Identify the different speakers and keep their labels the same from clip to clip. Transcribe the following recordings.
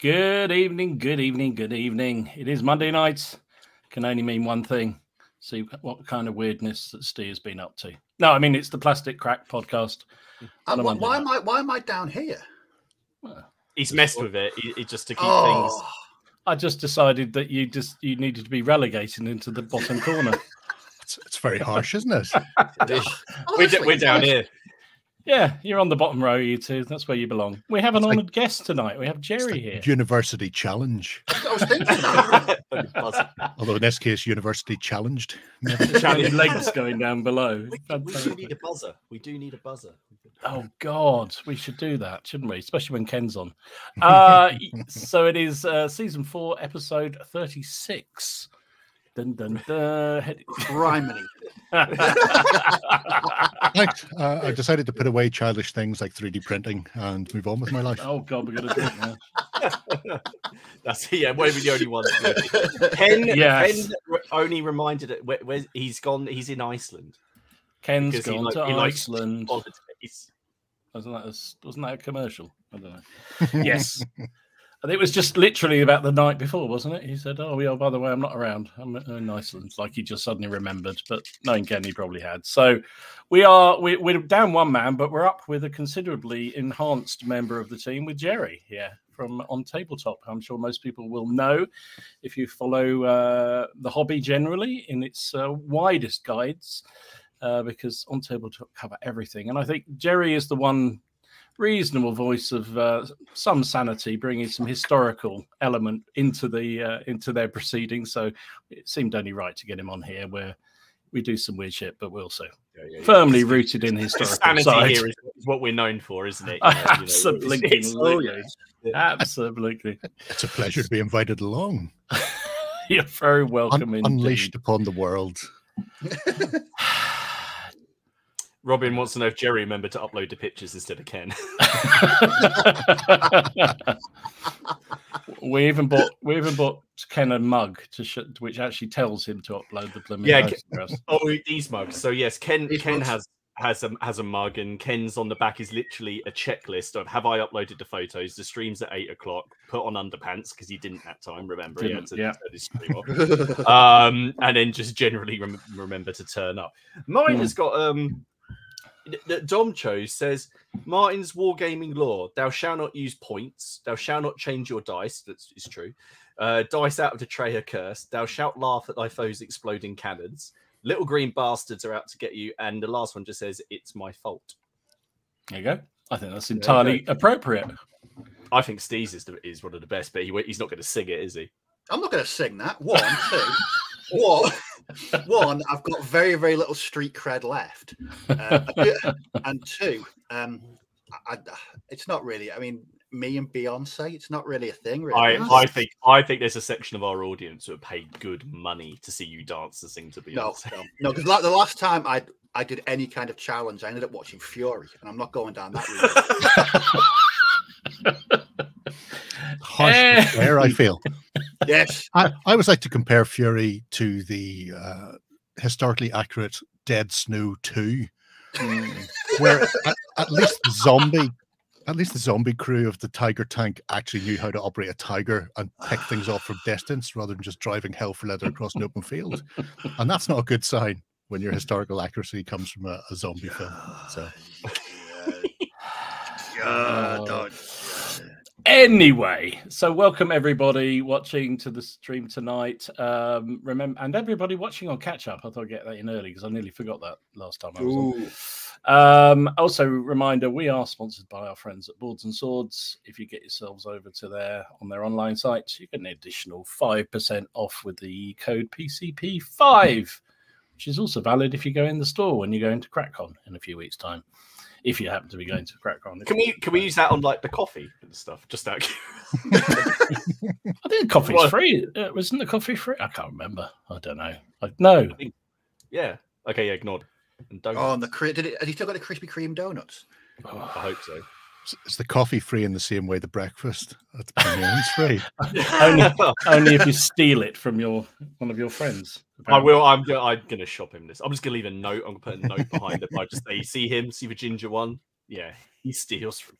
Speaker 1: Good evening, good evening, good evening. It is Monday night. Can only mean one thing. See what kind of weirdness that Steve has been up to. No, I mean, it's the Plastic Crack podcast.
Speaker 2: Why am I down here?
Speaker 3: Well, he's messed with it. He just to keep things.
Speaker 1: I just decided that you needed to be relegated into the bottom corner.
Speaker 4: It's very harsh, isn't it?
Speaker 3: We're down here.
Speaker 1: Yeah, you're on the bottom row, you two. That's where you belong. We have an honoured guest tonight. We have Gerry here.
Speaker 4: University challenge.
Speaker 2: I was thinking that.
Speaker 4: Although in this case, university challenged.
Speaker 1: Legs going down below.
Speaker 3: We do need a buzzer. We do need a buzzer.
Speaker 1: Oh, God. We should do that, shouldn't we? Especially when Ken's on. So it is season 4, episode 36. Dun, dun, dun.
Speaker 2: Criminy.
Speaker 4: I decided to put away childish things like 3D printing and move on with my life.
Speaker 1: Oh, God, we're going to do it now.
Speaker 3: That's won't be the only one. Ken only reminded it where he's gone. He's in Iceland.
Speaker 1: Ken's gone to Iceland. Wasn't that a commercial? I don't know. Yes. And it was just literally about the night before, wasn't it? He said, "Oh, yeah, by the way, I'm not around. I'm in Iceland." Like he just suddenly remembered, but knowing Ken, he probably had. So we're down one man, but we're up with a considerably enhanced member of the team with Gerry here from OnTableTop. I'm sure most people will know if you follow the hobby generally in its widest guides, because OnTableTop cover everything. And I think Gerry is the one reasonable voice of some sanity, bringing some historical element into their proceedings. So it seemed only right to get him on here, where we do some weird shit, but we're also firmly rooted in the historical
Speaker 3: sanity
Speaker 1: side.
Speaker 3: Here is what we're known for, isn't it?
Speaker 1: Absolutely. Absolutely.
Speaker 4: It's a pleasure to be invited along.
Speaker 1: You're very welcome.
Speaker 4: Unleashed upon the world.
Speaker 3: Robin wants to know if Gerry remembered to upload the pictures instead of Ken.
Speaker 1: we even bought Ken a mug which actually tells him to upload the blooming photographs.
Speaker 3: These mugs. So yes, Ken has a mug, and Ken's on the back is literally a checklist of have I uploaded the photos. The stream's at 8 o'clock. Put on underpants because he didn't that time. Remember, he had to turn his stream off. And then just generally remember to turn up. Mine has got that Dom chose says, Martin's wargaming law: thou shalt not use points, thou shalt not change your dice. That is true. Dice out of the tray are cursed. Thou shalt laugh at thy foes' exploding cannons. Little green bastards are out to get you. And the last one just says, it's my fault.
Speaker 1: There you go. I think that's entirely appropriate.
Speaker 3: I think Steve's is one of the best, but he's not going to sing it, is he?
Speaker 2: I'm not going to sing that. One, I've got very, very little street cred left. And two, it's not really, I mean, me and Beyonce, it's not really a thing, really.
Speaker 3: I think there's a section of our audience who have paid good money to see you dance and sing to Beyonce.
Speaker 2: No, because like the last time I did any kind of challenge, I ended up watching Fury, and I'm not going down that route.
Speaker 4: Harsh compare, I feel.
Speaker 2: Yes.
Speaker 4: I always like to compare Fury to the historically accurate Dead Snow 2, where at least the zombie crew of the Tiger tank actually knew how to operate a tiger and pick things off from distance rather than just driving hell for leather across an open field. And that's not a good sign when your historical accuracy comes from a zombie film. So.
Speaker 1: Anyway, so welcome everybody watching to the stream tonight. Remember, and everybody watching on catch up. I thought I'd get that in early because I nearly forgot that last time I was on. Also, reminder: we are sponsored by our friends at Boards and Swords. If you get yourselves over to their online site, you get an additional 5% off with the code PCP5, which is also valid if you go in the store when you go into CrackCon in a few weeks' time. If you happen to be going to CrackCon,
Speaker 3: can we use that on like the coffee and stuff? Just out.
Speaker 1: I think coffee's free. Wasn't the coffee free? I can't remember. I don't know. No.
Speaker 3: Yeah. Okay. Yeah. Ignored. And donuts.
Speaker 2: Oh, and has he still got the Krispy Kreme donuts?
Speaker 3: Oh, I hope so.
Speaker 4: Is the coffee free in the same way the breakfast at the Premier's free?
Speaker 1: only if you steal it from one of your friends.
Speaker 3: Apparently. I will. I'm going to shop him this. I'm just going to leave a note. I'm going to put a note behind it. I just say, you see him, see the ginger one. Yeah, he steals from.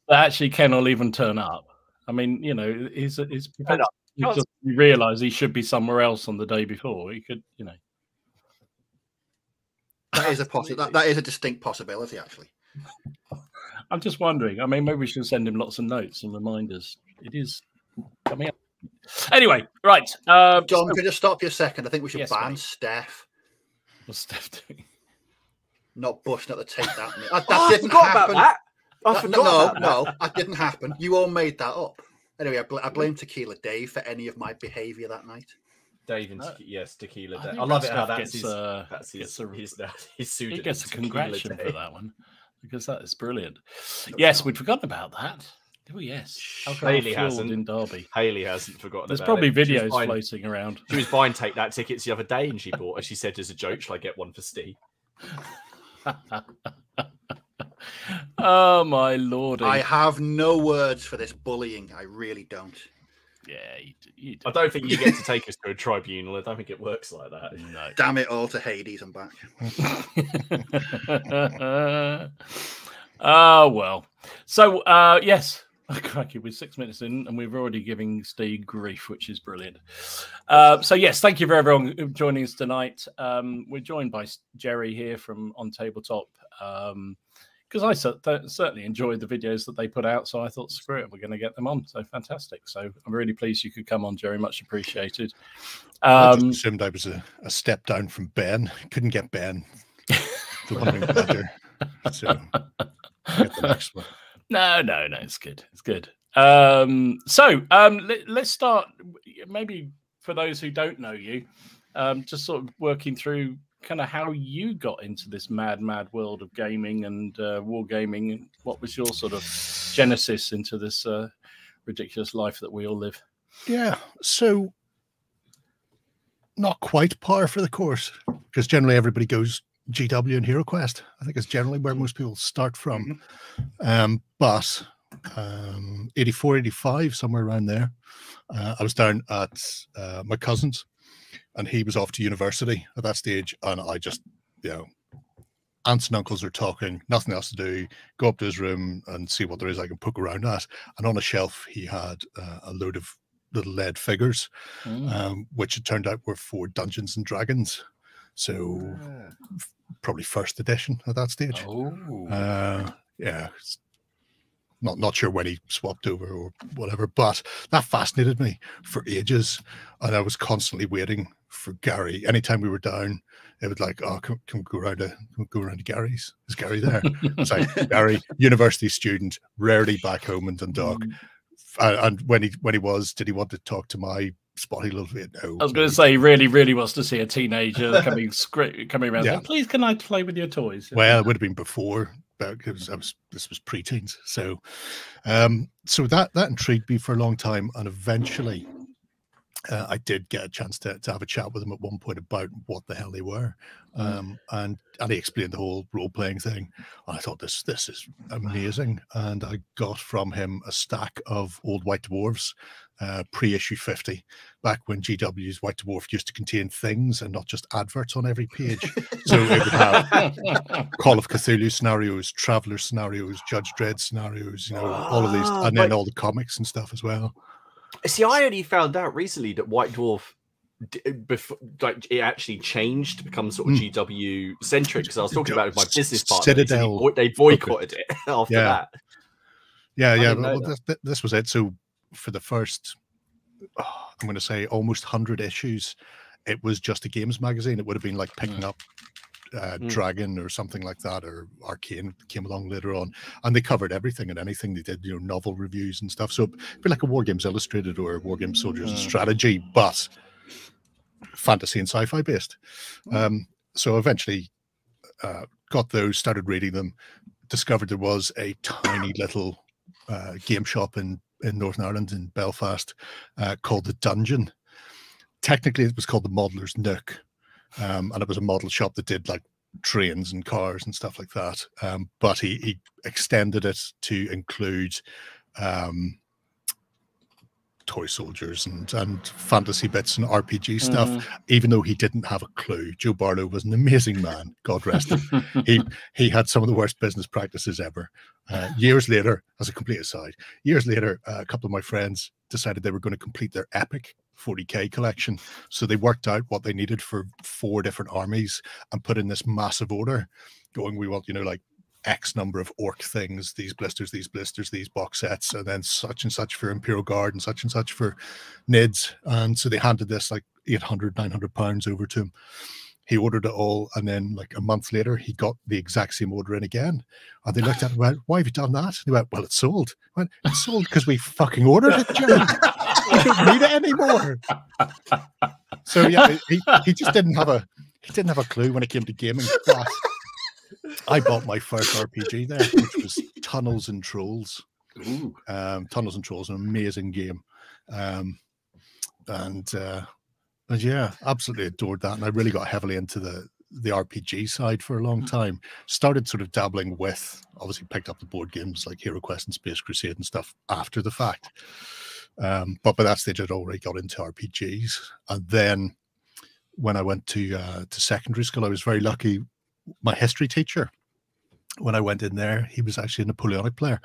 Speaker 1: that actually Ken will even turn up. I mean, you know, he's just realise he should be somewhere else on the day before. He could, you know.
Speaker 2: That is a that is a distinct possibility, actually.
Speaker 1: I'm just wondering. I mean, maybe we should send him lots of notes and reminders. It is coming up. Anyway, right.
Speaker 2: John, could you stop you a second? I think we should ban Steph.
Speaker 1: What's Steph doing?
Speaker 2: Not busting at the tape that didn't happen. That didn't happen. You all made that up. Anyway, I blame Tequila Dave for any of my behaviour that night.
Speaker 3: Dave and Tequila Dave. I love it how that's his suit.
Speaker 1: He gets a congratulation for that one because that is brilliant. Yes, we'd forgotten about that. Oh yes,
Speaker 3: Hayley hasn't.
Speaker 1: In Derby.
Speaker 3: Hayley hasn't forgotten.
Speaker 1: There's probably videos floating around.
Speaker 3: She was buying Take That tickets the other day, and she bought. As she said as a joke, "Shall I get one for Steve?"
Speaker 1: Oh my lord!
Speaker 2: I have no words for this bullying. I really don't.
Speaker 1: Yeah, you do.
Speaker 3: I don't think you get to take us to a tribunal. I don't think it works like that.
Speaker 1: No.
Speaker 2: Damn it all to Hades and back.
Speaker 1: Oh well. So yes. Crikey, we're 6 minutes in and we're already giving Steve grief, which is brilliant. So yes, thank you for everyone joining us tonight. We're joined by Gerry here from OnTableTop because I certainly enjoyed the videos that they put out. So I thought, screw it, we're going to get them on. So fantastic. So I'm really pleased you could come on, Gerry. Much appreciated.
Speaker 4: I just assumed I was a step down from Ben. Couldn't get Ben. The one better. So get the next one.
Speaker 1: No, it's good. It's good. Let's start. Maybe for those who don't know you, just sort of working through kind of how you got into this mad world of gaming and wargaming, and what was your sort of genesis into this ridiculous life that we all live?
Speaker 4: Yeah, so not quite par for the course, because generally everybody goes GW and HeroQuest. I think it's generally where most people start from. But 84, 85, somewhere around there, I was down at my cousin's, and he was off to university at that stage. And I just, you know, aunts and uncles are talking, nothing else to do, go up to his room and see what there is I can poke around at. And on a shelf, he had a load of little lead figures, which it turned out were for Dungeons and Dragons. So probably first edition at that stage. Yeah, not sure when he swapped over or whatever, but that fascinated me for ages, and I was constantly waiting for Gary. Anytime we were down, it was like, oh, can we go around to Gary's? Is Gary there? It's like, Gary, university student, rarely back home in Dundalk. And when he was, did he want to talk to my spotty little bit? No.
Speaker 1: I was going to say, he really wants to see a teenager coming around.
Speaker 4: Yeah.
Speaker 1: Saying, please, can I play with your toys?
Speaker 4: Well, it would have been before, because this was preteens. So, so that intrigued me for a long time, and eventually, I did get a chance to have a chat with him at one point about what the hell they were, and he explained the whole role playing thing. And I thought this is amazing, and I got from him a stack of old White Dwarfs, pre-issue 50, back when GW's White Dwarf used to contain things and not just adverts on every page. So it would have Call of Cthulhu scenarios, Traveller scenarios, Judge Dredd scenarios, you know, all of these, and then all the comics and stuff as well.
Speaker 3: See, I only found out recently that White Dwarf, before, like, it actually changed to become sort of GW centric, because I was talking about it with my business partner.
Speaker 4: Citadel,
Speaker 3: they boycotted it after that.
Speaker 4: Yeah. Well, this was it. So for the first, I'm going to say almost 100 issues, it was just a games magazine. It would have been like picking up Dragon or something like that, or Arcane came along later on, and they covered everything and anything. They did, you know, novel reviews and stuff. So it'd be like a Wargames Illustrated or a Wargames Soldiers and Strategy, but fantasy and sci-fi based. So eventually got those, started reading them, discovered there was a tiny little game shop in Northern Ireland, in Belfast, called The Dungeon. Technically it was called the Modeller's Nook, and it was a model shop that did like trains and cars and stuff like that, but he extended it to include toy soldiers and fantasy bits and RPG stuff, even though he didn't have a clue. Joe Barlow was an amazing man, God rest him. He had some of the worst business practices ever. Years later, as a complete aside, a couple of my friends decided they were going to complete their epic 40k collection. So they worked out what they needed for 4 different armies and put in this massive order, going, we want, like X number of orc things, these blisters, these box sets, and then such and such for Imperial Guard and such for NIDS. And so they handed this like 800, 900 pounds over to him. He ordered it all, and then like a month later, he got the exact same order in again. And they looked at him and went, "Why have you done that?" And he went, "Well, it's sold." I went, "It's sold because we fucking ordered it, Jimmy. I don't need it anymore." So yeah, he just didn't have a clue when it came to gaming. But I bought my first RPG there, which was Tunnels and Trolls.
Speaker 1: Ooh.
Speaker 4: Tunnels and Trolls, an amazing game. And yeah, absolutely adored that. And I really got heavily into the RPG side for a long time. Started sort of dabbling with, obviously picked up the board games like Hero Quest and Space Crusade and stuff after the fact. But by that stage, I'd already got into RPGs. And then when I went to secondary school, I was very lucky. My history teacher, when I went in there, he was actually a Napoleonic player.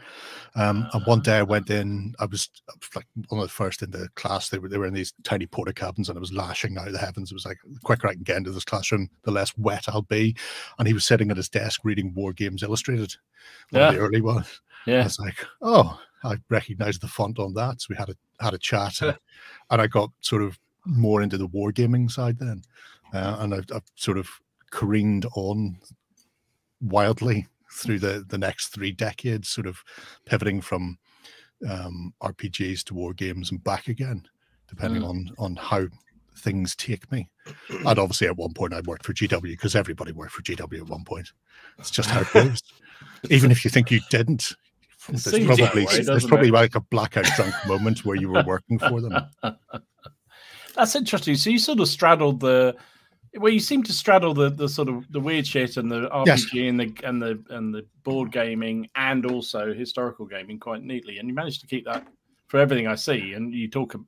Speaker 4: And one day I went in, I was like one of the first in the class. They were in these tiny porta cabins, and it was lashing out of the heavens. It was like, the quicker I can get into this classroom, the less wet I'll be. And he was sitting at his desk reading Wargames Illustrated, one of the early ones. Yeah. I was like, oh, I recognized the font on that. So we had a chat, and I got sort of more into the wargaming side then. And I've sort of careened on wildly through the next 3 decades, sort of pivoting from RPGs to war games and back again, depending on how things take me. And obviously at one point I worked for GW, because everybody worked for GW at one point. It's just how it goes. Even if you think you didn't, there's probably like a blackout drunk moment where you were working for them.
Speaker 1: That's interesting. So you sort of straddled you seem to straddle the sort of the weird shit and the RPG and the board gaming and also historical gaming quite neatly, and you managed to keep that for everything I see. And you talk a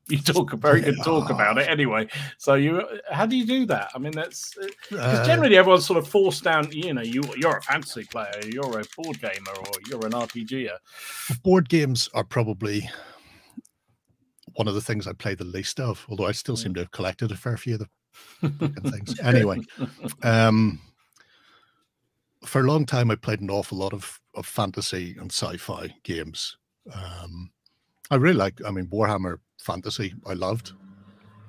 Speaker 1: very good talk about it anyway. So how do you do that? I mean, that's because generally everyone's sort of forced down. You're a fantasy player, you're a board gamer, or you're an RPGer.
Speaker 4: Board games are probably one of the things I play the least of, although I still seem to have collected a fair few of them. Things. Anyway, for a long time I played an awful lot of fantasy and sci-fi games. I really Warhammer Fantasy I loved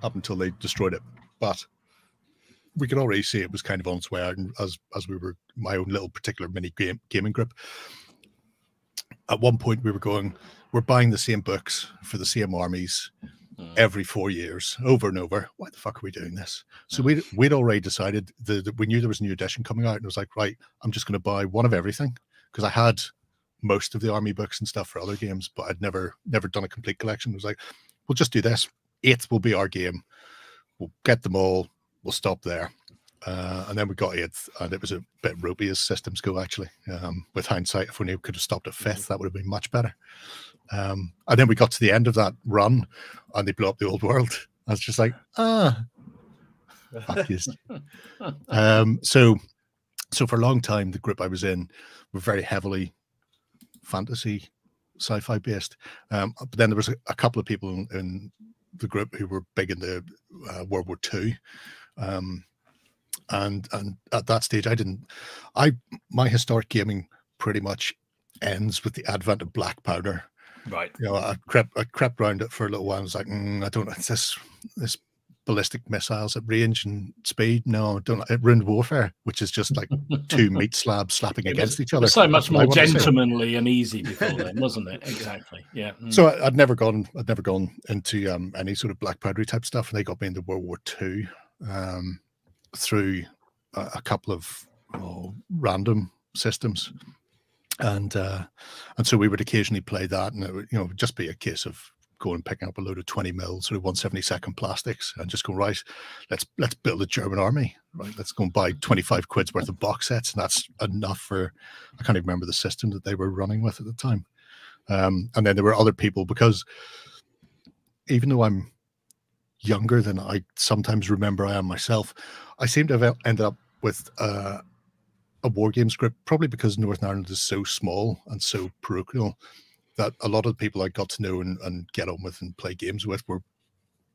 Speaker 4: up until they destroyed it, but we could already see it was kind of on its way out, and as we were my own little particular mini gaming group. At one point we're buying the same books for the same armies every 4 years, over and over. Why the fuck are we doing this? So we'd already decided that we knew there was a new edition coming out, and it was like, right, I'm just going to buy one of everything, because I had most of the army books and stuff for other games, but I'd never done a complete collection. It was like, we'll just do this. 8th will be our game. We'll get them all. We'll stop there. And then we got 8th, and it was a bit ropey as systems go, actually. With hindsight, if we could have stopped at 5th, that would have been much better. And then we got to the end of that run, and they blew up the old world. I was just like, fuck yes. So for a long time, the group I was in were very heavily fantasy, sci-fi based. But then there was a couple of people in the group who were big in the World War II. And at that stage, my historic gaming pretty much ends with the advent of black powder.
Speaker 1: Right.
Speaker 4: I crept around it for a little while. I was like, I don't know, this ballistic missiles at range and speed. No, I don't. It ruined warfare, which is just like 2 meat slabs slapping against each other.
Speaker 1: It was so much more gentlemanly and easy before then, wasn't it? Exactly. Yeah.
Speaker 4: So I'd never gone into any sort of black powdery type stuff, and they got me into World War II through a couple of random systems. And so we would occasionally play that, and it would just be a case of going and picking up a load of 20 mil sort of 1/72 plastics and just go, right, let's build a German army, right? Let's go and buy 25 quid's worth of box sets, and that's enough for, I can't even remember the system that they were running with at the time. And then there were other people, because even though I'm younger than I sometimes remember I am myself, I seem to have ended up with a wargames group, probably because Northern Ireland is so small and so parochial that a lot of the people I got to know and get on with and play games with were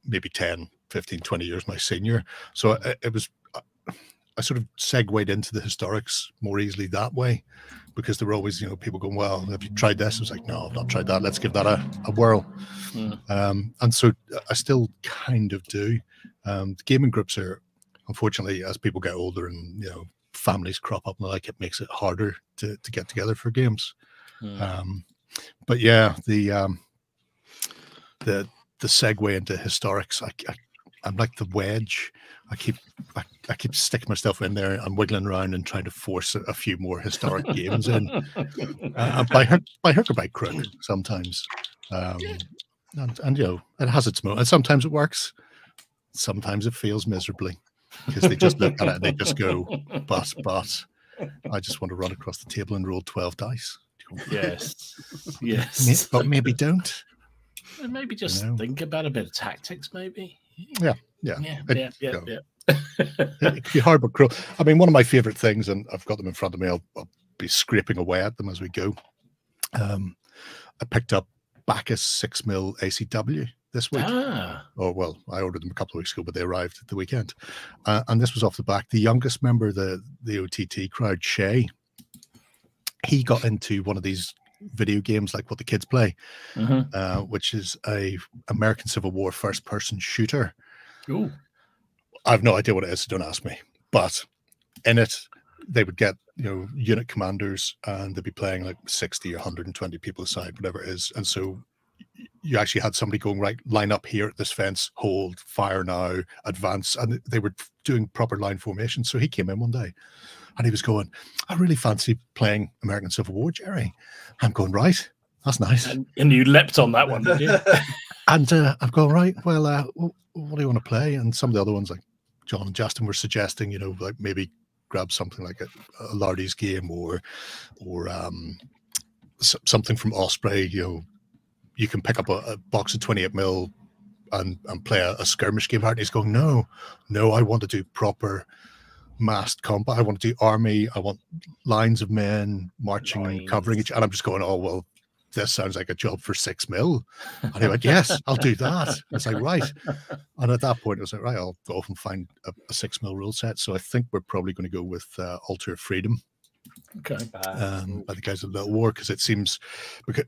Speaker 4: maybe 10, 15, 20 years my senior. So it was, I sort of segued into the historics more easily that way, because there were always, you know, people going, well, have you tried this? I was like, no, I've not tried that. Let's give that a whirl. And so I still kind of do. The gaming groups are, unfortunately, as people get older and, you know, families crop up and the like, it makes it harder to get together for games. But yeah, the segue into historics, I'm like the wedge. I keep sticking myself in there and wiggling around and trying to force a few more historic games in, by hook or by crook sometimes. And you know, it has its moments. And sometimes it works. Sometimes it fails miserably because they just look at it and they just go, but I just want to run across the table and roll 12 dice.
Speaker 1: Yes.
Speaker 4: But maybe don't.
Speaker 1: And maybe just think about a bit of tactics, maybe.
Speaker 4: Yeah.
Speaker 1: It'd
Speaker 4: be hard but cruel. I mean, one of my favorite things, and I've got them in front of me, I'll be scraping away at them as we go. I picked up Bacchus 6mm ACW this week. Oh, well, I ordered them a couple of weeks ago, but they arrived at the weekend. And this was off the back. The youngest member of the OTT crowd, Shay, he got into one of these video games like what the kids play, which is a American Civil War first-person shooter.
Speaker 1: Ooh.
Speaker 4: I have no idea what it is, so don't ask me. But in it, they would get, you know, unit commanders, and they'd be playing like 60 or 120 people aside, whatever it is. And so you actually had somebody going, right, line up here at this fence, hold, fire now, advance. And they were doing proper line formation. So he came in one day and he was going, I really fancy playing American Civil War, Gerry. I'm going, right, that's nice.
Speaker 1: And you leapt on that one, did you?
Speaker 4: And I'm going, right, well, what do you want to play? And some of the other ones, like John and Justin, were suggesting, you know, like maybe grab something like a Lardy's game or something from Osprey. You know, you can pick up a box of 28mm and play a skirmish game. And he's going, no, I want to do proper massed combat. I want to do army. I want lines of men marching and covering each. And I'm just going, oh, well, this sounds like a job for 6mm. And he went, yes, I'll do that. I was like, right. And at that point, I was like, right, I'll go off and find a 6mm rule set. So I think we're probably going to go with Altar of Freedom.
Speaker 1: Okay.
Speaker 4: By the guys at Little War, because it seems, because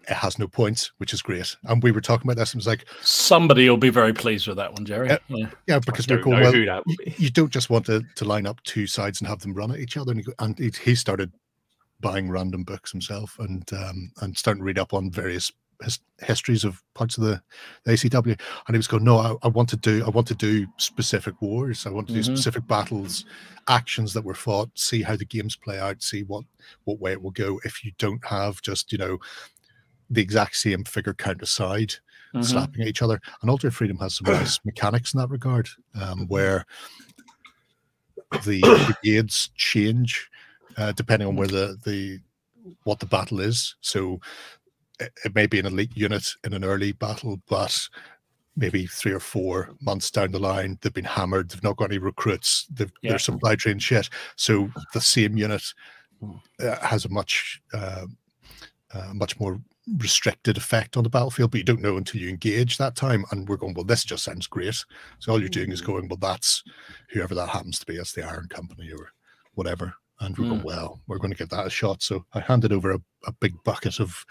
Speaker 4: it has no points, which is great. And we were talking about this, and it was like,
Speaker 1: somebody will be very pleased with that one, Gerry.
Speaker 4: Yeah, because we're going, well, you don't just want to line up two sides and have them run at each other. And he started buying random books himself and starting to read up on various histories of parts of the ACW. And he was going, no, I want to do specific wars. I want to do specific battles, actions that were fought, see how the games play out, see what way it will go if you don't have just, you know, the exact same figure count aside slapping at each other. And Altar of Freedom has some nice mechanics in that regard, where the brigades change depending on where what the battle is. So it may be an elite unit in an early battle, but maybe 3 or 4 months down the line, they've been hammered. They've not got any recruits. They're supply train shit. So the same unit has a much more restricted effect on the battlefield, but you don't know until you engage that time. And we're going, well, this just sounds great. So all you're doing is going, well, that's whoever that happens to be. That's the Iron Company or whatever. And we're going, well, we're going to give that a shot. So I handed over a big bucket of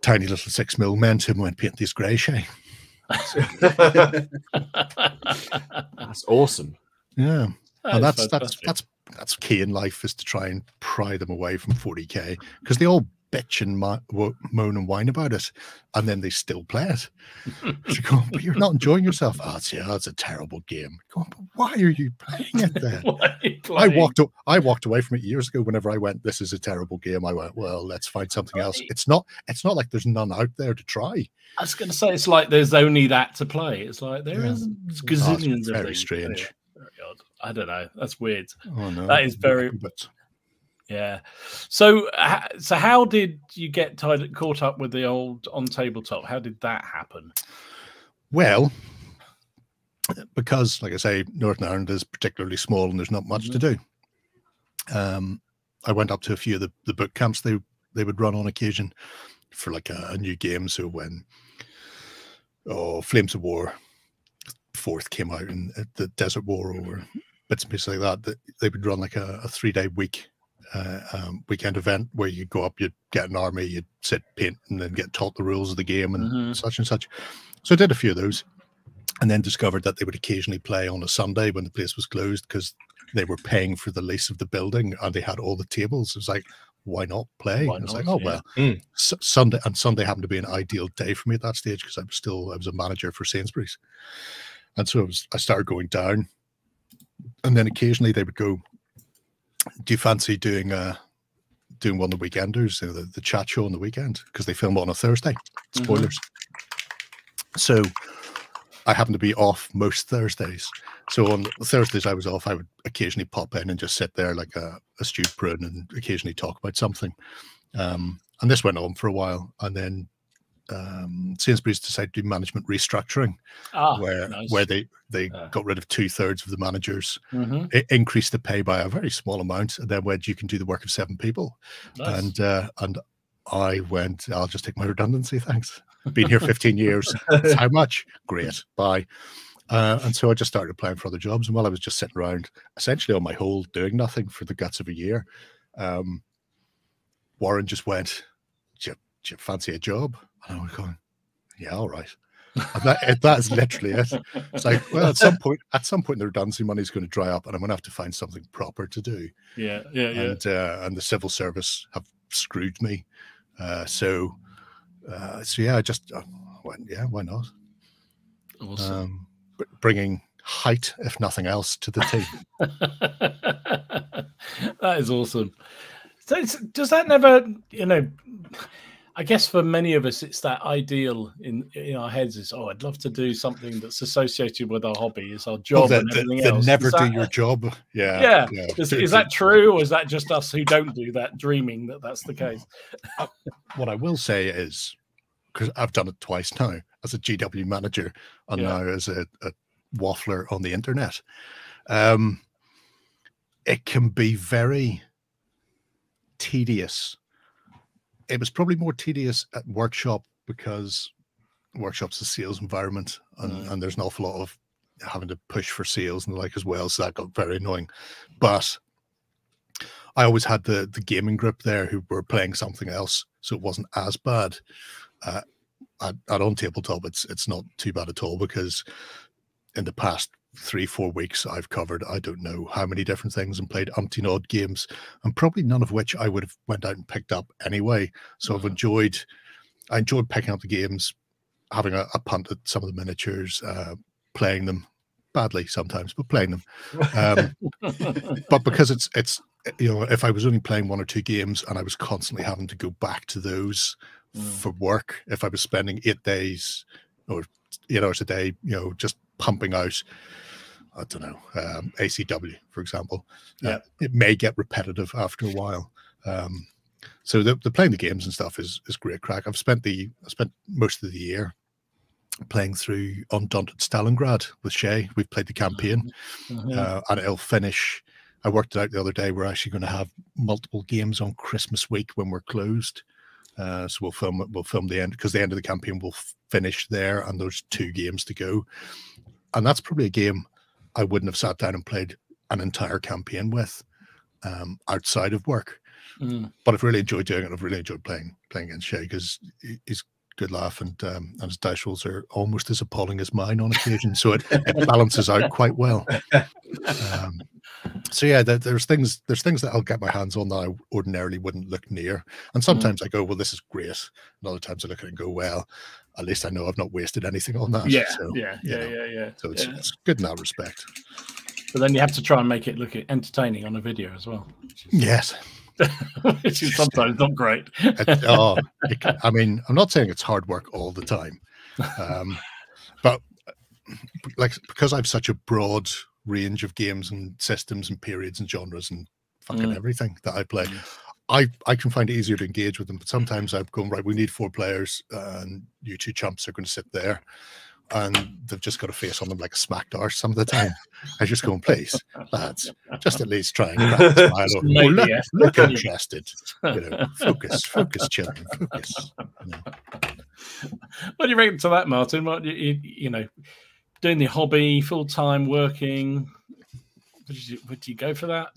Speaker 4: tiny little 6mm men to him and went, paint these grey, Shay.
Speaker 3: That's awesome.
Speaker 4: Yeah. And that's key in life, is to try and pry them away from 40k, because they all bitch and moan and whine about it, and then they still play it. So go, but you're not enjoying yourself. Oh, that's a terrible game. Go on, but why are you playing it then? I walked away from it years ago. Whenever I went, this is a terrible game, I went, well, let's find something else. It's not like there's none out there to try.
Speaker 1: I was going to say, it's like there's only that to play. It's like there is gazillions of
Speaker 4: very
Speaker 1: things.
Speaker 4: Strange.
Speaker 1: Very odd. I don't know. That's weird.
Speaker 4: Oh no,
Speaker 1: that is very. Yeah. So how did you get caught up with the old OnTableTop? How did that happen?
Speaker 4: Well, because, like I say, Northern Ireland is particularly small and there's not much to do. I went up to a few of the boot camps they would run on occasion for like a new game. So when Flames of War 4th came out and the Desert War or bits and pieces like that they would run like a 3-day weekend event where you go up, you'd get an army, you'd sit, paint, and then get taught the rules of the game and such and such. So I did a few of those, and then discovered that they would occasionally play on a Sunday when the place was closed because they were paying for the lease of the building and they had all the tables. It was like, why not play? I was like, oh, well, Sunday happened to be an ideal day for me at that stage because I was a manager for Sainsbury's. And so I started going down, and then occasionally they would go, do you fancy doing one of the weekenders, the chat show on the weekend? Because they film it on a Thursday. Spoilers. So I happened to be off most Thursdays. So on Thursdays I was off, I would occasionally pop in and just sit there like a stewed prune and occasionally talk about something. And this went on for a while. And then Sainsbury's decided to do management restructuring, where they got rid of 2/3 of the managers, it increased the pay by a very small amount, and then went, you can do the work of 7 people. Nice. And I went, I'll just take my redundancy, thanks. Been here 15 years. That's how much? Great, bye. And so I just started applying for other jobs, and while I was just sitting around essentially on my hole doing nothing for the guts of a year, Warren just went, do you fancy a job? And I was going, yeah, all right. And that is literally it. It's like, well, at some point the redundancy money is going to dry up and I'm going to have to find something proper to do.
Speaker 1: Yeah.
Speaker 4: And the civil service have screwed me. So yeah, I just went, yeah, why not?
Speaker 1: Awesome.
Speaker 4: Bringing height, if nothing else, to the team.
Speaker 1: That is awesome. So does that never, I guess for many of us, it's that ideal in our heads is, I'd love to do something that's associated with our hobby, is our job and everything else.
Speaker 4: Never do your job. Yeah.
Speaker 1: Is that true, or is that just us who don't do that, dreaming that that's the case?
Speaker 4: What I will say is, because I've done it twice now, as a GW manager and now as a waffler on the internet, it can be very tedious. It was probably more tedious at workshop because workshop's a sales environment and there's an awful lot of having to push for sales and the like as well. So that got very annoying. But I always had the gaming group there who were playing something else, so it wasn't as bad. At OnTableTop, it's not too bad at all, because in the past 3-4 weeks I've covered I don't know how many different things and played umpteen odd games, and probably none of which I would have went out and picked up anyway. So I enjoyed picking up the games, having a punt at some of the miniatures, playing them badly sometimes, but playing them. But because it's if I was only playing 1 or 2 games and I was constantly having to go back to those for work, if I was spending 8 days or 8 hours a day, just pumping out, I don't know, ACW, for example, it may get repetitive after a while. So the playing the games and stuff is great crack. I spent most of the year playing through Undaunted Stalingrad with Shay. We've played the campaign, and it'll finish. I worked it out the other day. We're actually going to have multiple games on Christmas week when we're closed. So we'll film the end, because the end of the campaign will finish there, and there's 2 games to go. And that's probably a game I wouldn't have sat down and played an entire campaign with outside of work. But I've really enjoyed doing it. I've really enjoyed playing against Shay, because he's a good laugh, and his dice rolls are almost as appalling as mine on occasion. So it balances out quite well. So yeah, there's things that I'll get my hands on that I ordinarily wouldn't look near. And sometimes I go, well, this is great. And other times I look at it and go, well, at least I know I've not wasted anything on that.
Speaker 1: Yeah,
Speaker 4: so,
Speaker 1: yeah.
Speaker 4: So it's good in that respect.
Speaker 1: But then you have to try and make it look entertaining on a video as well.
Speaker 4: Yes.
Speaker 1: Which is sometimes not great.
Speaker 4: I mean, I'm not saying it's hard work all the time, but because I've such a broad range of games and systems and periods and genres and fucking everything that I play. I can find it easier to engage with them, but sometimes I'm going, right, we need 4 players, and you 2 chumps are going to sit there, and they've just got a face on them like a smacked arse some of the time. I just go, please, lads, just at least try and crack a smile. Or look interested. Focus, children, focus.
Speaker 1: What do you reckon to that, Martin? What doing the hobby, full-time working? Would you go for that?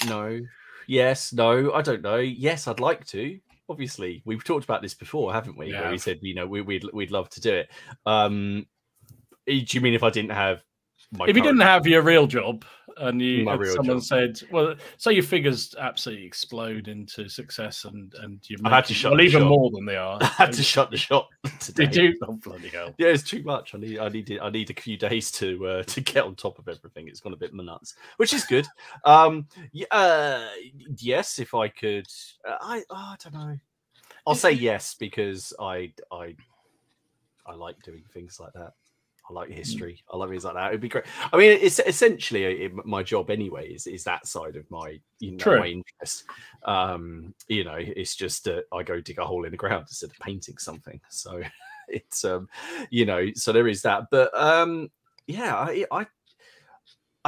Speaker 3: No. Yes. No. I don't know. Yes, I'd like to. Obviously, we've talked about this before, haven't we? Yeah. Where we said, we'd love to do it. Do you mean if I didn't have
Speaker 1: if you didn't have your real job and someone said, well, say your figures absolutely explode into success and you
Speaker 3: I had to shut
Speaker 1: even more than they are.
Speaker 3: I had to shut the shop today.
Speaker 1: Did you? Oh, bloody hell.
Speaker 3: Yeah, it's too much. I need a few days to get on top of everything. It's gone a bit nuts, which is good. Yes, if I could. I don't know. I'll say yes because I like doing things like that. I like history. I love things like that. It'd be great. I mean, it's essentially my job anyway. Is that side of my my interest? It's just that I go dig a hole in the ground instead of painting something. So it's so there is that. But I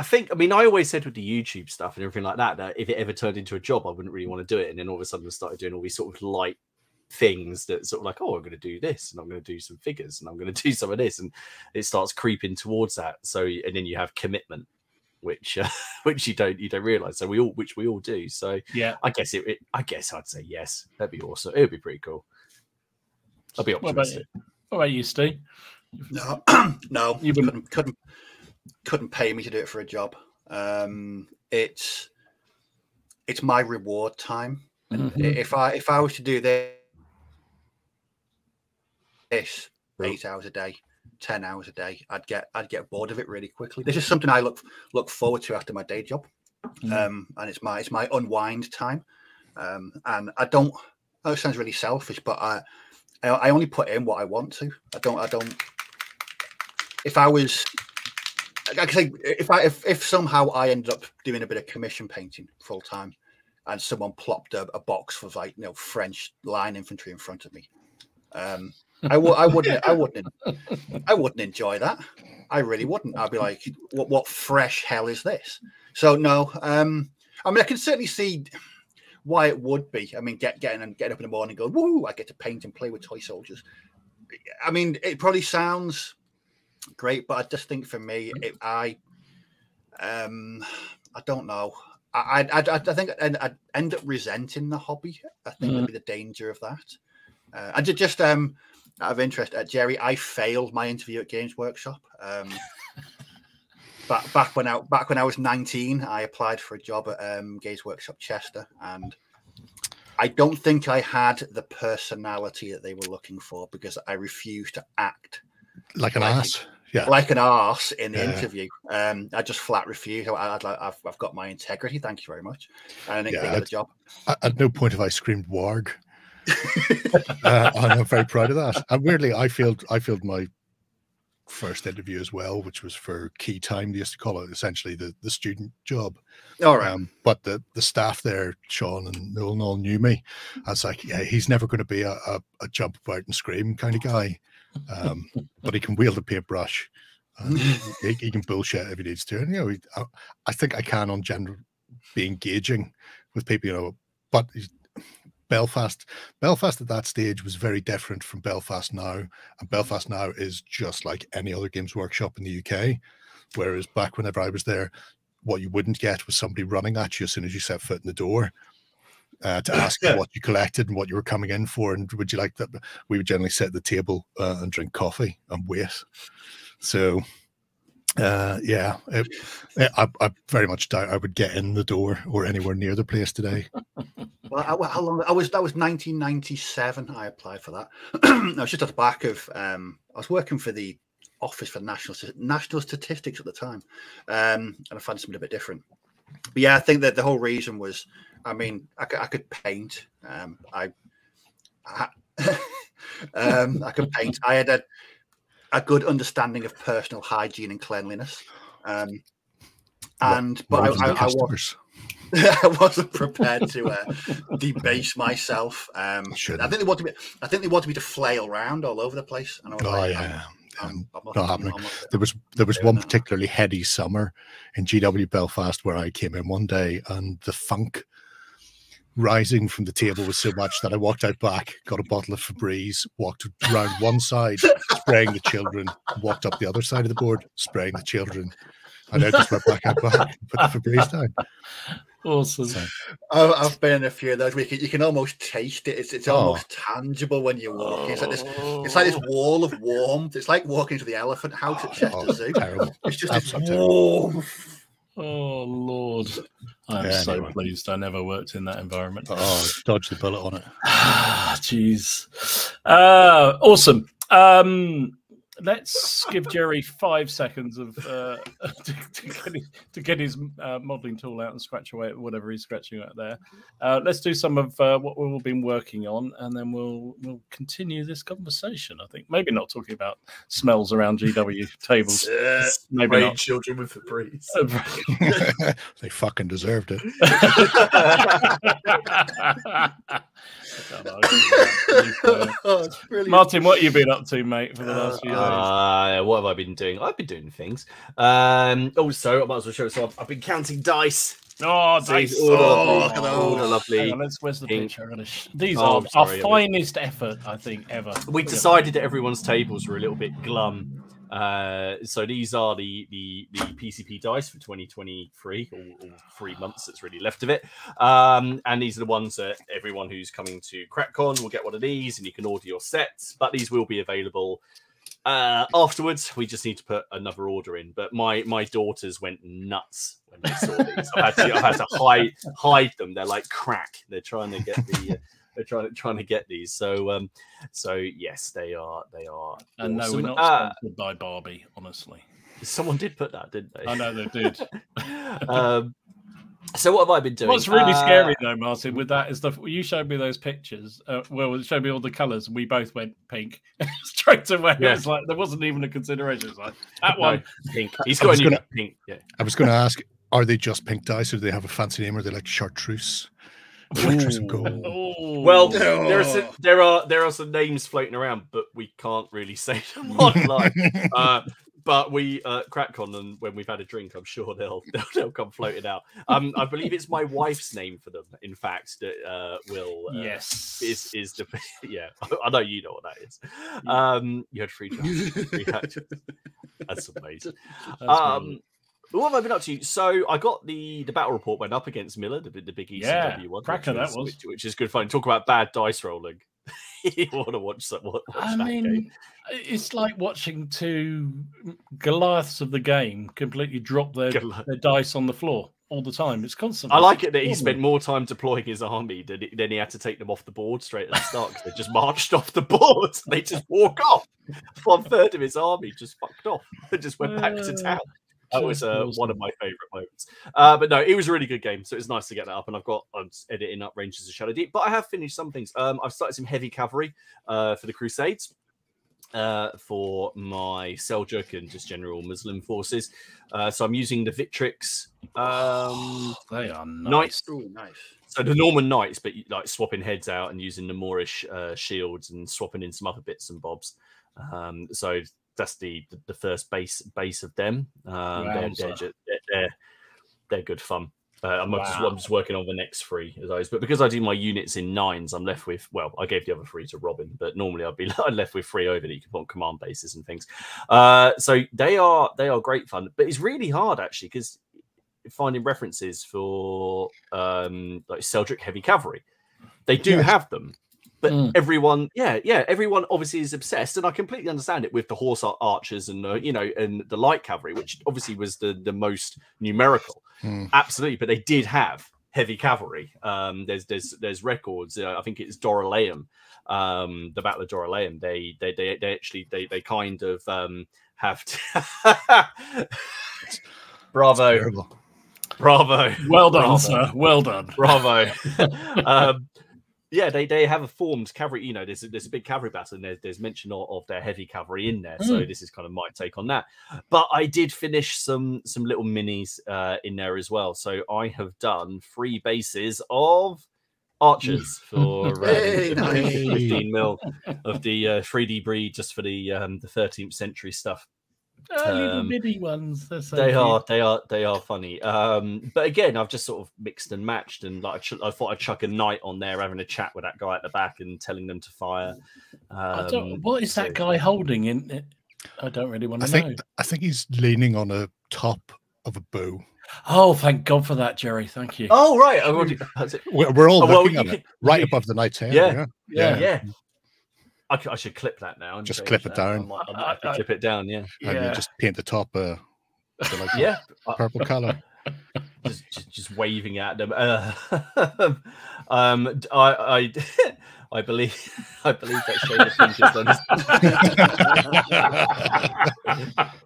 Speaker 3: think. I mean, I always said with the YouTube stuff and everything like that if it ever turned into a job, I wouldn't really want to do it. And then all of a sudden, I started doing all these sort of light things that sort of like, I'm going to do this and I'm going to do some figures and I'm going to do some of this, and it starts creeping towards that. So and then you have commitment, which you don't realize. So we all do. So yeah, I guess I'd say yes. That'd be awesome. It would be pretty cool. I'll be optimistic.
Speaker 1: What about you, Steve?
Speaker 2: No, you couldn't pay me to do it for a job. It's my reward time. And if I was to do this 8 hours a day, 10 hours a day, I'd get bored of it really quickly. This is something I look forward to after my day job, and it's my unwind time. And I don't. Oh, it sounds really selfish, but I only put in what I want to. I don't. If I was, like I say, if somehow I ended up doing a bit of commission painting full time, and someone plopped a box of French line infantry in front of me, I wouldn't enjoy that. I really wouldn't. I'd be like, what fresh hell is this? So no. I mean, I can certainly see why it would be. I mean, getting up in the morning, and going, woo! I get to paint and play with toy soldiers. I mean, it probably sounds great, but I just think for me, I don't know. I think I'd end up resenting the hobby. I think that'd be the danger of that. And just out of interest, Gerry, I failed my interview at Games Workshop. Back when I was 19, I applied for a job at Games Workshop Chester, and I don't think I had the personality that they were looking for because I refused to act
Speaker 4: like an ass. Yeah,
Speaker 2: like an arse in the interview. I just flat refused. I've got my integrity. Thank you very much. And I didn't get the job.
Speaker 4: At no point have I screamed warg. I'm very proud of that. And weirdly, I failed my first interview as well, which was for key time. They used to call it essentially the student job.
Speaker 2: All right.
Speaker 4: But the staff there, Sean and Noel, all knew me. I was like, yeah, he's never going to be a jump about and scream kind of guy. But he can wield a paintbrush. He can bullshit if he needs to. And I think I can on general be engaging with people. But Belfast at that stage was very different from Belfast now, and Belfast now is just like any other Games Workshop in the UK. Whereas back whenever I was there, what you wouldn't get was somebody running at you as soon as you set foot in the door. To ask you what you collected and what you were coming in for, and would you like that? We would generally sit at the table and drink coffee and wait. So, I very much doubt I would get in the door or anywhere near the place today.
Speaker 2: Well, how long? That was 1997. I applied for that. I was just at the back of. I was working for the Office for National Statistics at the time, and I found something a bit different. But yeah, I think that the whole reason was, I mean, I could paint. I could paint. I had a good understanding of personal hygiene and cleanliness. and but I wasn't prepared to debase myself. I think they wanted me to flail around all over the place. And I was I'm
Speaker 4: not happening. There was one particularly heady summer in GW Belfast where I came in one day, and the funk rising from the table was so much that I walked out back, got a bottle of Febreze, walked around one side, spraying the children, walked up the other side of the board, spraying the children, and I just went back out back, put the Febreze down.
Speaker 1: Awesome.
Speaker 2: So, I've been in a few of those where you can almost taste it. It's almost tangible when you walk. It's like this wall of warmth. It's like walking to the elephant house at Chester Zoo.
Speaker 4: Terrible.
Speaker 2: It's just this warmth.
Speaker 1: Oh Lord, I'm so pleased I never worked in that environment.
Speaker 4: Oh, dodged the bullet on it.
Speaker 1: Jeez. Awesome. Let's give Gerry 5 seconds of to get his modelling tool out and scratch away at whatever he's scratching out there. Let's do some of what we've all been working on, and then we'll continue this conversation. I think maybe not talking about smells around GW tables. Maybe not.
Speaker 3: Children with Febreze.
Speaker 4: They fucking deserved it.
Speaker 1: Martin, what have you been up to, mate, for the last few days?
Speaker 3: What have I been doing? I've been doing things. Also, I might as well show. So I've been counting dice.
Speaker 1: Oh, dice!
Speaker 3: Look at those. Lovely.
Speaker 1: Where's the picture? These are our finest effort, I think, ever.
Speaker 3: We decided that everyone's tables were a little bit glum. So these are the PCP dice for 2023, or 3 months that's really left of it. And these are the ones that everyone who's coming to CrackCon will get one of these, and you can order your sets. But these will be available afterwards. We just need to put another order in. But my daughters went nuts when they saw these. I've had to hide them. They're like crack. They're trying to get the. They're trying to get these. So yes, they are.
Speaker 1: And no, we're not sponsored by Barbie. Honestly,
Speaker 3: someone did put that, didn't they?
Speaker 1: I know they did.
Speaker 3: So what have I been doing?
Speaker 1: What's really scary though, Martin, with that is you showed me those pictures. Well, it showed me all the colours, and we both went pink straight away. Yeah. It's like there wasn't even a consideration. It's like that one
Speaker 3: pink. He's got a pink. Yeah.
Speaker 4: I was going to ask, are they just pink dice, or do they have a fancy name? Or are they like chartreuse? Chartreuse and gold.
Speaker 3: Well, there are some names floating around, but we can't really say them online. But we CrackCon, and when we've had a drink, I'm sure they'll come floating out. I believe it's my wife's name for them. In fact, that will
Speaker 1: yes
Speaker 3: is the yeah. I know you know what that is. You had free jobs. That's amazing. What have I been up to? So I got the battle report went up against Miller, the big ECW one.
Speaker 1: Cracker that was.
Speaker 3: Which is good fun. Talk about bad dice rolling. You want to watch that?
Speaker 1: I mean, game. It's like watching two Goliaths of the game completely drop their dice on the floor all the time. It's constant.
Speaker 3: I like it that he spent more time deploying his army than he had to take them off the board straight at the start, because they just marched off the board. They just walk off. 1/3 of his army just fucked off and just went back to town. That was one of my favourite moments. But no, it was a really good game, so it's nice to get that up. And I'm editing up Rangers of Shadow Deep. But I have finished some things. I've started some heavy cavalry for the Crusades, for my Seljuk and just general Muslim forces. So I'm using the Victrix.
Speaker 1: They are nice.
Speaker 2: Ooh, nice.
Speaker 3: So the Norman Knights, but like swapping heads out and using the Moorish shields and swapping in some other bits and bobs. So that's the first base of them. They're good fun. I'm just working on the next 3 of those, but because I do my units in 9s, I'm left with, well, I gave the other 3 to Robin, but normally I'd left with 3 over that you can put on command bases and things. So they are great fun, but it's really hard actually, because finding references for like Seljuk heavy cavalry, they do have them. But everyone obviously is obsessed, and I completely understand it with the horse archers and and the light cavalry, which obviously was the most numerical. Absolutely, but they did have heavy cavalry. There's records. I think it's Dorylaeum, the Battle of Dorylaeum. They kind of have to... Bravo.
Speaker 1: Well done, sir. Well done.
Speaker 3: Bravo. Yeah, they have a formed cavalry. You know, there's a big cavalry battle, and there's mention of their heavy cavalry in there. So this is kind of my take on that. But I did finish some little minis in there as well. So I have done 3 bases of archers for 15 mil of the 3D breed, just for the 13th century stuff.
Speaker 1: Little bitty ones.
Speaker 3: They are funny. But again, I've just sort of mixed and matched, and like I thought I'd chuck a knight on there, having a chat with that guy at the back and telling them to fire.
Speaker 1: What is that guy holding in it? I don't really want to know.
Speaker 4: I think he's leaning on a top of a bow.
Speaker 1: Oh, thank God for that, Jerry. Thank you.
Speaker 3: Oh, right.
Speaker 4: We're all looking at it right above the knight's head.
Speaker 3: Yeah. I should clip that now. And
Speaker 4: just clip it down.
Speaker 3: I might have to clip it down,
Speaker 4: And you just paint the top purple color.
Speaker 3: Just waving at them. I believe that shade of pink is done.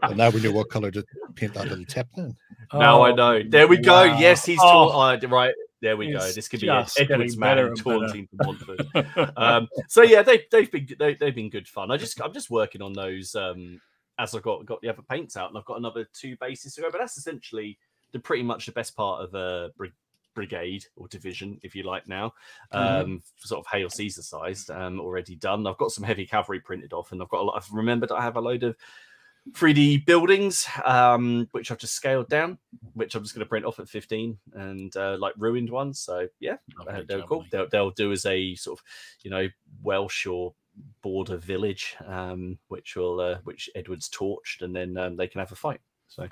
Speaker 4: And now we know what color to paint that little tip then.
Speaker 3: Now I know. There we go. Yes, he's right. There we go. This could be Edward's man taunting the Montfort. So yeah, they've been good fun. I'm just working on those as I've got the other paints out, and I've got another 2 bases to go. But that's essentially pretty much the best part of a brigade or division, if you like. Now, sort of Hail Caesar sized, already done. I've got some heavy cavalry printed off, and I've remembered I have a load of 3D buildings, which I've just scaled down, which I'm just going to print off at 15, and like ruined ones. So yeah, they're cool. They'll do as a sort of, Welsh or border village, which Edward's torched, and then they can have a fight. So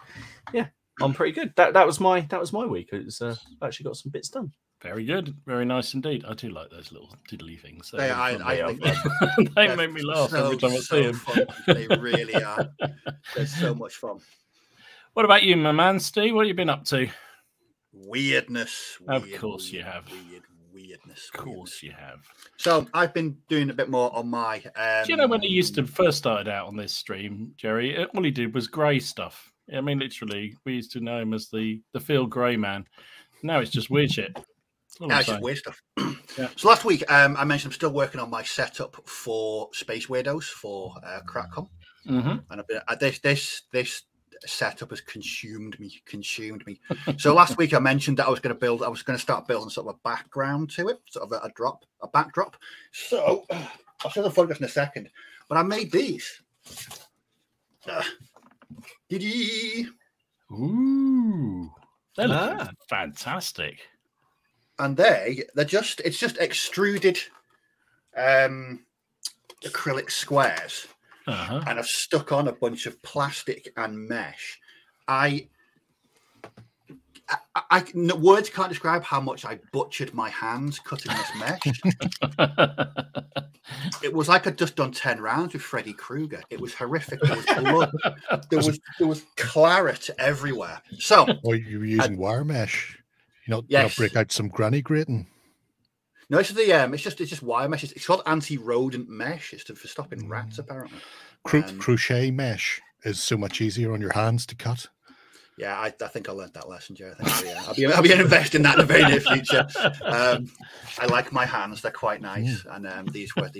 Speaker 3: yeah, I'm pretty good. That was my week. It's actually got some bits done.
Speaker 1: Very good, very nice indeed. I do like those little diddly things.
Speaker 2: I think
Speaker 1: they make me laugh every time I see them.
Speaker 2: They really are. They're so much fun.
Speaker 1: What about you, my man, Steve? What have you been up to?
Speaker 2: Weirdness.
Speaker 1: Of course you have.
Speaker 2: Weirdness.
Speaker 1: Of course you have.
Speaker 2: So I've been doing a bit more on my.
Speaker 1: Do you know when he used to first started out on this stream, Jerry? All he did was grey stuff. I mean, literally, we used to know him as the Field Grey Man. Now it's just weird shit.
Speaker 2: It's just weird stuff. Yeah. So last week, I mentioned I'm still working on my setup for Space Weirdos for CrackCon, and this setup has consumed me. So last week I mentioned that I was going to start building sort of a background to it, sort of a backdrop. So I'll show the photographs in a second, but I made these.
Speaker 1: Ooh, they look fantastic.
Speaker 2: And it's just extruded acrylic squares, and I've stuck on a bunch of plastic and mesh. Words can't describe how much I butchered my hands cutting this mesh. It was like I'd just done 10 rounds with Freddy Krueger. It was horrific. There was blood. There was claret everywhere. So,
Speaker 4: you were using wire mesh. You know, break out some granny grating.
Speaker 2: No, it's just wire mesh. It's called anti-rodent mesh. It's for stopping rats, apparently.
Speaker 4: Crochet mesh is so much easier on your hands to cut.
Speaker 2: Yeah, I think I learned that lesson, Jerry. I think I'll be investing in that in the very near future. I like my hands; they're quite nice, and these were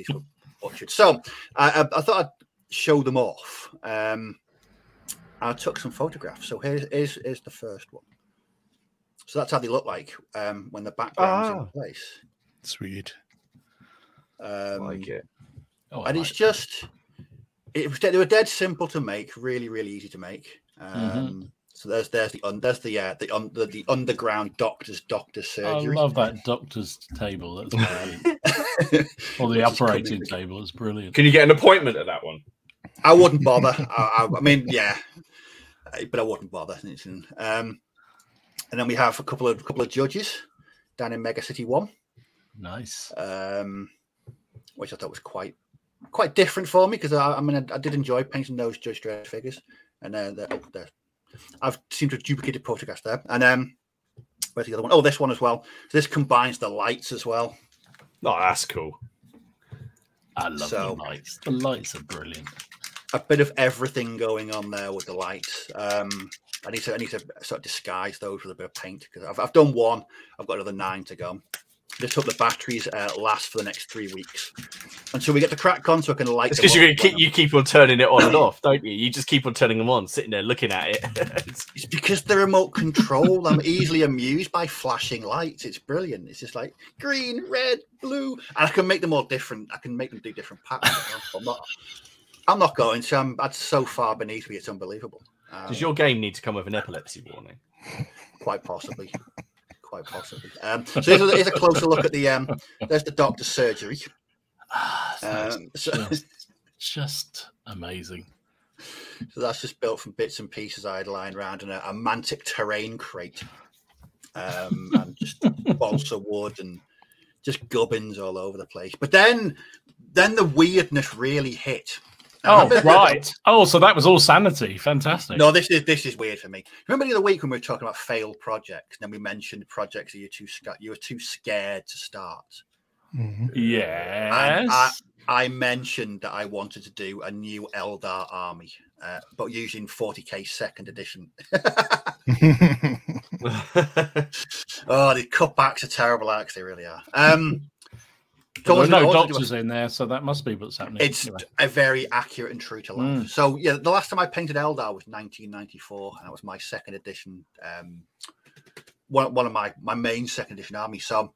Speaker 2: butchered. So I thought I'd show them off. I took some photographs. So here's the first one. So that's how they look like when the background's in place.
Speaker 4: Sweet.
Speaker 3: I like it.
Speaker 2: And it's just, they were dead simple to make, really, really easy to make. So there's the underground doctor's surgery.
Speaker 1: I love that doctor's table. That's brilliant. Or the operating table. It's brilliant.
Speaker 3: Can you get an appointment at that one?
Speaker 2: I wouldn't bother. I mean, yeah, but I wouldn't bother. And then we have a couple of judges down in Mega City 1.
Speaker 1: Nice.
Speaker 2: Which I thought was quite different for me, because I did enjoy painting those Judge Dredd figures, and I've seemed to have duplicated photographs there. And where's the other one? Oh, this one as well. So this combines the lights as well.
Speaker 3: Oh, that's cool.
Speaker 1: I love the lights. The lights are brilliant.
Speaker 2: A bit of everything going on there with the lights. I need to sort of disguise those with a bit of paint, because I've done one. I've got another 9 to go. Just hope the batteries last for the next 3 weeks until we get to crack on, so I can light.
Speaker 3: It's because you keep on turning it on and off, don't you? You just keep on turning them on, sitting there looking at it.
Speaker 2: It's because the remote control. I'm easily amused by flashing lights. It's brilliant. It's just like green, red, blue, and I can make them all different. I can make them do different patterns. I'm not going to. That's so far beneath me. It's unbelievable.
Speaker 3: Does your game need to come with an epilepsy warning?
Speaker 2: Quite possibly. Quite possibly. So here's a closer look at the. There's the doctor's surgery.
Speaker 1: Just amazing.
Speaker 2: So that's just built from bits and pieces I had lying around in a mantic terrain crate, and just balsa wood and just gubbins all over the place. But then the weirdness really hit.
Speaker 1: Oh, right. Oh, so that was all sanity. Fantastic.
Speaker 2: No, this is weird for me. Remember the other week when we were talking about failed projects, and then we mentioned projects that you were too scared to start.
Speaker 1: Yes.
Speaker 2: I mentioned that I wanted to do a new Eldar army, but using 40k second edition. Oh, the cutbacks are terrible, actually, they really are.
Speaker 1: There are no doctors in there, so that must be what's happening.
Speaker 2: It's a very accurate and true to life. So, yeah, the last time I painted Eldar was 1994, and that was my second edition, one of my main second edition armies. So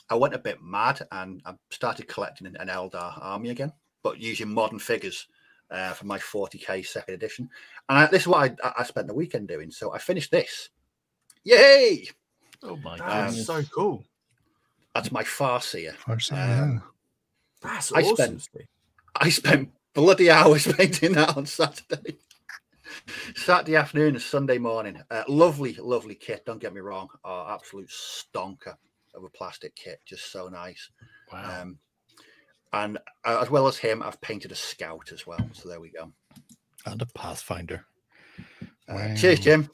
Speaker 2: I went a bit mad, and I started collecting an Eldar army again, but using modern figures for my 40k second edition. And this is what I spent the weekend doing. So I finished this. Yay!
Speaker 1: Oh, my God.
Speaker 3: That's so cool.
Speaker 2: That's my Farseer.
Speaker 3: That's awesome.
Speaker 2: I spent bloody hours painting that on Saturday. Saturday afternoon and Sunday morning. Lovely, lovely kit. Don't get me wrong. Absolute stonker of a plastic kit. Just so nice.
Speaker 1: Wow.
Speaker 2: And as well as him, I've painted a Scout as well. So there we go.
Speaker 4: And a Pathfinder.
Speaker 2: Cheers, Jim.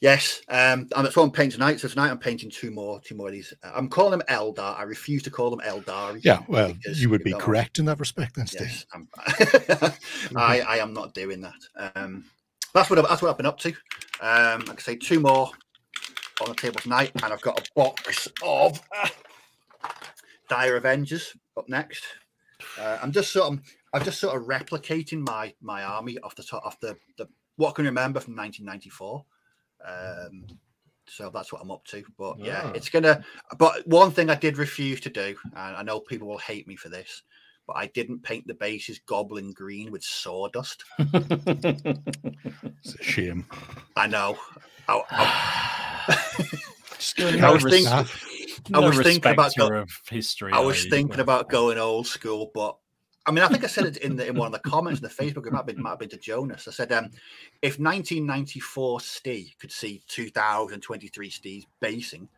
Speaker 2: Yes, and that's what I'm painting tonight. So tonight I'm painting two more of these. I'm calling them Eldar. I refuse to call them Eldari.
Speaker 4: Yeah, well, you would be correct in that respect, then, Steve.
Speaker 2: Yes, I am not doing that. That's what I've been up to. Like I say, two more on the table tonight, and I've got a box of Dire Avengers up next. I'm just sort of replicating my army off the what I can remember from 1994. So that's what I'm up to. But yeah, it's gonna. But one thing I did refuse to do, and I know people will hate me for this, but I didn't paint the bases goblin green with sawdust.
Speaker 4: It's a shame.
Speaker 2: I know. I was thinking about going old school, but I mean, I think I said it in one of the comments in the Facebook. It might have been to Jonas. I said, if 1994 Steve could see 2023 Steve's basing,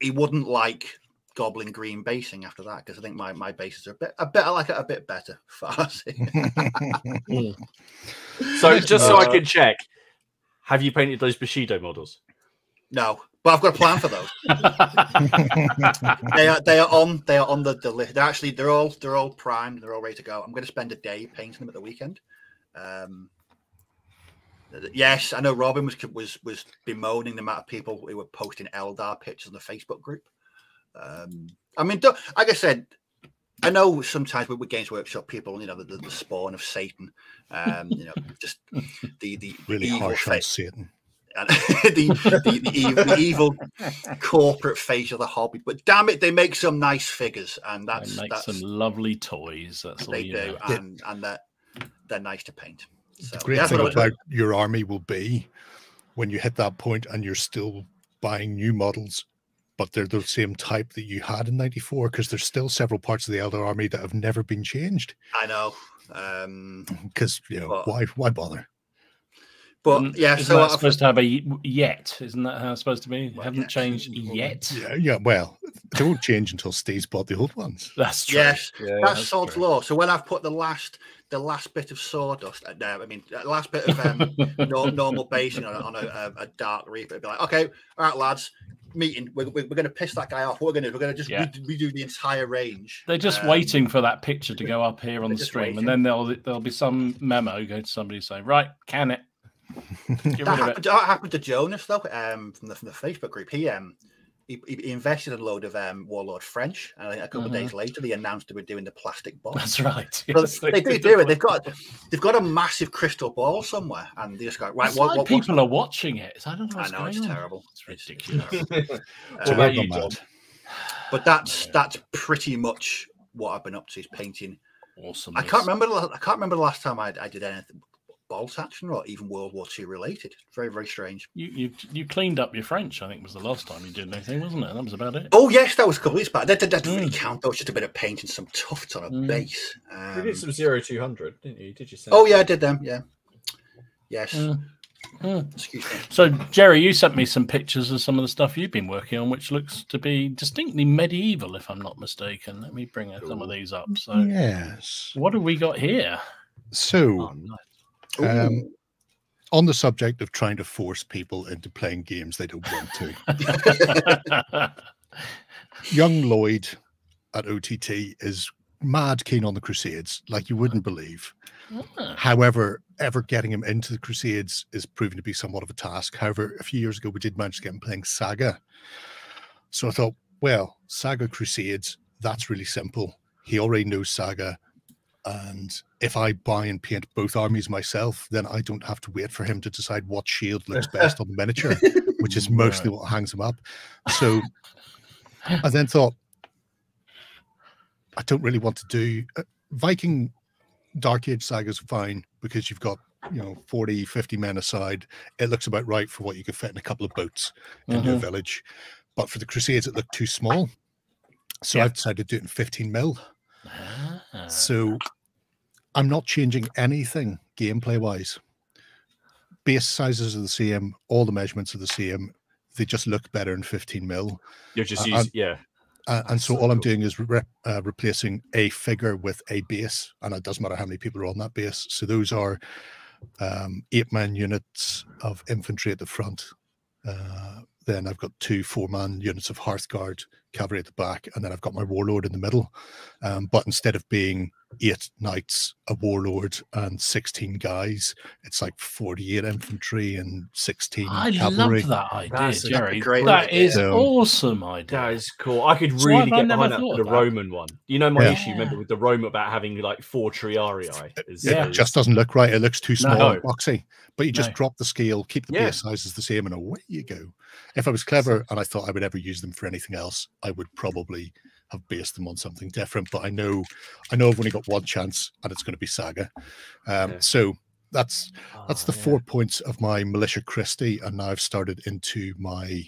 Speaker 2: he wouldn't like Goblin Green basing after that, because I think my bases are a bit better.
Speaker 3: So just so I can check, have you painted those Bushido models?
Speaker 2: No, but I've got a plan for those. they are on the list. They're all primed. They're all ready to go. I'm going to spend a day painting them at the weekend. Yes, I know Robin was bemoaning the amount of people who were posting Eldar pictures on the Facebook group. I mean, like I said, I know sometimes with Games Workshop people, the spawn of Satan, just the
Speaker 4: really harsh on Satan.
Speaker 2: And the evil corporate face of the hobby, but damn it, they make some nice figures, and that's
Speaker 1: some lovely toys. That's
Speaker 2: they do, and they're nice to paint. So,
Speaker 4: the great thing about your army will be when you hit that point and you're still buying new models, but they're the same type that you had in '94, because there's still several parts of the Eldar army that have never been changed.
Speaker 2: I know,
Speaker 4: because why bother?
Speaker 2: But yeah,
Speaker 1: isn't that supposed to have a yet? Isn't that how it's supposed to be? Haven't changed yet.
Speaker 4: Yeah. Well, they won't change until Steve's bought the old ones.
Speaker 2: That's true. Yes, that's sod's law. So when I've put the last bit of sawdust, last bit of normal basing on a dark reaper, it'd be like, okay, all right, lads, meeting. We're going to piss that guy off. What we're going to do, we're going to just redo the entire range.
Speaker 1: They're just waiting for that picture to go up here on the stream, and then there'll be some memo go to somebody saying, right, can it.
Speaker 2: That happened to Jonas though, from the Facebook group. he invested in a load of Warlord French, and a couple of days later, they announced they were doing the plastic ball.
Speaker 1: That's right.
Speaker 2: Yes, they do it. They've got a massive crystal ball somewhere, and they just go right.
Speaker 1: What people are watching it. I don't know.
Speaker 2: I know it's terrible.
Speaker 1: It's ridiculous.
Speaker 3: What about you, John?
Speaker 2: But that's pretty much what I've been up to, is painting.
Speaker 1: Awesome.
Speaker 2: I can't remember the last time I did anything bolt action or even World War II related. Very, very strange.
Speaker 1: You cleaned up your French, I think was the last time you did anything, wasn't it? That was about it.
Speaker 2: Oh yes, that was a couple of weeks back. That didn't really count. That was just a bit of painting some tufts on a base.
Speaker 5: You did some 0-200, didn't you? Did you say?
Speaker 2: Oh yeah, I did them. Yeah. Yes. Excuse me.
Speaker 1: So Gerry, you sent me some pictures of some of the stuff you've been working on, which looks to be distinctly medieval, if I'm not mistaken. Let me bring some of these up. So
Speaker 4: yes,
Speaker 1: what have we got here?
Speaker 4: So on the subject of trying to force people into playing games they don't want to, young Lloyd at OTT is mad keen on the Crusades, like you wouldn't believe. However, ever getting him into the Crusades is proving to be somewhat of a task. However, a few years ago, we did manage to get him playing Saga. So I thought, well, Saga Crusades, that's really simple. He already knows Saga. And if I buy and paint both armies myself, then I don't have to wait for him to decide what shield looks best on the miniature, which is mostly what hangs him up. So I then thought, I don't really want to do Viking Dark Age Saga's fine because you've got 40, 50 men aside. It looks about right for what you could fit in a couple of boats into a village. But for the Crusades, it looked too small. So I've decided to do it in 15 mil. So I'm not changing anything gameplay wise. Base sizes are the same, all the measurements are the same. They just look better in 15 mil. You're just using, and so all I'm doing is replacing a figure with a base, and it doesn't matter how many people are on that base. So those are 8-man units of infantry at the front. Then I've got 2 4-man units of Hearthguard cavalry at the back, and then I've got my warlord in the middle. But instead of being 8 knights, a warlord, and 16 guys, it's like 48 infantry and 16 cavalry.
Speaker 1: I love that idea, Gerry.
Speaker 2: That
Speaker 1: is awesome idea.
Speaker 3: That is cool. I could really get behind that for the Roman one. You know my issue, remember, with the Roman about having like 4 triarii.
Speaker 4: It just doesn't look right. It looks too small and boxy. But you just drop the scale, keep the base sizes the same, and away you go. If I was clever and I thought I would ever use them for anything else, I would probably have based them on something different. But I know I've only got one chance, and it's going to be Saga. So that's the 4 points of my Militia Christi, and now I've started into my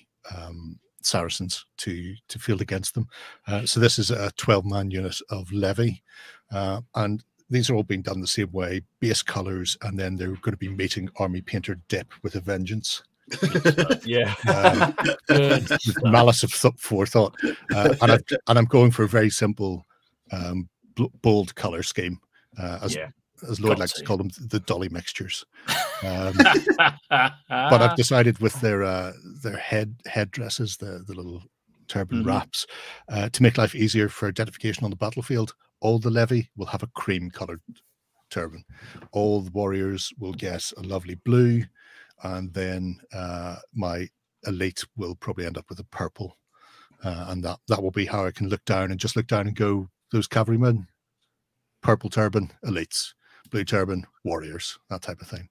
Speaker 4: Saracens to field against them. So this is a 12-man unit of levy, and these are all being done the same way, base colors, and then they're going to be mating Army Painter Dip with a vengeance. Malice of forethought, and I'm going for a very simple, bold color scheme, as Lloyd likes to call them, the dolly mixtures. But I've decided with their headdresses, the little turban wraps, to make life easier for identification on the battlefield. All the levy will have a cream colored turban. All the warriors will get a lovely blue. And then my elite will probably end up with a purple, and that will be how I can look down and go, those cavalrymen, purple turban, elites, blue turban, warriors, that type of thing.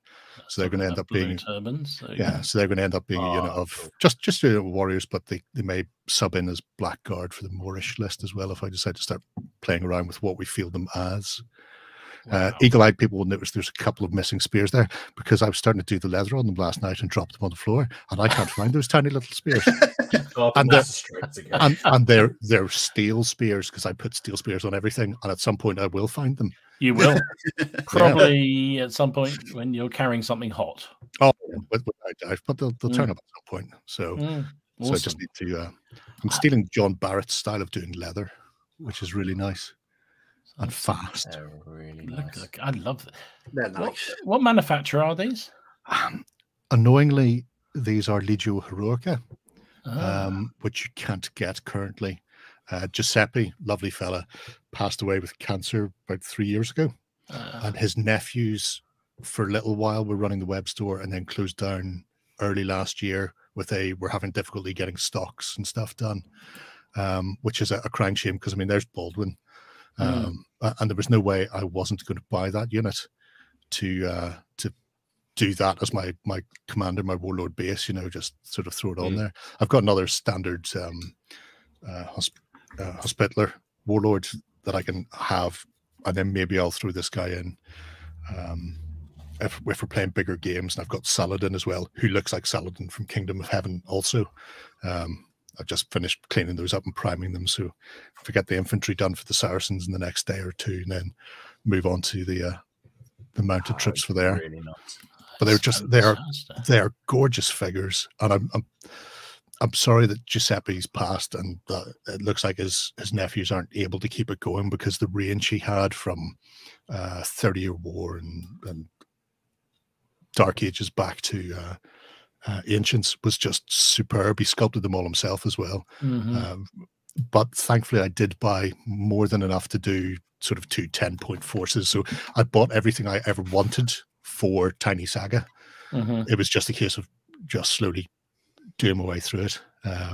Speaker 4: So they're going to end up being turbans. So they're going to end up being a unit of just warriors, but they may sub in as blackguard for the Moorish list as well if I decide to start playing around with what we feel them as. Eagle-eyed people will notice there's a couple of missing spears there because I was starting to do the leather on them last night and dropped them on the floor, and I can't find those tiny little spears. and they're steel spears because I put steel spears on everything, and at some point I will find them. You will probably at some point when you're carrying something hot. Oh, without doubt, but they'll turn up at some point. So, awesome. So I just need to. I'm stealing John Barrett's style of doing leather, which is really nice. And fast. They're really nice. I love that. They're nice. What manufacturer are these? Annoyingly, these are Legio Heroica, which you can't get currently. Giuseppe, lovely fella, passed away with cancer about 3 years ago. And his nephews, for a little while, were running the web store and then closed down early last year we're having difficulty getting stocks and stuff done, which is a crying shame because I mean there's Baldwin, and there was no way I wasn't going to buy that unit to do that as my commander, my warlord base, you know, just sort of throw it on there. I've got another standard hospitaller warlord that I can have, and then maybe I'll throw this guy in if we're playing bigger games. And I've got Saladin as well, who looks like Saladin from Kingdom of Heaven also. I've just finished cleaning those up and priming them, so if I get the infantry done for the Saracens in the next day or two, and then move on to the mounted troops for there. Really nice. But they're gorgeous figures, and I'm sorry that Giuseppe's passed, and it looks like his nephews aren't able to keep it going, because the range he had from 30-Year War and Dark Ages back to Ancients was just superb. He sculpted them all himself as well. But thankfully I did buy more than enough to do sort of 2 10-point forces, so I bought everything I ever wanted for Tiny Saga. It was just a case of just slowly doing my way through it.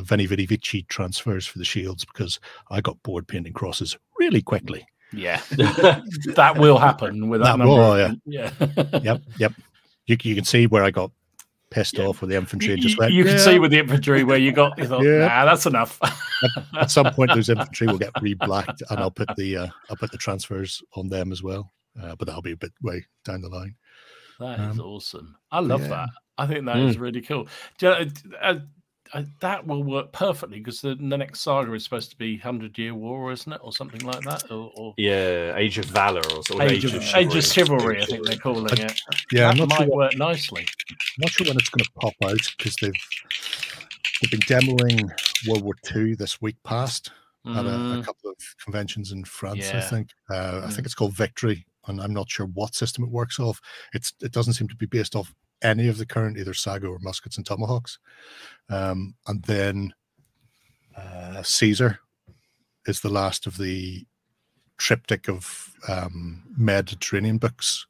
Speaker 4: Veni Vidi Vici transfers for the shields, because I got bored painting crosses really quickly.
Speaker 1: Yeah, that will happen with that number.
Speaker 4: Yep. You can see where I got pissed off with the infantry.
Speaker 1: You can see with the infantry where you thought, nah, that's enough.
Speaker 4: At some point, those infantry will get re-blacked, and I'll put the transfers on them as well. But that'll be a bit way down the line.
Speaker 1: That is awesome. I love that. I think that is really cool. That will work perfectly, because the next saga is supposed to be 100-Year War, isn't it, or something like that? Or
Speaker 3: Age of Valor, or sort of
Speaker 1: Age of Chivalry, I think they're calling it.
Speaker 4: Yeah,
Speaker 1: that might work nicely.
Speaker 4: I'm not sure when it's going to pop out, because they've been demoing World War II this week past at a couple of conventions in France. I think it's called Victory, and I'm not sure what system it works off. It doesn't seem to be based off any of the current either Saga or Muskets and Tomahawks. And then Caesar is the last of the triptych of Mediterranean books,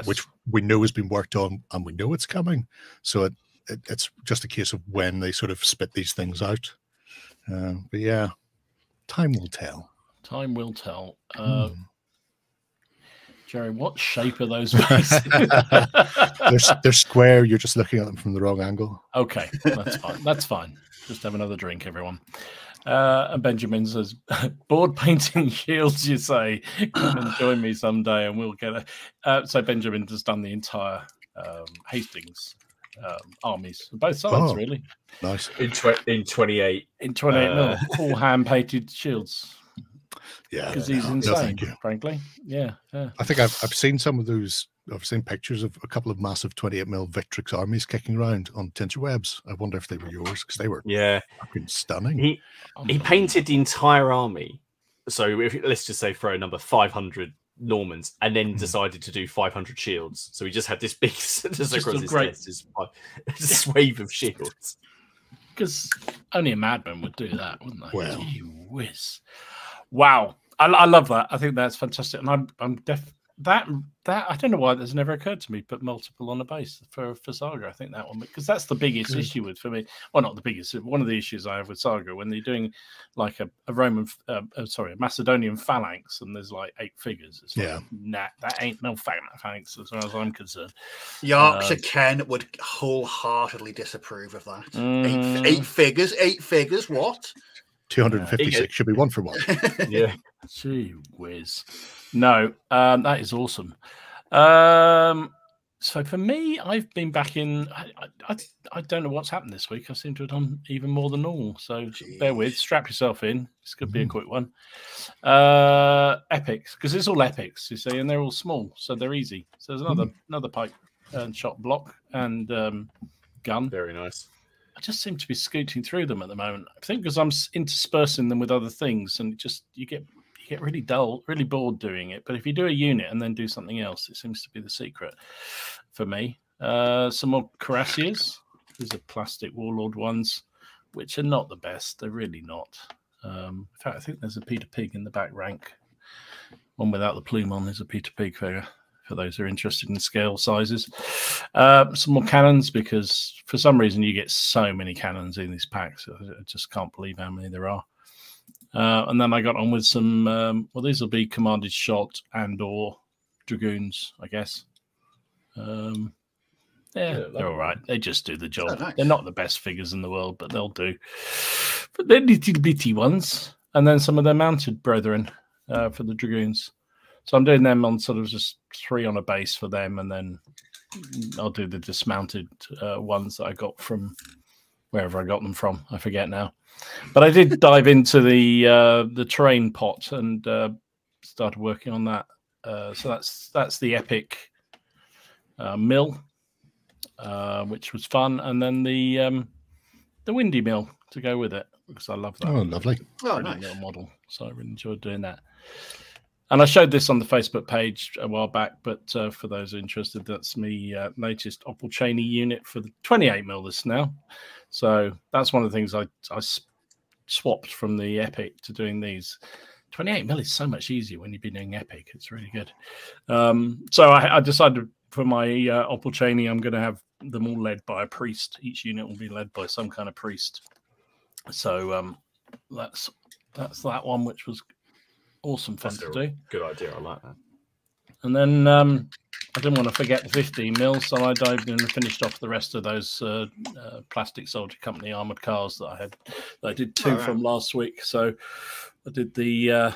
Speaker 4: which we know has been worked on, and we know it's coming. So it's just a case of when they sort of spit these things out. But yeah, time will tell.
Speaker 1: Time will tell. Jerry, what shape are those faces?
Speaker 4: They're square. You're just looking at them from the wrong angle.
Speaker 1: Okay, that's fine. That's fine. Just have another drink, everyone. And Benjamin says, board painting shields, you say. Come and join me someday and we'll get a... so Benjamin has done the entire Hastings armies, both sides, really.
Speaker 4: Nice.
Speaker 3: In 28.
Speaker 1: In 28 mil, all hand-painted shields.
Speaker 4: Yeah,
Speaker 1: because he's insane, frankly. Yeah.
Speaker 4: I think I've seen some of those. I've seen pictures of a couple of massive 28mm Victrix armies kicking around on Tinterwebs. I wonder if they were yours, because they were fucking stunning.
Speaker 3: He painted the entire army. So let's just say throw a number 500 Normans, and then decided to do 500 shields. So he just had this big this wave of shields.
Speaker 1: Because only a madman would do that, wouldn't they?
Speaker 4: Well,
Speaker 1: gee whiz. Wow, I love that. I think that's fantastic, and I'm that I don't know why that's never occurred to me. Put multiple on a base for Saga. I think that one, because that's the biggest issue with for me. Well, not the biggest. One of the issues I have with Saga, when they're doing like a Macedonian phalanx, and there's like 8 figures. It's like, nah, that ain't no phalanx as far as I'm concerned.
Speaker 2: Yorkshire Ken would wholeheartedly disapprove of that. 8 figures. What?
Speaker 4: 256 should be 1 for 1.
Speaker 3: Yeah.
Speaker 1: Gee whiz. No, that is awesome. So for me, I've been back in. I don't know what's happened this week. I seem to have done even more than normal. So bear with. Strap yourself in. This could be a quick one. Epics, because it's all epics, you see, and they're all small, so they're easy. So there's another pipe and shot block and gun.
Speaker 3: Very nice.
Speaker 1: I just seem to be scooting through them at the moment. I think because I'm interspersing them with other things, and you get really dull, really bored doing it. But if you do a unit and then do something else, it seems to be the secret for me. Some more Cuirassiers. These are plastic Warlord ones, which are not the best. They're really not. In fact, I think there's a Peter Pig in the back rank. One without the plume on is a Peter Pig figure. for those who are interested in scale sizes. Some more cannons, because for some reason you get so many cannons in these packs. I just can't believe how many there are. And then I got on with some, well, these will be commanded shot and or dragoons, I guess. Yeah, they're all right. They just do the job. Oh, nice. They're not the best figures in the world, but they'll do. But they're little bitty ones. And then some of their mounted brethren for the dragoons. So I'm doing them on sort of just 3 on a base for them, and then I'll do the dismounted ones that I got from wherever I got them from. I forget now. But I did dive into the terrain pot and started working on that. So that's the epic mill, which was fun, and then the windy mill to go with it, because I love that.
Speaker 4: Oh, lovely!
Speaker 2: Oh, nice
Speaker 1: little model. So I really enjoyed doing that. And I showed this on the Facebook page a while back, but for those interested, that's me latest Opal Cheney unit for the 28mm this now. So that's one of the things I swapped from the Epic to doing these. 28mm is so much easier when you've been doing Epic. It's really good. So I decided for my Opal Cheney, I'm going to have them all led by a priest. Each unit will be led by some kind of priest. So that's that one, which was awesome fun to do.
Speaker 3: Good idea. I like that.
Speaker 1: And then I didn't want to forget the 15mm, so I dived in and finished off the rest of those Plastic Soldier Company armored cars that I had. I did 2 from last week. So I did the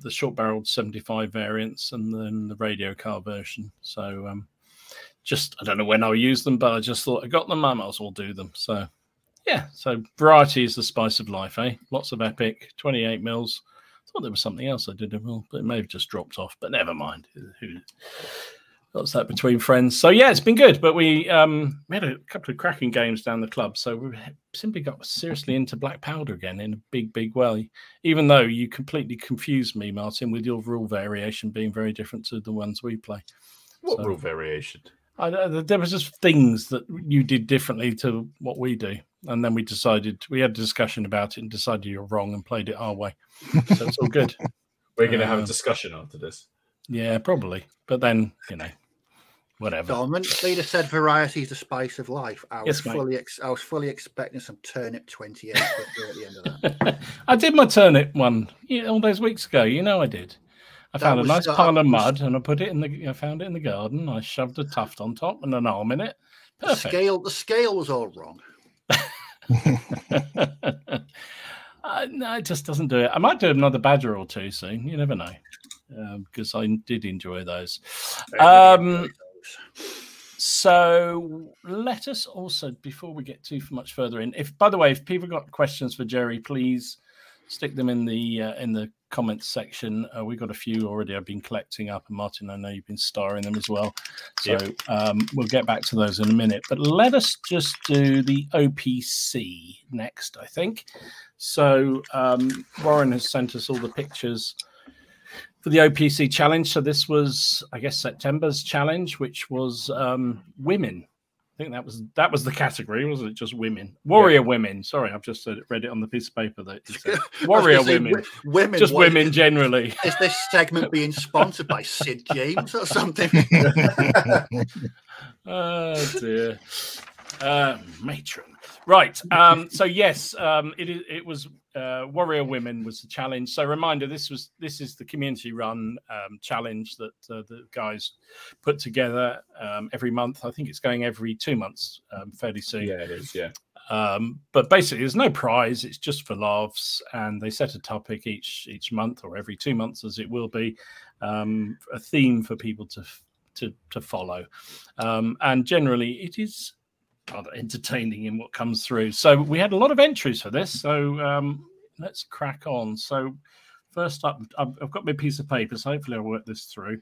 Speaker 1: short-barreled 75 variants and then the radio car version. So just, I don't know when I'll use them, but I just thought I got them, I might as well do them. So yeah, so variety is the spice of life, eh? Lots of Epic, 28mm. I thought there was something else I did, but it may have just dropped off. But never mind. What's that between friends? So yeah, it's been good. But we had a couple of cracking games down the club. So we simply got seriously into Black Powder again in a big way. Even though you completely confused me, Martin, with your rule variation being very different to the ones we play.
Speaker 3: What rule variation?
Speaker 1: There was just things that you did differently to what we do. And then we had a discussion about it and decided you're wrong and played it our way. So it's all good.
Speaker 5: We're going to have a discussion after this.
Speaker 1: Yeah, probably. But then, whatever.
Speaker 2: Dorman, Leader said variety is the spice of life. I was fully expecting some turnip 28 at the end of that.
Speaker 1: I did my turnip one all those weeks ago. I did. I found a nice pile of mud and I put it I found it in the garden. I shoved a tuft on top and an arm in it. Perfect.
Speaker 2: The scale was all wrong.
Speaker 1: No, it just doesn't do it. I might do another badger or 2 soon. You never know, because I did enjoy those. So let us also, before we get too much further in, by the way, if people got questions for Gerry, please stick them in the comments section. We got a few already. I've been collecting up, and Martin, I know you've been starring them as well. So we'll get back to those in a minute. But let us just do the OPC next, I think. So Warren has sent us all the pictures for the OPC challenge. So this was, I guess, September's challenge, which was women. I think that was the category, wasn't it? Just women, warrior women. Sorry, I've just read it on the piece of paper that it said warrior women,
Speaker 2: women,
Speaker 1: just women generally.
Speaker 2: Is this segment being sponsored by Sid James or something?
Speaker 1: Oh dear, matron. Right. So yes, it was warrior women was the challenge. So reminder, this is the community run challenge that the guys put together every month. I think it's going every 2 months fairly soon.
Speaker 5: Yeah, it is. Yeah.
Speaker 1: But basically, there's no prize. It's just for laughs, and they set a topic each month, or every 2 months, as it will be, a theme for people to follow, and generally it is rather entertaining in what comes through. So we had a lot of entries for this. So let's crack on. So first up, I've got my piece of paper, so hopefully I'll work this through.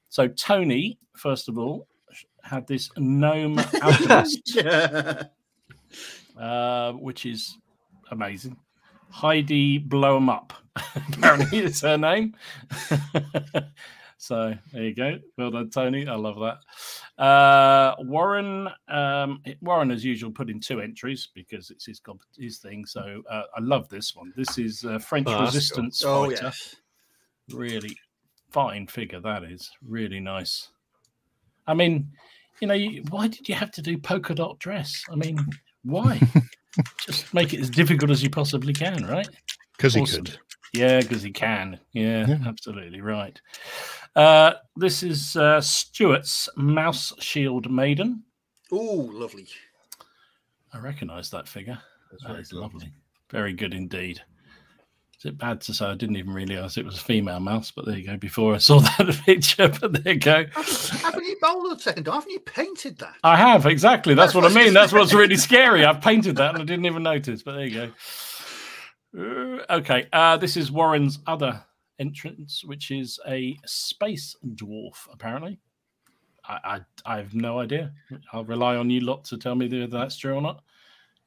Speaker 1: So Tony, first of all, had this gnome alchemist, which is amazing. Heidi Blow 'em Up, apparently it's her name. So there you go. Well done, Tony. I love that. Warren, as usual, put in 2 entries because it's his thing. So I love this one. This is French resistance fighter. Yes. Really fine figure. That is really nice. I mean, you know, why did you have to do polka dot dress? I mean, why? Just make it as difficult as you possibly can, right?
Speaker 4: Because he could.
Speaker 1: Yeah, because he can. Yeah, absolutely right. This is Stuart's Mouse Shield Maiden.
Speaker 2: Oh, lovely.
Speaker 1: I recognise that figure. That is lovely. Very good indeed. Is it bad to say I didn't even realise it was a female mouse, but there you go. Before I saw that picture, but there you go.
Speaker 2: Haven't you, hold on a second, haven't you painted that?
Speaker 1: I have, exactly. That's what I mean. That's what's really scary. I've painted that and I didn't even notice, but there you go. Okay, this is Warren's other entrance, which is a space dwarf, apparently. I have no idea. I'll rely on you lot to tell me whether that's true or not.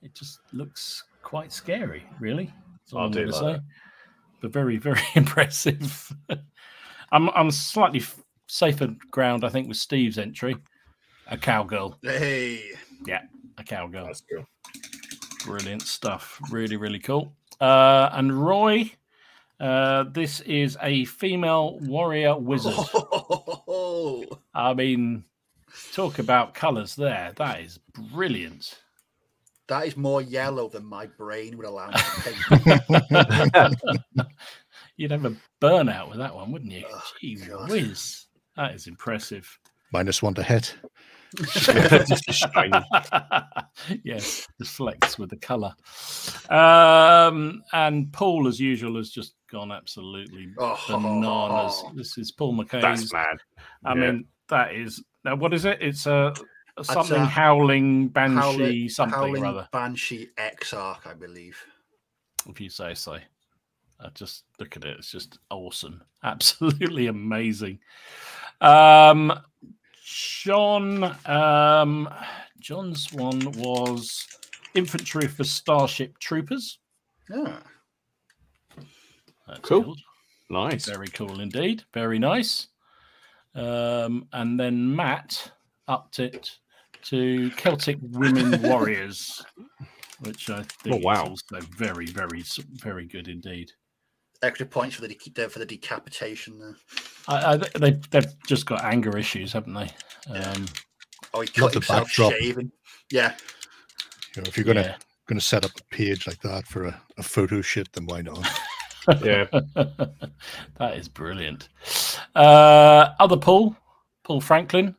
Speaker 1: It just looks quite scary, really.
Speaker 3: I'll do that.
Speaker 1: But very, very impressive. I'm slightly safer ground, I think, with Steve's entry. A cowgirl.
Speaker 2: Hey.
Speaker 1: Yeah, a cowgirl.
Speaker 3: That's cool.
Speaker 1: Brilliant stuff. Really, really cool. And Roy, this is a female warrior wizard.
Speaker 2: Oh.
Speaker 1: I mean, talk about colours there. That is brilliant.
Speaker 2: That is more yellow than my brain would allow me to paint.
Speaker 1: You'd have a burnout with that one, wouldn't you? Oh, gee whiz. That is impressive.
Speaker 4: -1 to hit.
Speaker 1: Yes, deflects with the colour. And Paul, as usual, has just gone absolutely bananas. This is Paul McCabe.
Speaker 3: That's mad.
Speaker 1: I mean, that is... Now, what is it? It's something howling banshee something or other.
Speaker 2: Banshee Exarch, I believe.
Speaker 1: If you say so. I just look at it. It's just awesome. Absolutely amazing. John's one was infantry for Starship Troopers.
Speaker 2: Yeah.
Speaker 1: That's
Speaker 3: cool. Nice.
Speaker 1: Very cool indeed. Very nice. And then Matt upped it to Celtic Women Warriors, which I think is also very, very, very good indeed.
Speaker 2: Extra points for the decapitation there.
Speaker 1: They've just got anger issues, haven't they?
Speaker 2: He cut himself shaving. Yeah.
Speaker 4: You know, if you're going to set up a page like that for a photo shoot, then why not?
Speaker 3: Yeah.
Speaker 1: That is brilliant. Other Paul Franklin.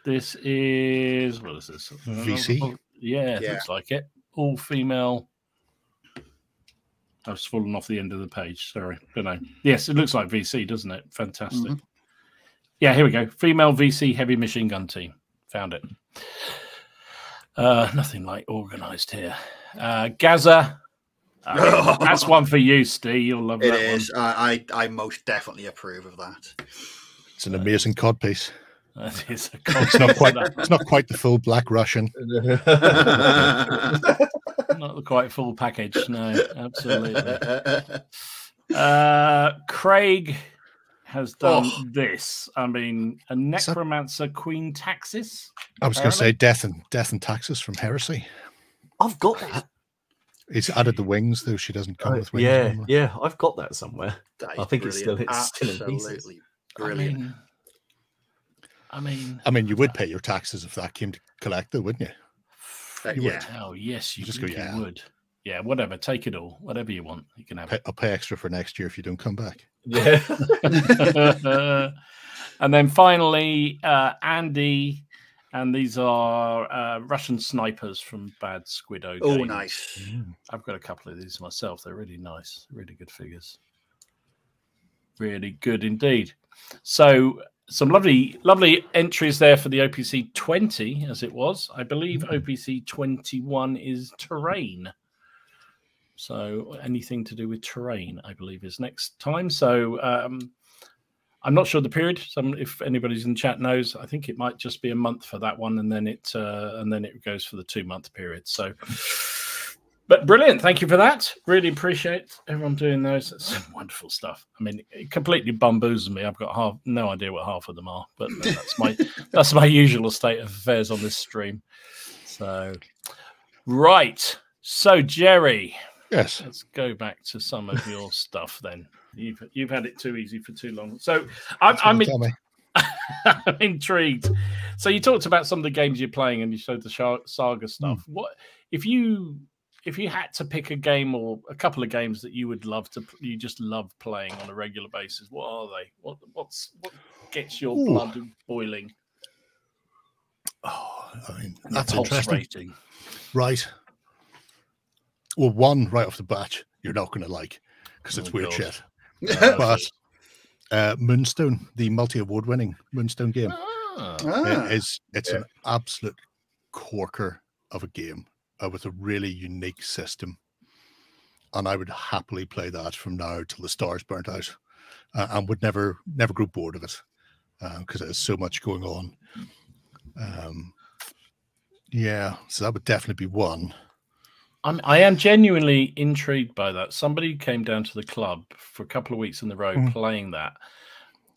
Speaker 1: This is, what is this?
Speaker 4: VC?
Speaker 1: Yeah, it looks like it. All female. I've just fallen off the end of the page. Sorry. But no. Yes, it looks like VC, doesn't it? Fantastic. Mm-hmm. Yeah, here we go. Female VC heavy machine gun team. Found it. Nothing like organised here. Gaza. That's one for you, Steve. You'll love that one. It is.
Speaker 2: I most definitely approve of that.
Speaker 4: It's an amazing codpiece.
Speaker 1: That is
Speaker 4: it's not quite the full Black Russian.
Speaker 1: Not the quite full package, no, absolutely. Craig has done this. I mean, a necromancer Queen Taxis.
Speaker 4: I was going to say Death and Taxis from Heresy.
Speaker 3: I've got that.
Speaker 4: It's added the wings, though she doesn't come with wings.
Speaker 3: Yeah, I've got that somewhere. I think it's still in
Speaker 2: pieces. Brilliant.
Speaker 1: I mean,
Speaker 4: you would pay your taxes if that came to collect, though, wouldn't you?
Speaker 1: You would. Oh, yes, you just would. Yeah, whatever. Take it all. Whatever you want, you can have it.
Speaker 4: I'll pay extra for next year if you don't come back.
Speaker 3: Yeah.
Speaker 1: And then finally, Andy, and these are Russian snipers from Bad Squiddo.
Speaker 2: Oh, nice.
Speaker 1: I've got a couple of these myself. They're really nice. Really good figures. Really good indeed. So some lovely entries there for the OPC 20, as it was. I believe OPC 21 is terrain. So anything to do with terrain, I believe, is next time. So I'm not sure the period. If anybody's in chat knows, I think it might just be a month for that one, and then it goes for the 2-month period. So, but brilliant. Thank you for that. Really appreciate everyone doing those. It's some wonderful stuff. I mean, it completely bamboozles me. I've got no idea what half of them are, but that's my usual state of affairs on this stream. So, right. So, Gerry.
Speaker 4: Yes.
Speaker 1: Let's go back to some of your stuff then. You've had it too easy for too long. So I'm intrigued. So you talked about some of the games you're playing, and you showed the Saga stuff. What if you had to pick a game or a couple of games that you would love to, you just love playing on a regular basis? What are they? What gets your blood boiling?
Speaker 4: Oh, I mean,
Speaker 1: that's interesting.
Speaker 4: Right. Well, one right off the bat, you're not going to like because it's weird shit. But Moonstone, the multi-award-winning Moonstone game, it's an absolute corker of a game with a really unique system, and I would happily play that from now till the stars burnt out, and would never grow bored of it because there's so much going on. So that would definitely be one.
Speaker 1: I am genuinely intrigued by that. Somebody came down to the club for a couple of weeks in a row playing that,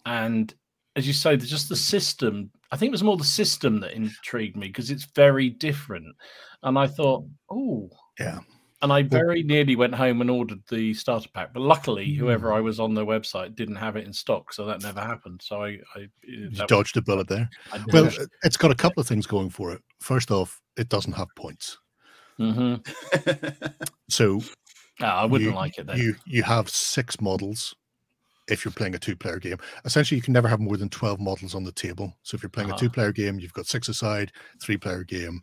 Speaker 1: and as you say, just the system. I think it was more the system that intrigued me because it's very different. And I thought, oh, yeah. And I very nearly went home and ordered the starter pack, but luckily, whoever I was on their website didn't have it in stock, so that never happened. So you
Speaker 4: dodged a bullet there. Well, it's got a couple of things going for it. First off, it doesn't have points. So
Speaker 1: I wouldn't like it then.
Speaker 4: You have 6 models. If you're playing a 2-player game, essentially you can never have more than 12 models on the table. So if you're playing a 2-player game, you've got 6 aside, 3-player game,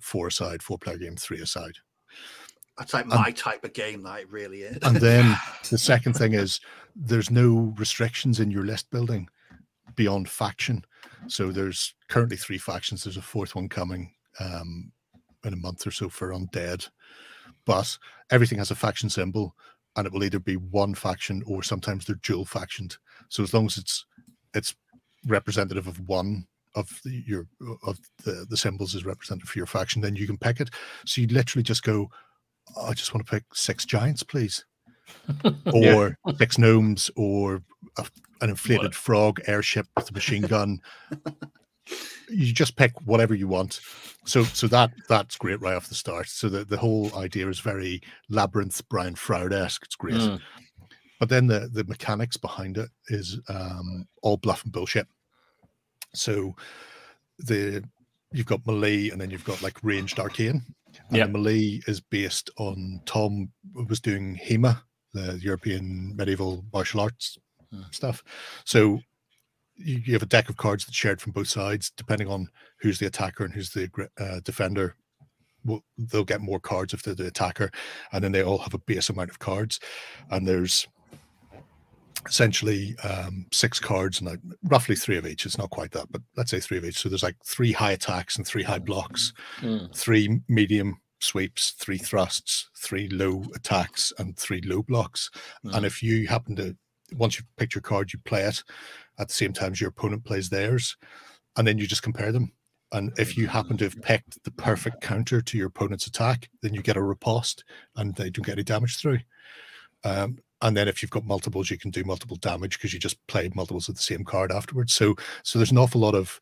Speaker 4: 4 aside, 4-player game, 3 aside.
Speaker 2: That's like my type of game, that it really is.
Speaker 4: And then the second thing is there's no restrictions in your list building beyond faction. So there's currently 3 factions. There's a 4th one coming in a month or so for Undead. But everything has a faction symbol, and it will either be one faction or sometimes they're dual factioned. So as long as it's representative of one of the symbols is representative for your faction, then you can pick it. So you literally just go, I just want to pick 6 giants, please, or 6 gnomes, or an inflated frog airship with a machine gun. You just pick whatever you want. So that's great right off the start. So the whole idea is very Labyrinth, Brian Froud-esque. It's great. But then the mechanics behind it is all bluff and bullshit. So you've got melee, and then you've got like ranged arcane. And the melee is based on, Tom was doing HEMA, the European medieval martial arts stuff. So you have a deck of cards that's shared from both sides, depending on who's the attacker and who's the defender. They'll get more cards if they're the attacker, and then they all have a base amount of cards. And there's essentially 6 cards, and roughly 3 of each. It's not quite that, but let's say 3 of each. So there's like 3 high attacks and 3 high blocks, 3 medium sweeps, 3 thrusts, 3 low attacks, and 3 low blocks. And if you happen to, once you've picked your card, you play it at the same time as your opponent plays theirs, and then you just compare them. And if you happen to have picked the perfect counter to your opponent's attack, then you get a riposte, and they don't get any damage through. And then if you've got multiples, you can do multiple damage because you just played multiples of the same card afterwards. So there's an awful lot of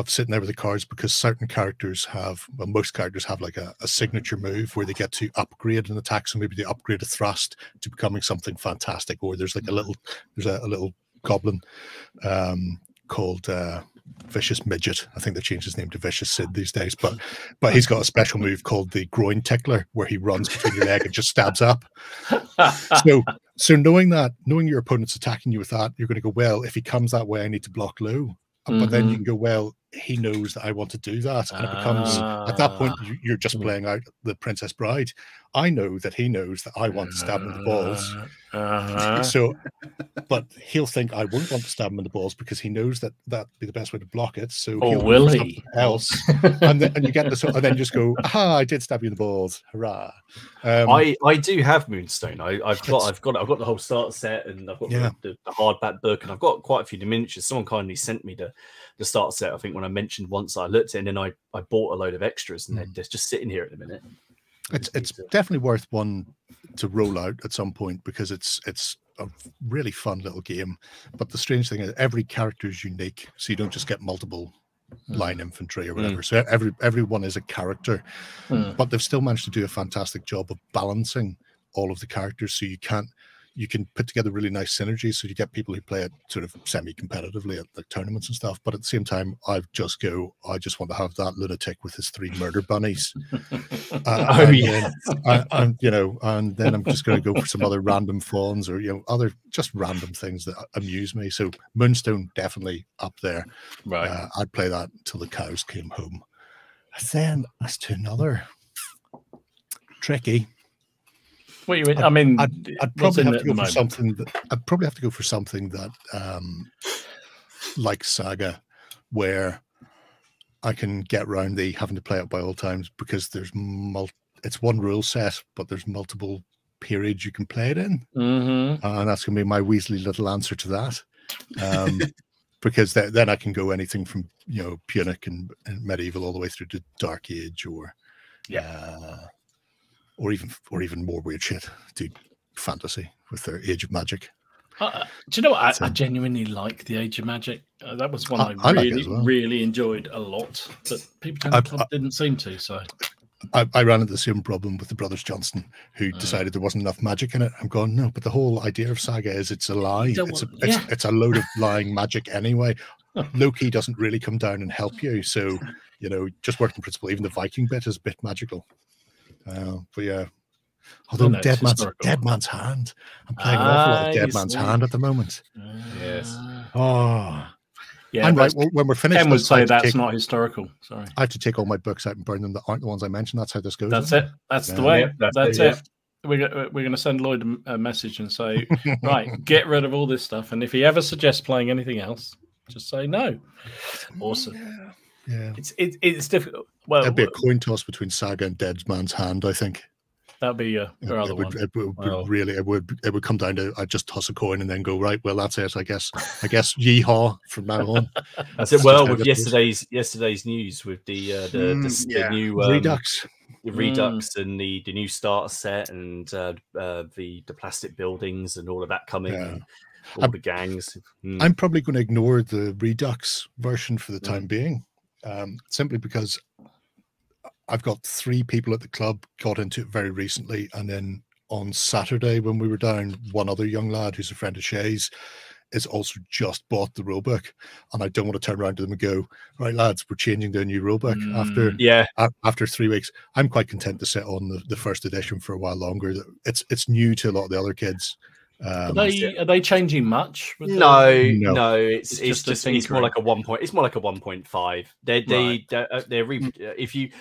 Speaker 4: sitting there with the cards, because certain characters have, well, most characters have like a signature move where they get to upgrade an attack. So maybe they upgrade a thrust to becoming something fantastic, or there's like a little goblin called Vicious Midget. I think they changed his name to Vicious Sid these days, but he's got a special move called the Groin Tickler, where he runs between your leg and just stabs up. So knowing your opponent's attacking you with that, you're going to go, well, if he comes that way, I need to block low. But then you can go, well, he knows that I want to do that, and it becomes, at that point, you're just playing out the Princess Bride. I know that he knows that I want to stab him in the balls. So, but he'll think I won't want to stab him in the balls because he knows that that'd be the best way to block it. So he'll
Speaker 1: will
Speaker 4: do something else, and you get this, and then just go, aha! I did stab you in the balls, hurrah!
Speaker 3: I do have Moonstone. I've got the whole starter set, and I've got the hardback book, and I've got quite a few miniatures. Someone kindly sent me the starter set. I think when I mentioned once, I looked at it, and then I bought a load of extras, and they're just sitting here at the minute.
Speaker 4: It's definitely worth one to roll out at some point, because it's a really fun little game. But the strange thing is every character is unique, so you don't just get multiple line infantry or whatever. So everyone is a character, but they've still managed to do a fantastic job of balancing all of the characters. So you you can put together really nice synergies. So you get people who play it sort of semi-competitively at like tournaments and stuff. But at the same time, I just want to have that lunatic with his 3 murder bunnies. And then I'm just going to go for some other random fawns or other just random things that amuse me. So Moonstone definitely up there.
Speaker 1: Right.
Speaker 4: I'd play that until the cows came home. And then as to another tricky.
Speaker 1: What you mean? I mean,
Speaker 4: I'd probably have to go for something that like Saga, where I can get around the having to play it by all times, because there's it's one rule set, but there's multiple periods you can play it in, and that's going to be my Weasley little answer to that. Because then I can go anything from Punic and medieval all the way through to Dark Age, or even more weird shit, to fantasy with their Age of Magic.
Speaker 1: Do you know what? I genuinely like the Age of Magic. That was one I really enjoyed a lot, but people in the club didn't seem to. So
Speaker 4: I ran into the same problem with the Brothers Johnston, who decided there wasn't enough magic in it. I'm going, no, but the whole idea of Saga is it's a lie. It's a load of lying magic anyway. Loki doesn't really come down and help you. So, just working principle, even the Viking bit is a bit magical. But yeah, although Dead Man's Hand, I'm playing an awful lot of Dead Man's Hand at the moment.
Speaker 3: Yes.
Speaker 4: Oh.
Speaker 1: Yeah,
Speaker 4: I'm right. Well, when we're finished,
Speaker 1: Ken would say that's not historical. Sorry,
Speaker 4: I have to take all my books out and burn them that aren't the ones I mentioned. That's how this goes.
Speaker 1: That's it. That's the way. That's it. We're going to send Lloyd a message and say, right, get rid of all this stuff. And if he ever suggests playing anything else, just say no. Awesome.
Speaker 4: Yeah.
Speaker 1: It's difficult. Well,
Speaker 4: it'd be a coin toss between Saga and Dead Man's Hand, I think.
Speaker 1: That'd be your other one.
Speaker 4: It would come down to I'd just toss a coin and then go, right, well, that's it. I guess yeehaw from now on.
Speaker 3: That's it. Well, with yesterday's news with the new
Speaker 4: Redux.
Speaker 3: Redux and the new starter set and the plastic buildings and all of that coming. Yeah. All the gangs.
Speaker 4: I'm probably going to ignore the Redux version for the time being, simply because I've got 3 people at the club got into it very recently, and then on Saturday when we were down, one other young lad who's a friend of Shay's is also just bought the rulebook, and I don't want to turn around to them and go, right lads, we're changing to a new rulebook after 3 weeks. I'm quite content to sit on the first edition for a while longer. It's new to a lot of the other kids.
Speaker 1: Are they changing much?
Speaker 3: No. It's more like a 1 point. It's more like a 1.5. If you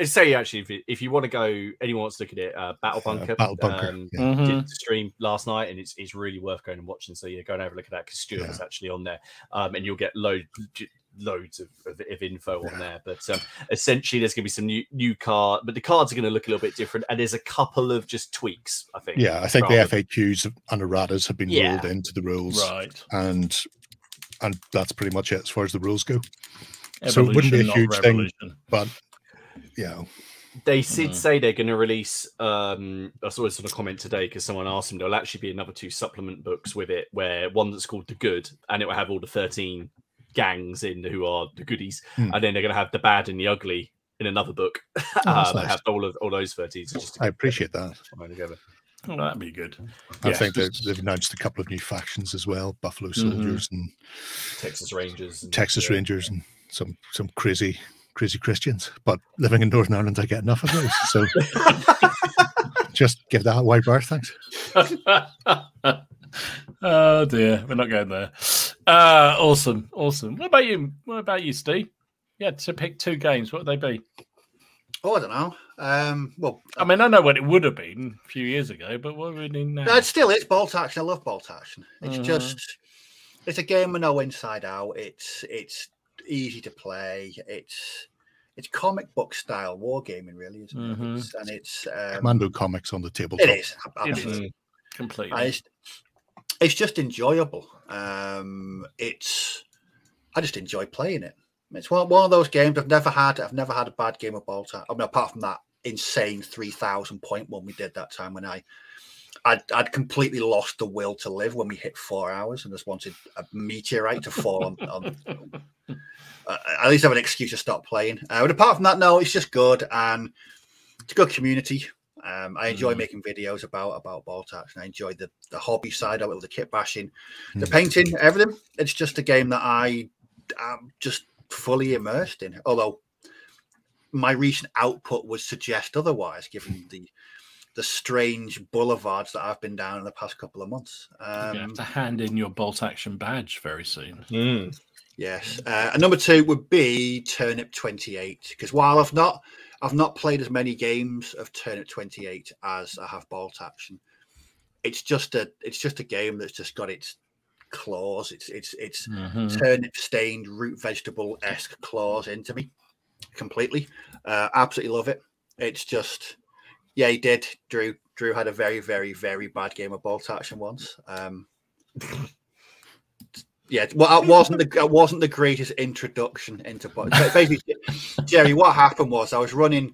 Speaker 3: say actually if you want to go, anyone wants to look at it, Battle Bunker did the stream last night, and it's really worth going and watching. So go and have a look at that, because Stuart was actually on there, and you'll get loads of info on there. But essentially there's going to be some new card, but the cards are going to look a little bit different, and there's a couple of just tweaks, I think.
Speaker 4: I think the FAQs and erratas have been rolled into the rules,
Speaker 1: right,
Speaker 4: and that's pretty much it as far as the rules go. So it wouldn't be a huge thing, but
Speaker 3: they did say they're going to release I saw this on a comment today because someone asked them, there'll actually be another 2 supplement books with it, where one that's called The Good, and it will have all the 13 gangs in who are the goodies, and then they're going to have the bad and the ugly in another book.
Speaker 4: Nice.
Speaker 3: Have all those 13.
Speaker 4: I appreciate that.
Speaker 1: Oh, that'd be good.
Speaker 4: I think they've announced a couple of new factions as well: Buffalo Soldiers and
Speaker 3: Texas Rangers,
Speaker 4: and some crazy Christians. But living in Northern Ireland, I get enough of those. So just give that a wide berth, thanks.
Speaker 1: Oh dear, we're not going there. Awesome. What about you, Steve? You had to pick 2 games. What would they be?
Speaker 2: Oh, I don't know. Well,
Speaker 1: I mean, I know what it would have been a few years ago, but what would we need now?
Speaker 2: It still is bolt action. I love bolt action. It's it's a game with no inside out. It's easy to play. It's comic book style wargaming, really, isn't it? And it's
Speaker 4: Commando comics on the tabletop.
Speaker 2: It is absolutely
Speaker 1: completely.
Speaker 2: It's just enjoyable. I just enjoy playing it. It's one of those games I've never had a bad game of bolt action. I mean, apart from that insane 3,000 point one we did that time when I'd completely lost the will to live when we hit 4 hours and just wanted a meteorite to fall on at least have an excuse to stop playing. But apart from that, no, it's just good, and it's a good community. I enjoy making videos about bolt action. I enjoy the hobby side of it, the kit bashing, the painting, everything. It's just a game that I am just fully immersed in. Although my recent output would suggest otherwise, given the strange boulevards that I've been down in the past couple of months.
Speaker 1: You have to hand in your bolt action badge very soon.
Speaker 2: Yes. And number 2 would be Turnip 28, because while I've not played as many games of Turnip 28 as I have bolt action, it's just a game that's just got its claws, it's turnip stained root vegetable esque claws into me completely. Absolutely love it. It's just, yeah, he did. Drew had a very, very, very bad game of bolt action once. Yeah, well, it wasn't the greatest introduction into basically. Gerry, what happened was I was running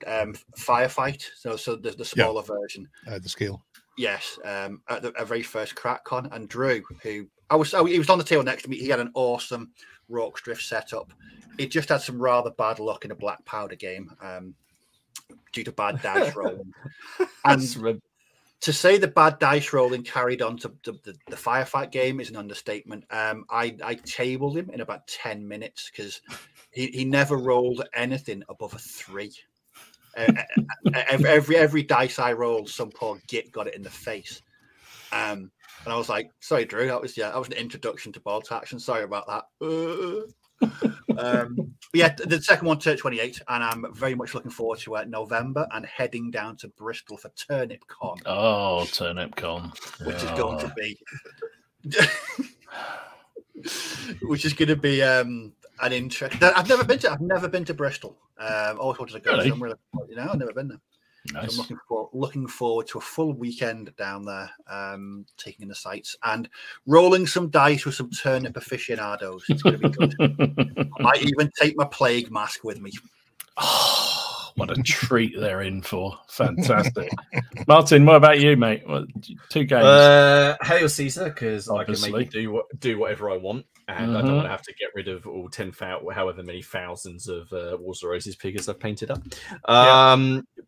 Speaker 2: Firefight, so the smaller version,
Speaker 4: the scale.
Speaker 2: Yes, at a very first CrackCon, and Drew, he was on the table next to me. He had an awesome Rorke's Drift setup. He just had some rather bad luck in a black powder game due to bad dice rolling, and to say the bad dice rolling carried on to the Firefight game is an understatement. I tabled him in about 10 minutes because he never rolled anything above a 3. Every dice I rolled, some poor git got it in the face. And I was like, sorry, Drew, that was an introduction to bolt action. Sorry about that. Yeah, the second one, Turnip 28, and I'm very much looking forward to November and heading down to Bristol for Turnip Con.
Speaker 1: Oh, Turnip Con,
Speaker 2: which is going to be, an interest. I've never been to Bristol. Always wanted to go.
Speaker 1: Really?
Speaker 2: So I've never been there.
Speaker 1: Nice.
Speaker 2: So I'm looking forward to a full weekend down there, taking in the sights and rolling some dice with some turnip aficionados. It's going to be good. I might even take my plague mask with me.
Speaker 1: Oh, what a treat they're in for! Fantastic, Martin. What about you, mate? 2 games.
Speaker 3: Hail Caesar, because I can make
Speaker 1: Obviously.
Speaker 3: it do whatever I want, and I don't want to have to get rid of all 10,000, however many thousands of Wars of Roses figures I've painted up.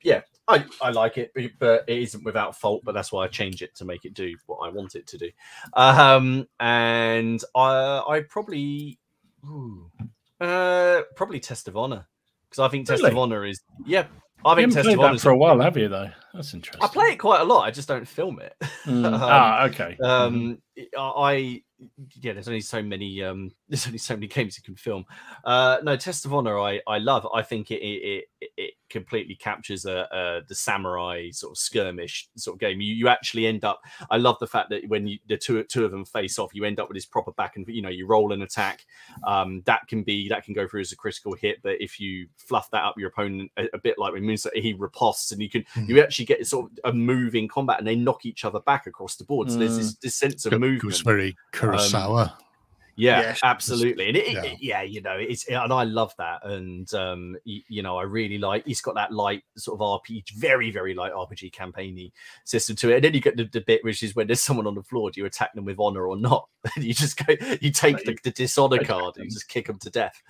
Speaker 3: Yeah, I like it, but it isn't without fault. But that's why I change it to make it do what I want it to do. And I probably Test of Honor, because I think Test of Honor is I think Test of Honor
Speaker 1: for a while, have you though? That's interesting.
Speaker 3: I play it quite a lot. I just don't film it.
Speaker 1: Okay.
Speaker 3: There's only so many games you can film. No, Test of Honor I love. I think it completely captures the samurai sort of skirmish sort of game. You actually end up, I love the fact that when the two of them face off, you end up with this proper back and you roll an attack that can go through as a critical hit, but if you fluff that up your opponent a bit like when Moonset, he riposts, and you actually get sort of a move in combat and they knock each other back across the board. So there's this sense of movement.
Speaker 4: It was very Kurosawa.
Speaker 3: Yes, absolutely, and it's and I love that, and I really like. It's got that light sort of RPG, very very light RPG campaigny system to it, and then you get the bit which is when there's someone on the floor, do you attack them with honor or not? And you just go, you take the dishonor card and you just kick them to death,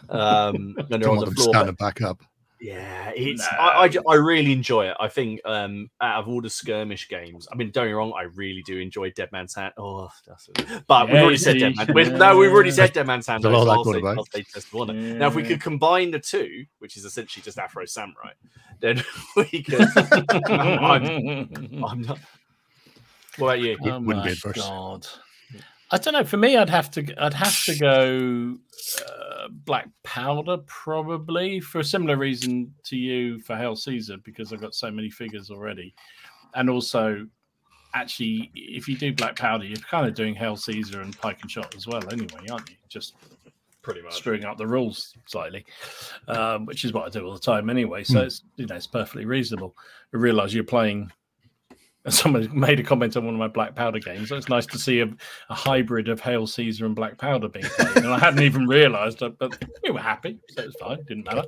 Speaker 3: and they're on the floor.
Speaker 4: Stand back up.
Speaker 3: Yeah, I really enjoy it. I think out of all the skirmish games, I mean, don't get me wrong, I really do enjoy Dead Man's Hand. Oh, but we've already said Dead Man's Hand. No, we've already said Dead Man's Hand. Now, if we could combine the two, which is essentially just Afro Samurai, then we could. I'm not. What about you?
Speaker 1: Oh my God. I don't know. For me, I'd have to go Black Powder, probably, for a similar reason to you for Hail Caesar, because I've got so many figures already. And also, actually, if you do Black Powder, you're kind of doing Hail Caesar and Pike and Shot as well anyway, aren't you? Just
Speaker 3: pretty much
Speaker 1: screwing up the rules slightly, which is what I do all the time anyway. So it's it's perfectly reasonable. I realise you're playing. Someone made a comment on one of my Black Powder games. So it's nice to see a hybrid of Hail Caesar and Black Powder being played. And I hadn't even realised, but we were happy, so it's fine. Didn't matter.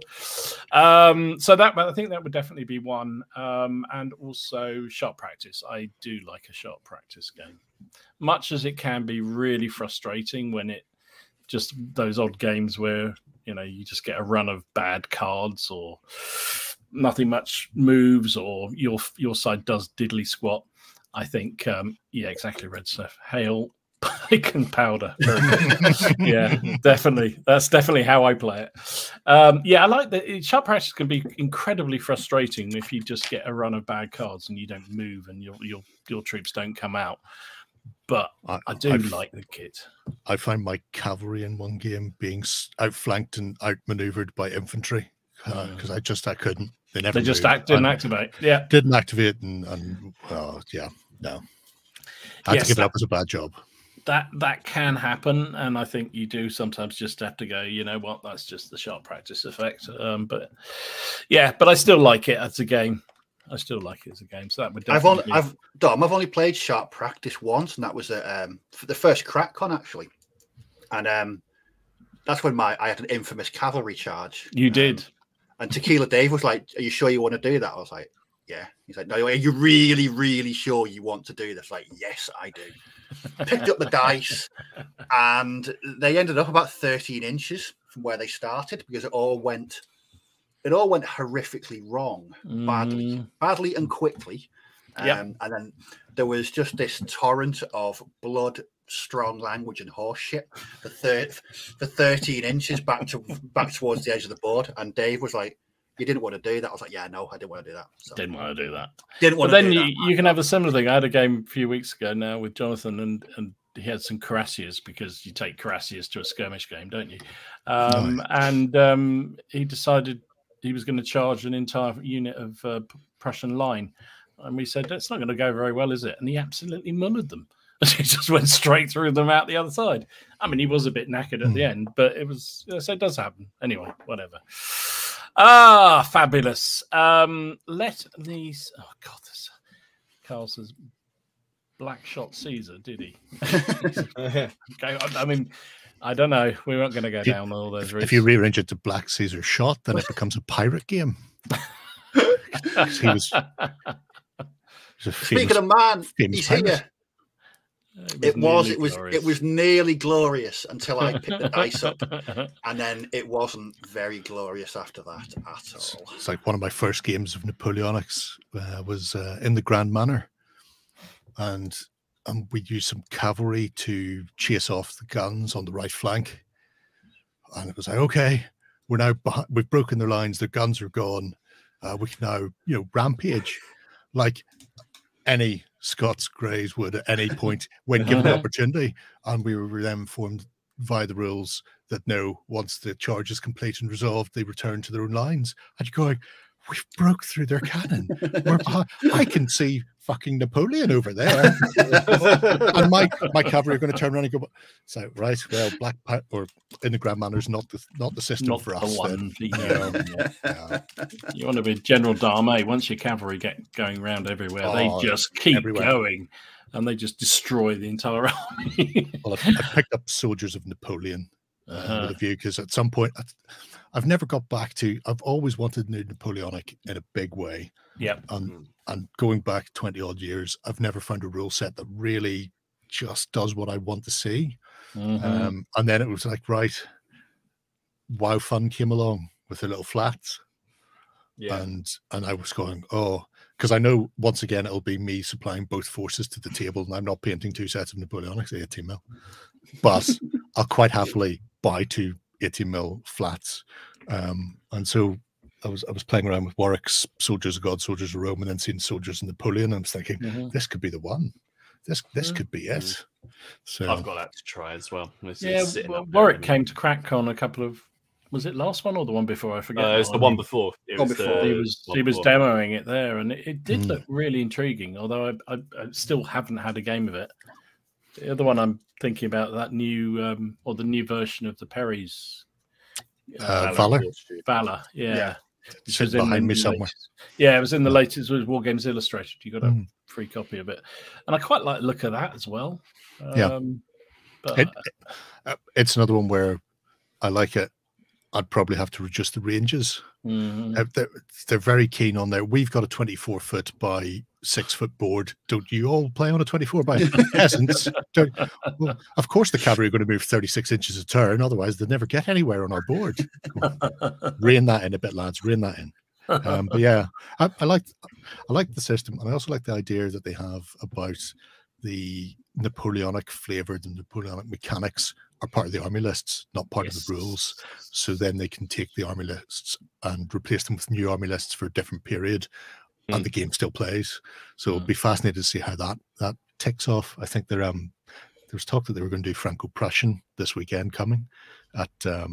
Speaker 1: But I think that would definitely be one. And also shot practice. I do like a shot practice game, much as it can be really frustrating when it just those odd games where you just get a run of bad cards or nothing much moves, or your side does diddly squat, I think, yeah, exactly, Red Stuff. Hail, pike and powder. Very good. Yeah, definitely. That's definitely how I play it. Yeah, I like that. Sharp practice can be incredibly frustrating if you just get a run of bad cards and you don't move and your troops don't come out. But I do like the kit.
Speaker 4: I find my cavalry in one game being outflanked and outmaneuvered by infantry because I couldn't. They never.
Speaker 1: They just didn't activate. Yeah,
Speaker 4: didn't activate, and well, yeah, no. I had to give it up as a bad job.
Speaker 1: That can happen, and I think you do sometimes just have to go, you know what, that's just the sharp practice effect. But yeah, but I still like it as a game. I still like it as a game. So that would definitely
Speaker 2: I've only played sharp practice once, and that was for the first CrackCon actually, and that's when I had an infamous cavalry charge.
Speaker 1: You did,
Speaker 2: and Tequila Dave was like, "Are you sure you want to do that?" I was like, "Yeah." He's like, "No, are you really, really sure you want to do this?" Like, "Yes, I do." Picked up the dice, and they ended up about 13 inches from where they started because it all went horrifically wrong, badly and quickly. And then there was just this torrent of blood, strong language, and horse shit for 13 inches back towards the edge of the board. And Dave was like, "You didn't want to do that." I was like, "Yeah, no, I didn't want to do that." So,
Speaker 1: didn't want to do that.
Speaker 2: But
Speaker 1: then you can have a similar thing. I had a game a few weeks ago now with Jonathan, and he had some cuirassiers because you take cuirassiers to a skirmish game, don't you? And he decided he was going to charge an entire unit of Prussian line. And we said, that's not going to go very well, is it? And he absolutely mullered them. He just went straight through them out the other side. I mean, he was a bit knackered at the end, but it was, so it does happen. Anyway, whatever. Ah, fabulous. Let these, oh God, this Carl says Black Shot Caesar, did he? Okay, I mean, I don't know. We weren't going to go down all those routes.
Speaker 4: If you rearrange it to Black Caesar Shot, then it becomes a pirate game. He was
Speaker 2: speaking of man, he's
Speaker 4: pirate.
Speaker 2: here. It was nearly glorious until I picked the dice up, and then it wasn't very glorious after that at all.
Speaker 4: It's like one of my first games of Napoleonics was in the Grand Manor, and we used some cavalry to chase off the guns on the right flank, and it was like, okay, we've broken their lines, their guns are gone, we can now rampage like any Scots Greys would at any point when given the opportunity. And we were then informed via the rules that no, once the charge is complete and resolved, they return to their own lines. And you're going, we've broke through their cannon. I can see fucking Napoleon over there. And my cavalry are going to turn around and go, so right, well, Black or in the Grand Manor is not the system not for us.
Speaker 1: One, you want to be General D'Armée. Once your cavalry get going around everywhere, they just keep going, and they just destroy the entire army.
Speaker 4: Well, I picked up Soldiers of Napoleon with a view, because at some point I've never got back to. I've always wanted to do Napoleonic in a big way.
Speaker 1: Yeah.
Speaker 4: And going back 20 odd years, I've never found a rule set that really just does what I want to see. And then it was like, right, WoW Fun came along with the little flats. Yeah. And I was going, oh, because I know once again it'll be me supplying both forces to the table, and I'm not painting 2 sets of Napoleonics 18 mil. But I'll quite happily buy 2 18 mil flats. And so I was playing around with Warwick's Soldiers of God, Soldiers of Rome, and then seeing Soldiers of Napoleon. And I was thinking, this could be the one. This could be it. So
Speaker 3: I've got that to try as well.
Speaker 1: Warwick came to CrackCon a couple of. Was it last one or the one before? I forget.
Speaker 3: It was the one before.
Speaker 1: He was demoing it there, and it did look really intriguing. Although I still haven't had a game of it. The other one I'm thinking about, that new or the new version of the Perry's
Speaker 4: Valor,
Speaker 1: yeah.
Speaker 4: It was behind me somewhere.
Speaker 1: Yeah, it was in the latest. It was Wargames Illustrated. You got a free copy of it, and I quite like the look of that as well.
Speaker 4: But it's another one where I like it. I'd probably have to reduce the ranges. They're very keen on there. We've got a 24-foot by 6-foot board. Don't you all play on a 24 by peasants? Well, of course the cavalry are going to move 36 inches a turn, otherwise they'll never get anywhere on our board. Rein that in a bit, lads. Rein that in. But yeah, I like the system, and I also like the idea that they have about the Napoleonic flavor, the Napoleonic mechanics are part of the army lists, not part of the rules. So then they can take the army lists and replace them with new army lists for a different period, and the game still plays. So it'll be fascinating to see how that ticks off. I think there was talk that they were going to do Franco-Prussian this weekend coming at the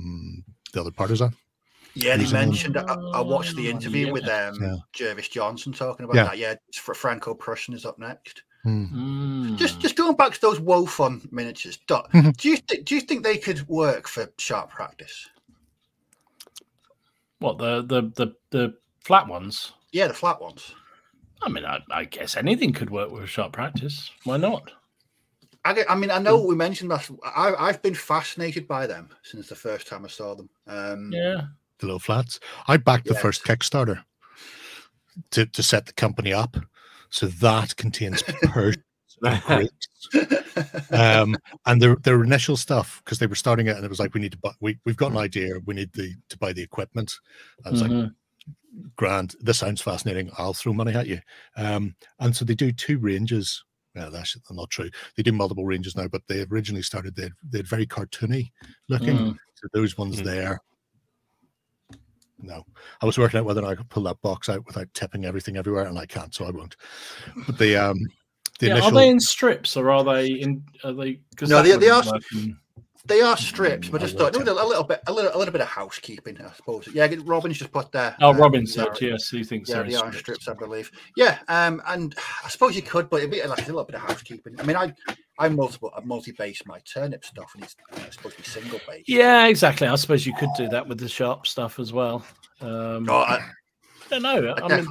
Speaker 4: other partisan.
Speaker 2: Yeah, they mentioned. I watched the interview with Jervis Johnson talking about that. Yeah, it's for Franco-Prussian is up next. Just going back to those Wolfon miniatures. Do you think they could work for sharp practice?
Speaker 1: What, the flat ones?
Speaker 2: Yeah, the flat ones.
Speaker 1: I mean, I guess anything could work with sharp practice. Why not?
Speaker 2: I mean, I know we mentioned that. I've been fascinated by them since the first time I saw them.
Speaker 4: The little flats. I backed the first Kickstarter to set the company up. So that contains Persians and Greeks. And their initial stuff, because they were starting it, and it was like, we need to buy, we've got an idea, we need to buy the equipment. I was like, grand, this sounds fascinating, I'll throw money at you. And so they do 2 ranges. Well, that's not true. They do multiple ranges now, but they originally started, they had very cartoony looking. So those ones there. No, I was working out whether I could pull that box out without tipping everything everywhere, and I can't, so I won't. But the initial...
Speaker 1: Are they in strips, or are they in? Are they?
Speaker 2: No, they are. They are strips, but just thought a little bit of housekeeping, I suppose. Yeah, Robin's just put there.
Speaker 1: Oh, Robin said yes. He thinks
Speaker 2: they are strips, I believe. Yeah, and I suppose you could, but it'd be like a little bit of housekeeping. I mean, I multi-base my turnip stuff, and it's supposed to be single base.
Speaker 1: Yeah, exactly. I suppose you could do that with the sharp stuff as well.
Speaker 2: I
Speaker 1: don't know. I mean,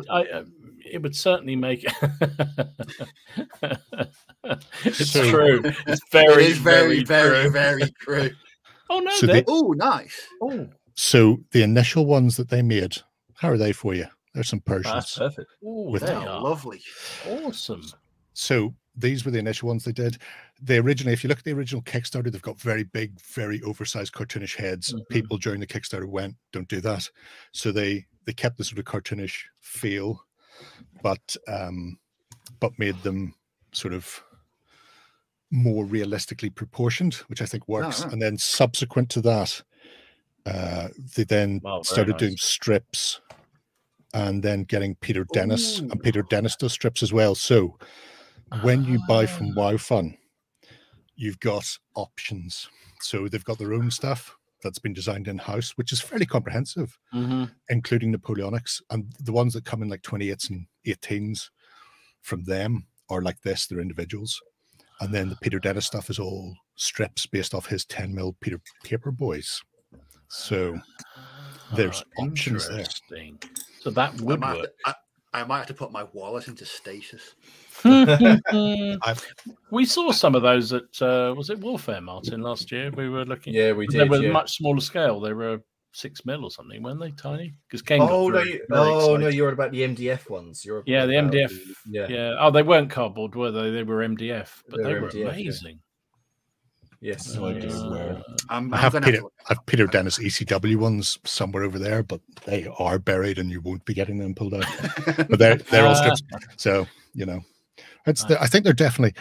Speaker 1: it would certainly make. It's true. It's
Speaker 2: very true.
Speaker 1: Oh no!
Speaker 2: Nice.
Speaker 1: Oh,
Speaker 4: so the initial ones that they made, how are they for you? There's some Persians.
Speaker 3: That's perfect.
Speaker 2: They are lovely.
Speaker 1: Awesome.
Speaker 4: So these were the initial ones they did. They originally, if you look at the original Kickstarter, they've got very big, very oversized cartoonish heads. People during the Kickstarter went, don't do that. So they kept the sort of cartoonish feel, but made them sort of more realistically proportioned, which I think works. And then subsequent to that, they then started doing strips, and then getting Peter Dennis, and Peter Dennis does strips as well. So when you buy from WowFun, you've got options. So they've got their own stuff that's been designed in-house, which is fairly comprehensive, including Napoleonics. And the ones that come in like 28s and 18s from them are like this, they're individuals. And then the Peter Dennis stuff is all strips based off his 10mm Peter Paper Boys. So there's options there.
Speaker 1: So that would work.
Speaker 2: I might have to put my wallet into stasis.
Speaker 1: We saw some of those at was it Warfare, Martin, last year? We were looking.
Speaker 3: Yeah, we did.
Speaker 1: They were much smaller scale. They were 6mm or something, weren't they? Tiny. Because Ken.
Speaker 3: No, you're about the MDF ones.
Speaker 1: The MDF. Yeah. Oh, they weren't cardboard, were they? They were MDF, but they were MDF, amazing.
Speaker 3: Yes,
Speaker 4: I have Peter Dennis ECW ones somewhere over there, but they are buried, and you won't be getting them pulled out. But they're all strips. So I think they're definitely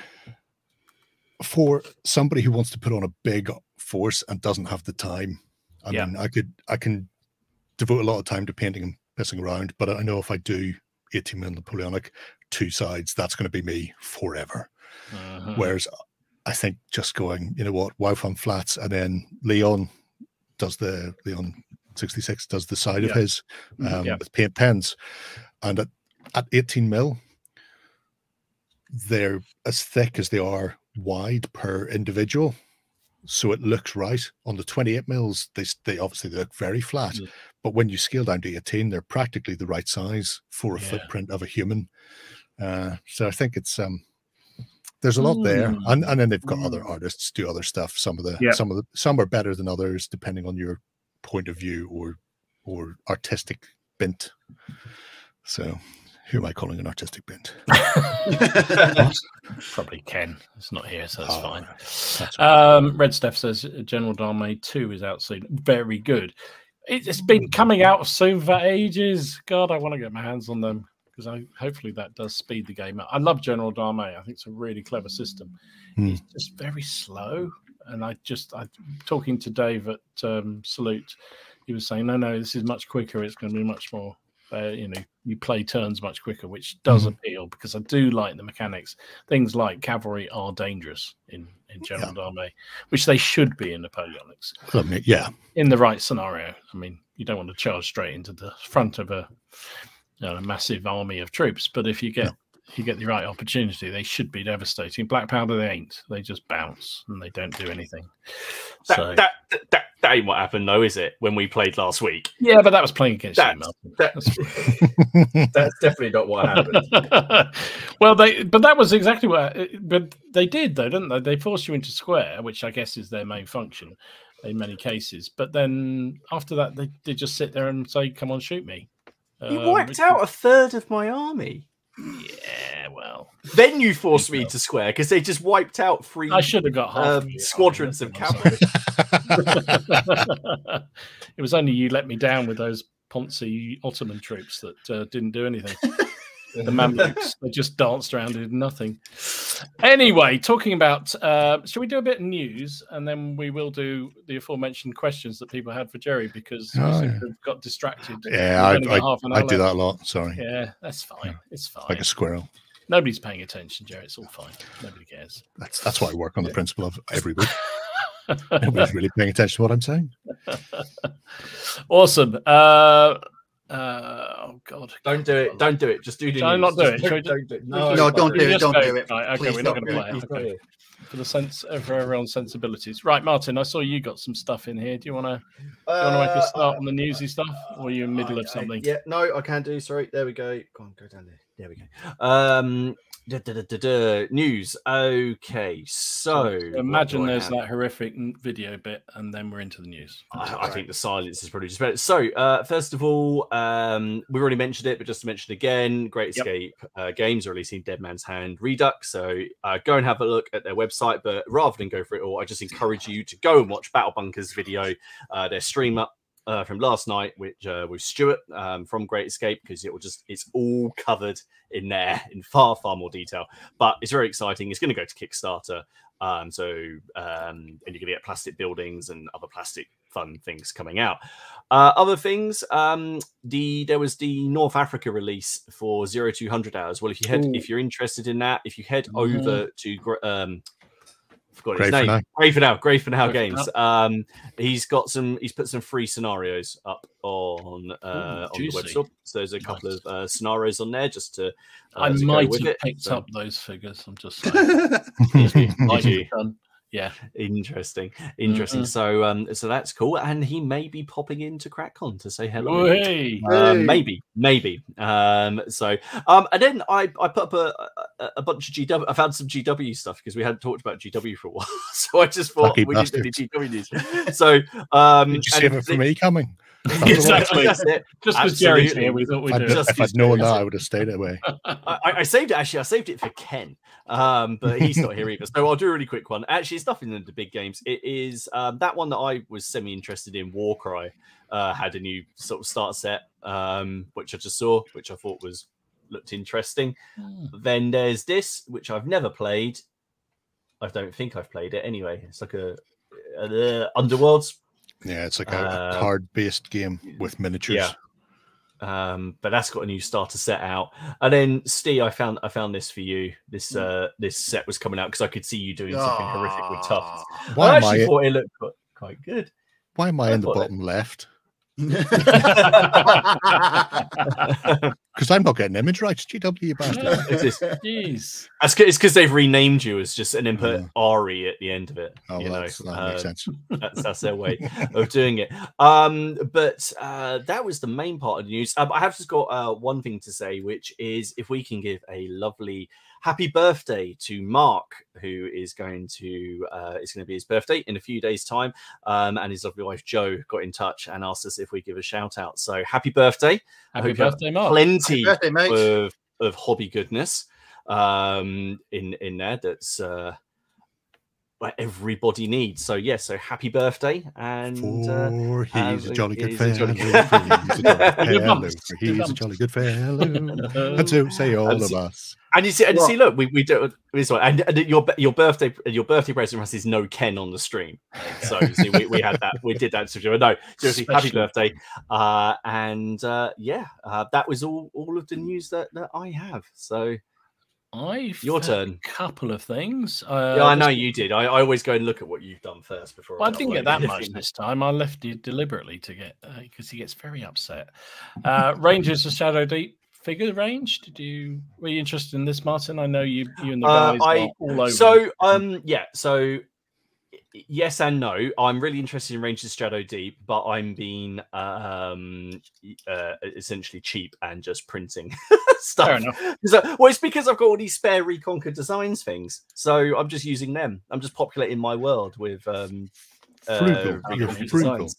Speaker 4: for somebody who wants to put on a big force and doesn't have the time. I mean, I can devote a lot of time to painting and pissing around, but I know if I do 18mm Napoleonic 2 sides, that's going to be me forever. Whereas I think just going, WowFun flats, and then Leon 66 does the side of his with paint pens, and at 18mm, they're as thick as they are wide per individual, so it looks right. On the 28mm, they obviously look very flat, but when you scale down to 18, they're practically the right size for a footprint of a human. So I think it's there's a lot there, and then they've got other artists do other stuff. Some are better than others depending on your point of view or artistic bent. So who am I calling an artistic bent?
Speaker 1: Probably Ken. It's not here, so that's fine. Red Steph says General Darmay 2 is out soon. Very good. It's been coming out soon for ages. God, I want to get my hands on them because hopefully that does speed the game up. I love General Dame. I think it's a really clever system. It's just very slow. And I'm talking to Dave at Salute. He was saying, no, this is much quicker. It's going to be much more, you play turns much quicker, which does appeal because I do like the mechanics. Things like cavalry are dangerous in General Dame, which they should be in Napoleonics. In the right scenario. I mean, you don't want to charge straight into the front of a massive army of troops, but if you get the right opportunity, they should be devastating. Black Powder, they ain't. They just bounce and they don't do anything.
Speaker 3: That ain't what happened, though, is it? When we played last week.
Speaker 1: Yeah, but that was playing against you, Martin.
Speaker 5: That's definitely not what happened.
Speaker 1: Well, that was exactly what. But they did, though, didn't they? They forced you into square, which I guess is their main function in many cases. But then after that, they just sit there and say, "Come on, shoot me."
Speaker 3: You wiped out a third of my army.
Speaker 1: Yeah, well.
Speaker 3: Then you forced me to square because they just wiped out 3.
Speaker 1: I should have got half
Speaker 3: squadrons of cavalry.
Speaker 1: It was only you let me down with those Ponzi Ottoman troops that didn't do anything. The Mamluks, they just danced around and did nothing. Anyway, talking about, shall we do a bit of news and then we will do the aforementioned questions that people had for Gerry because we got distracted.
Speaker 4: Yeah, I do that a lot. Sorry.
Speaker 1: Yeah, that's fine. Yeah. It's fine.
Speaker 4: Like a squirrel.
Speaker 1: Nobody's paying attention, Gerry. It's all fine. Nobody cares.
Speaker 4: That's why I work on the principle of every week. Nobody's really paying attention to what I'm saying.
Speaker 1: Awesome. Oh God!
Speaker 3: Don't do it! Don't do it! Just do the news.
Speaker 1: I'm not doing it.
Speaker 2: Don't do it. Don't do it.
Speaker 1: Right, okay, we're not going to play it. Okay. For the for everyone's sensibilities. Right, Martin. I saw you got some stuff in here. Do you want to make a start on the newsy stuff, or are you in the middle of something?
Speaker 3: Yeah, no, I can do. Sorry, there we go. Go on, go down there. There we go. News. Okay, so
Speaker 1: imagine there's that horrific video bit, and then we're into the news.
Speaker 3: I think the silence is probably just better. So, first of all, we've already mentioned it, but just to mention again, Great Escape Games are releasing Dead Man's Hand Redux. So, go and have a look at their website. But rather than go for it all, I just encourage you to go and watch Battle Bunker's video, their stream up. From last night, which with Stuart from Great Escape, because it's all covered in there in far more detail. But it's very exciting. It's going to go to Kickstarter, and you're going to get plastic buildings and other plastic fun things coming out. Other things, there was the North Africa release for 0200 hours. Well, if you're interested in that, if you head over to forgot his name. Grey for Now Games. He's put some free scenarios up on the website. So there's a couple of scenarios on there just to.
Speaker 1: I might have picked up those figures. I'm just saying. Yeah,
Speaker 3: interesting. So that's cool, and he may be popping into CrackCon to say hello.
Speaker 1: Hey.
Speaker 3: Maybe. And then I put up a bunch of GW. I found some GW stuff because we hadn't talked about GW for a while, so I just thought we didn't do any GW news. So
Speaker 4: did you save it for me coming?
Speaker 1: Exactly. Just because Gerry's here, we thought we'd do it.
Speaker 4: If I'd known that, I would have stayed away.
Speaker 3: I saved it. Actually, I saved it for Ken, but he's not here either. So I'll do a really quick one. Actually, it's nothing in the big games. It is that one that I was semi-interested in. Warcry had a new sort of start set, which I just saw, which I thought looked interesting. Then there's this, which I've never played. I don't think I've played it anyway. It's like a Underworlds.
Speaker 4: Yeah, it's like a card-based game with miniatures.
Speaker 3: Yeah, but that's got a new starter set out. And then Steve, I found this for you. This set was coming out because I could see you doing something horrific with Tufts. I actually thought it looked quite good.
Speaker 4: Why am I in the bottom left? Because I'm not getting image rights, GW, you bastard.
Speaker 1: Jeez.
Speaker 3: It's because they've renamed you as just and then put Ari at the end of it.
Speaker 4: Oh, that makes sense.
Speaker 3: That's their way of doing it. But that was the main part of the news. I have just got one thing to say, which is if we can give a lovely happy birthday to Mark, who is going to be his birthday in a few days' time. And his lovely wife Jo got in touch and asked us if we give a shout out. So happy birthday!
Speaker 1: Happy birthday, Mark!
Speaker 3: Plenty of hobby goodness in there. That's everybody needs. So yes, so happy birthday, and
Speaker 4: he's a jolly good
Speaker 3: he's a
Speaker 4: fellow. He's a jolly good fellow. And so say all of us.
Speaker 3: And you see, look, we do this one, and your birthday present for us is no Ken on the stream. So see, we had that, we did that. So no, seriously, happy birthday, that was all of the news that I have. So your turn.
Speaker 1: A couple of things.
Speaker 3: I know you did. I always go and look at what you've done first before.
Speaker 1: I didn't get that much this time. I left you deliberately to get because he gets very upset. Rangers of Shadow Deep figure range. Were you interested in this, Martin? I know you and the guys are all over.
Speaker 3: So so yes and no. I'm really interested in Rangers of Shadow Deep, but I'm being essentially cheap and just printing stuff.
Speaker 1: Fair enough.
Speaker 3: Well, it's because I've got all these spare Reconquer Designs things, so I'm just using them. I'm just populating my world with
Speaker 4: frugal.
Speaker 3: Designs.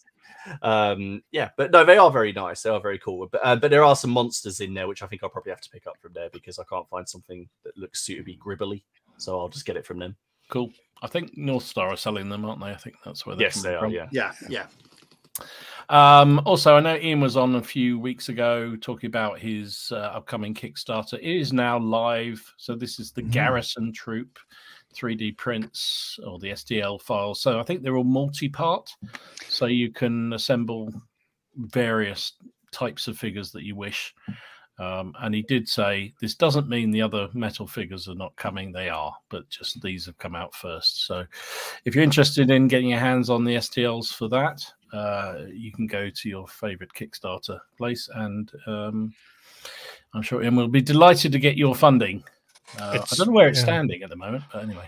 Speaker 3: But no, they are very nice. They are very cool. But there are some monsters in there which I think I'll probably have to pick up from there because I can't find something that looks suitably gribbly. So I'll just get it from them.
Speaker 1: Cool. I think North Star are selling them, aren't they? I think that's where
Speaker 3: they're they are.
Speaker 1: From.
Speaker 2: Yeah.
Speaker 1: Also, I know Ian was on a few weeks ago talking about his upcoming Kickstarter. It is now live. So this is the Garrison Troop 3D prints or the STL files. So I think they're all multi-part. So you can assemble various types of figures that you wish. And he did say this doesn't mean the other metal figures are not coming. They are, but just these have come out first. So if you're interested in getting your hands on the STLs for that, you can go to your favorite Kickstarter place, and I'm sure Ian will be delighted to get your funding. I don't know where it's standing at the moment, but anyway.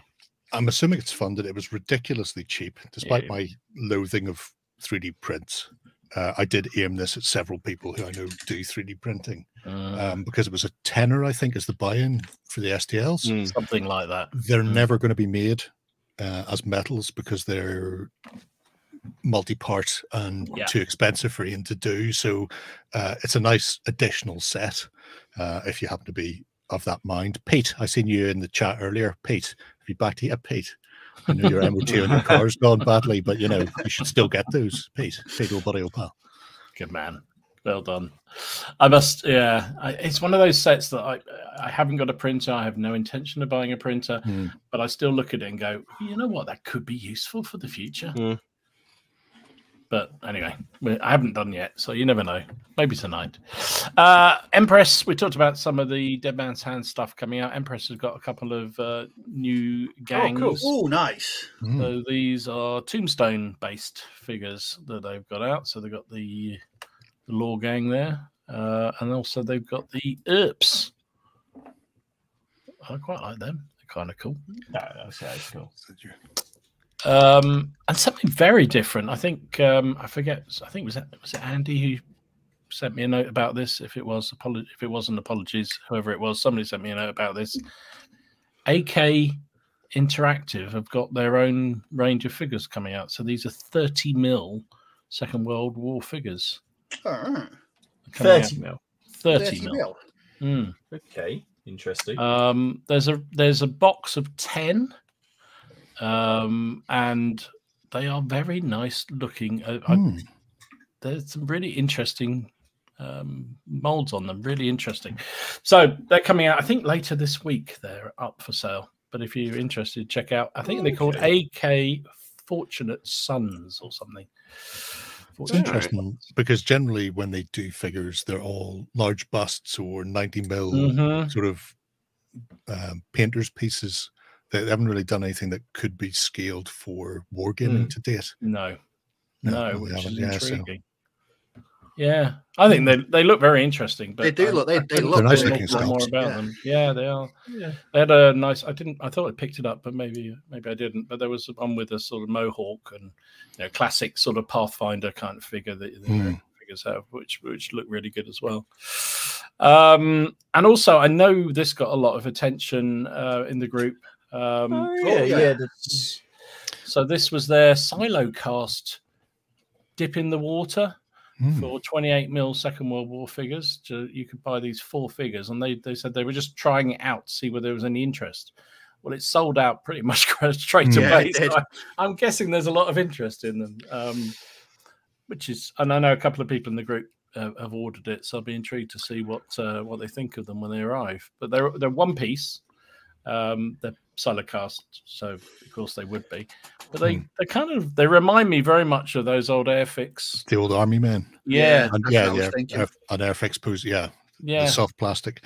Speaker 4: I'm assuming it's funded. It was ridiculously cheap, despite my loathing of 3D prints. I did aim this at several people who I know do 3D printing because it was a tenner, I think, is the buy-in for the STLs.
Speaker 1: Something like that.
Speaker 4: They're never going to be made as metals because they're multi-part and too expensive for Ian to do. So it's a nice additional set if you happen to be of that mind. Pete, I seen you in the chat earlier. Pete, have you back to you, Pete? I know your MOT on your car's gone badly, but you should still get those. Pete, old buddy, old pal.
Speaker 1: Good man. Well done. I must, it's one of those sets that I haven't got a printer. I have no intention of buying a printer, but I still look at it and go, you know what, that could be useful for the future. But anyway, I haven't done yet, so you never know. Maybe tonight. Empress, we talked about some of the Dead Man's Hand stuff coming out. Empress has got a couple of new gangs.
Speaker 2: Oh, cool. Oh, nice.
Speaker 1: So these are Tombstone-based figures that they've got out. So they've got the Law Gang there, and also they've got the Earps. I quite like them. They're kind of cool.
Speaker 5: That's cool.
Speaker 1: And something very different. I think I forget. I think was it Andy who sent me a note about this. If it wasn't, apologies. Whoever it was, somebody sent me a note about this. AK Interactive have got their own range of figures coming out. So these are 30 mil Second World War figures.
Speaker 3: 30 mil.
Speaker 1: 30 mil.
Speaker 3: Okay, interesting.
Speaker 1: There's a box of 10. And they are very nice looking. There's some really interesting molds on them, really interesting. So they're coming out, I think, later this week. They're up for sale. But if you're interested, check out. I think they're called AK Fortunate Sons or something.
Speaker 4: It's interesting because generally when they do figures, they're all large busts or 90 mil sort of painters pieces. They haven't really done anything that could be scaled for wargaming to date.
Speaker 1: No, which is intriguing. Yeah, I think they look very interesting. But
Speaker 2: they do look. They look.
Speaker 4: They're nice looking
Speaker 1: more about them. Yeah, they are. Yeah. They had a nice. I thought I picked it up, but maybe I didn't. But there was one with a sort of mohawk and classic sort of Pathfinder kind of figure that figures have, which look really good as well. And also, I know this got a lot of attention in the group. So this was their Silo cast Dip in the Water for 28 mil Second World War figures. You could buy these 4 figures, and they said they were just trying it out to see whether there was any interest. Well, it's sold out pretty much straight away. So I'm guessing there's a lot of interest in them, which is, and I know a couple of people in the group have ordered it, so I'll be intrigued to see what they think of them when they arrive. But they're one piece. They're solo cast, so of course they would be. But they remind me very much of those old Airfix,
Speaker 4: the old army men.
Speaker 1: Yeah,
Speaker 4: an Airfix pose. Yeah, the soft plastic.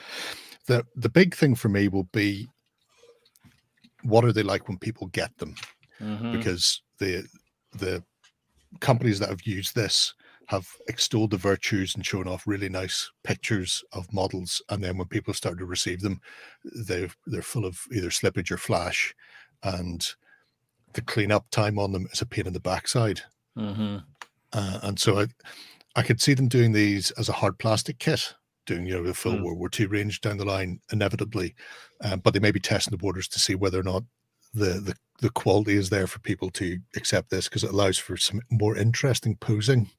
Speaker 4: The big thing for me will be, what are they like when people get them? Because the companies that have used this have extolled the virtues and shown off really nice pictures of models, and then when people start to receive them, they're full of either slippage or flash, and the cleanup time on them is a pain in the backside. And so I could see them doing these as a hard plastic kit, doing the full World War II range down the line inevitably, but they may be testing the waters to see whether or not the quality is there for people to accept this, because it allows for some more interesting posing,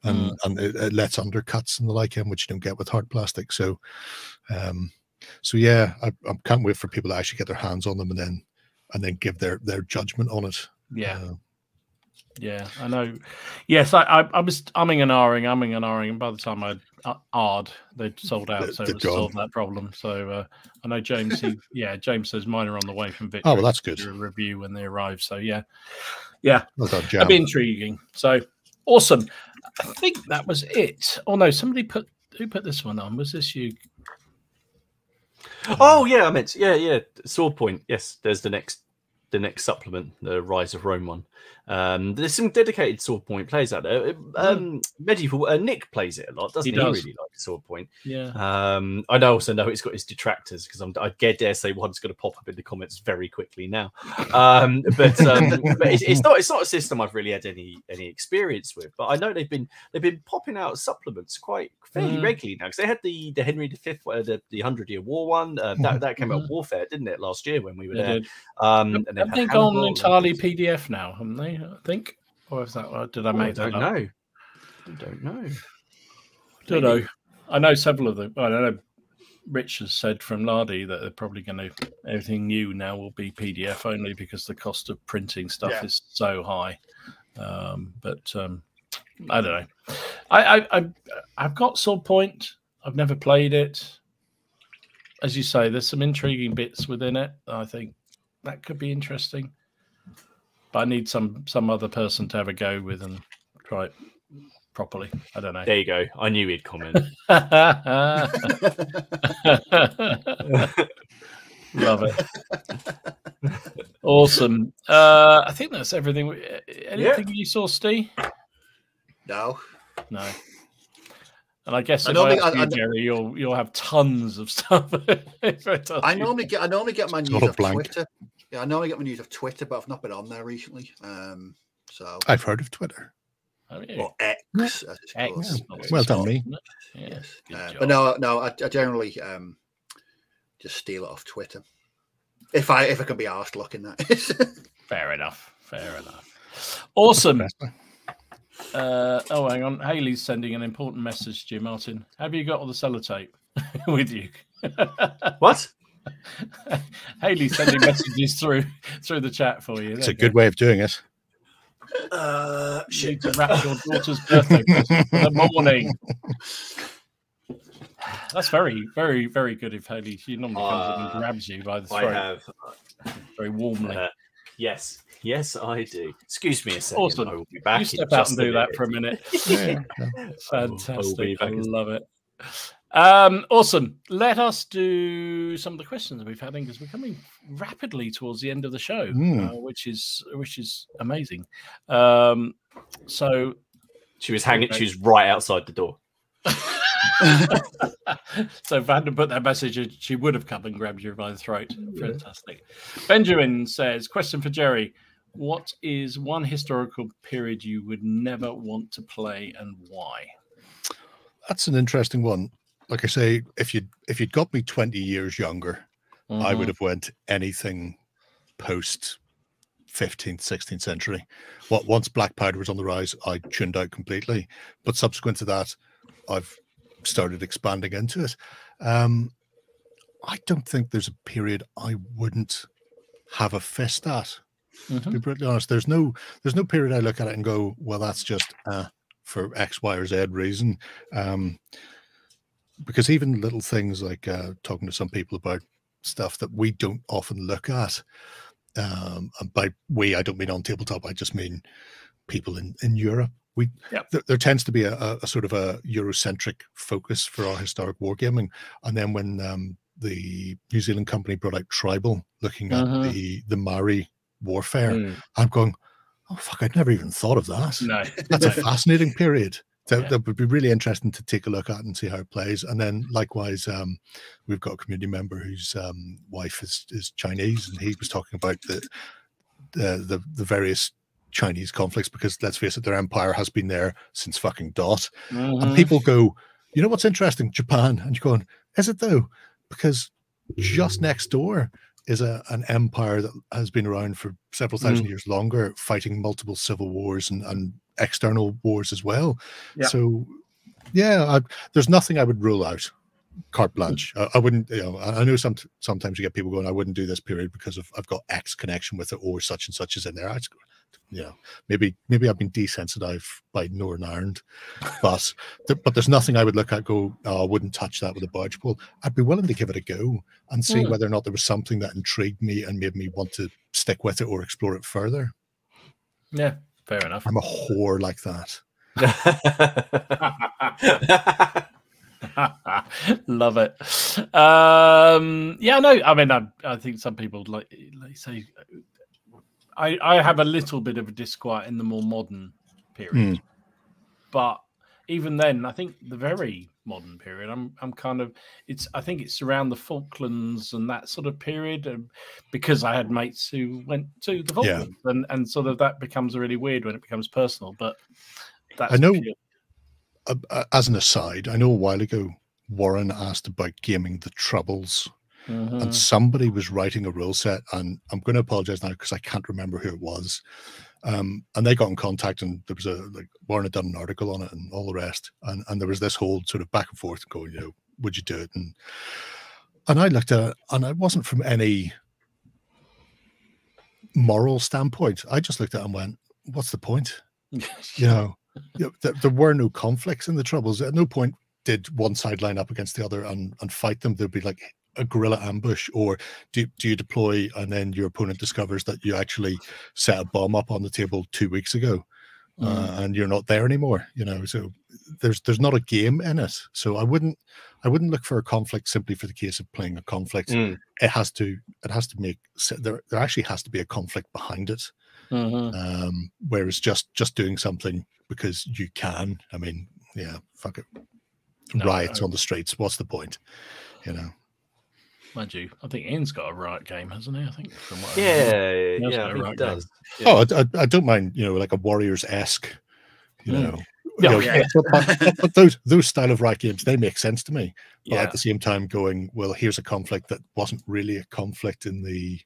Speaker 4: and it lets undercuts and the like in, which you don't get with hard plastic. So yeah, I can't wait for people to actually get their hands on them and then give their judgment on it.
Speaker 1: Yeah, I know. Yes, I was umming and ahhing, and by the time they'd sold out, so it solved that problem. So I know James. James says mine are on the way from Victory.
Speaker 4: Oh, well, that's good.
Speaker 1: A review when they arrive. So yeah,
Speaker 4: well done,
Speaker 1: that'd be intriguing. So awesome. I think that was it. Oh no, who put this one on? Was this you?
Speaker 3: Oh yeah, I meant Sword Point. Yes, there's the next supplement, the Rise of Rome one. There's some dedicated Sword Point players out there. Medieval Nick plays it a lot, doesn't he? He really likes Sword Point.
Speaker 1: Yeah.
Speaker 3: I also know it's got his detractors, because I dare say one's going to pop up in the comments very quickly now. But it's not a system I've really had any experience with. But I know they've been popping out supplements quite fairly regularly now, because they had the Henry V, the 100-Year War one that came out Warfare, didn't it, last year when we were there? And
Speaker 1: I think on entirely PDF now, haven't they? I think, or is that? Did I make that up?
Speaker 3: I don't
Speaker 1: know. I know several of them. I don't know. Rich has said from Lardy that they're probably going to, everything new now will be PDF only, because the cost of printing stuff is so high. But I don't know. I've got Sword Point. I've never played it. As you say, there's some intriguing bits within it. I think that could be interesting. But I need some other person to have a go with and try it properly. I don't know.
Speaker 3: There you go. I knew he'd comment.
Speaker 1: Love it. Awesome. I think that's everything. Anything you saw, Steve?
Speaker 2: No.
Speaker 1: And I guess if I ask you, Gerry, you'll have tons of stuff.
Speaker 2: I normally get my news off Twitter. Yeah, I normally get my news off Twitter, but I've not been on there recently. So
Speaker 4: I've heard of Twitter.
Speaker 2: Or X, as it's called.
Speaker 4: Well done, me.
Speaker 2: Yes. But no, I generally just steal it off Twitter. If I can be arsed looking, that is.
Speaker 1: Fair enough. Awesome. Hang on. Haley's sending an important message to you, Martin. Have you got all the sellotape with you?
Speaker 3: What?
Speaker 1: Haley's sending messages through the chat for you.
Speaker 4: It's a good way of doing it.
Speaker 1: Shit. To wrap your daughter's birthday present for the morning. That's very, very, very good. If Haley, she normally comes in and grabs you by the throat.
Speaker 3: I have
Speaker 1: very warmly.
Speaker 3: Yes, I do. Excuse me a second.
Speaker 1: Awesome.
Speaker 3: I will be back.
Speaker 1: You step out and do that for a minute. Fantastic. I love it. Awesome. Let us do some of the questions that we've had in, because we're coming rapidly towards the end of the show, which is amazing. So
Speaker 3: she was hanging. She was right outside the door.
Speaker 1: So if I hadn't put that message, she would have come and grabbed you by the throat. Fantastic. Benjamin says, question for Gerry. What is one historical period you would never want to play, and why?
Speaker 4: That's an interesting one. Like I say, if you'd got me 20 years younger, I would have went anything post 15th, 16th century. Once black powder was on the rise, I tuned out completely. But subsequent to that, I've started expanding into it. I don't think there's a period I wouldn't have a fist at. To be brutally honest, there's no period I look at it and go, well, that's just for X, Y, or Z reason. Because even little things like talking to some people about stuff that we don't often look at, and by we, I don't mean on tabletop, I just mean people in Europe. There tends to be a sort of a Eurocentric focus for our historic wargaming. And then when the New Zealand company brought out Tribal, looking at the Maori warfare, I'm going, oh, fuck, I'd never even thought of that.
Speaker 1: No.
Speaker 4: That's a fascinating period. That would be really interesting to take a look at and see how it plays. And then likewise, we've got a community member whose wife is Chinese, and he was talking about the various Chinese conflicts, because let's face it, their empire has been there since fucking dot. And people go, you know what's interesting? Japan. And you're going, is it though? Because just next door is an empire that has been around for several thousand years longer, fighting multiple civil wars and external wars as well. So there's nothing I would rule out carte blanche. I wouldn't, I know sometimes you get people going, I wouldn't do this period because I've got X connection with it, or such and such is in there. Maybe I've been desensitized by Northern Ireland, but there's nothing I would look at, go, oh, I wouldn't touch that with a barge pole. I'd be willing to give it a go and see whether or not there was something that intrigued me and made me want to stick with it or explore it further.
Speaker 1: Yeah, fair enough.
Speaker 4: I'm a whore like that.
Speaker 1: Love it. No, I mean, I think some people like say, I have a little bit of a disquiet in the more modern period, but even then, I think the very modern period, I'm kind of, I think it's around the Falklands and that sort of period, because I had mates who went to the Falklands, and sort of that becomes really weird when it becomes personal. But that's, I know.
Speaker 4: As an aside, I know a while ago Warren asked about gaming the Troubles. And somebody was writing a rule set, and I'm going to apologize now because I can't remember who it was. And they got in contact, and there was Warren had done an article on it and all the rest. And there was this whole sort of back and forth going, would you do it? And I looked at it, and I wasn't from any moral standpoint. I just looked at it and went, what's the point? There were no conflicts in the Troubles. At no point did one side line up against the other and fight them. There'd be like a guerrilla ambush, or do you deploy and then your opponent discovers that you actually set a bomb up on the table 2 weeks ago, and you're not there anymore. So there's not a game in it. So I wouldn't look for a conflict simply for the case of playing a conflict. It has to make there actually has to be a conflict behind it. Whereas just doing something because you can, I mean, fuck it. Riots on the streets, what's the point?
Speaker 1: Mind you, I think Ian's got a riot game, hasn't he? I think.
Speaker 3: I think he does.
Speaker 4: Yeah. Oh, I don't mind, like a Warriors-esque, but those style of riot games, they make sense to me. But at the same time, going, well, here's a conflict that wasn't really a conflict in the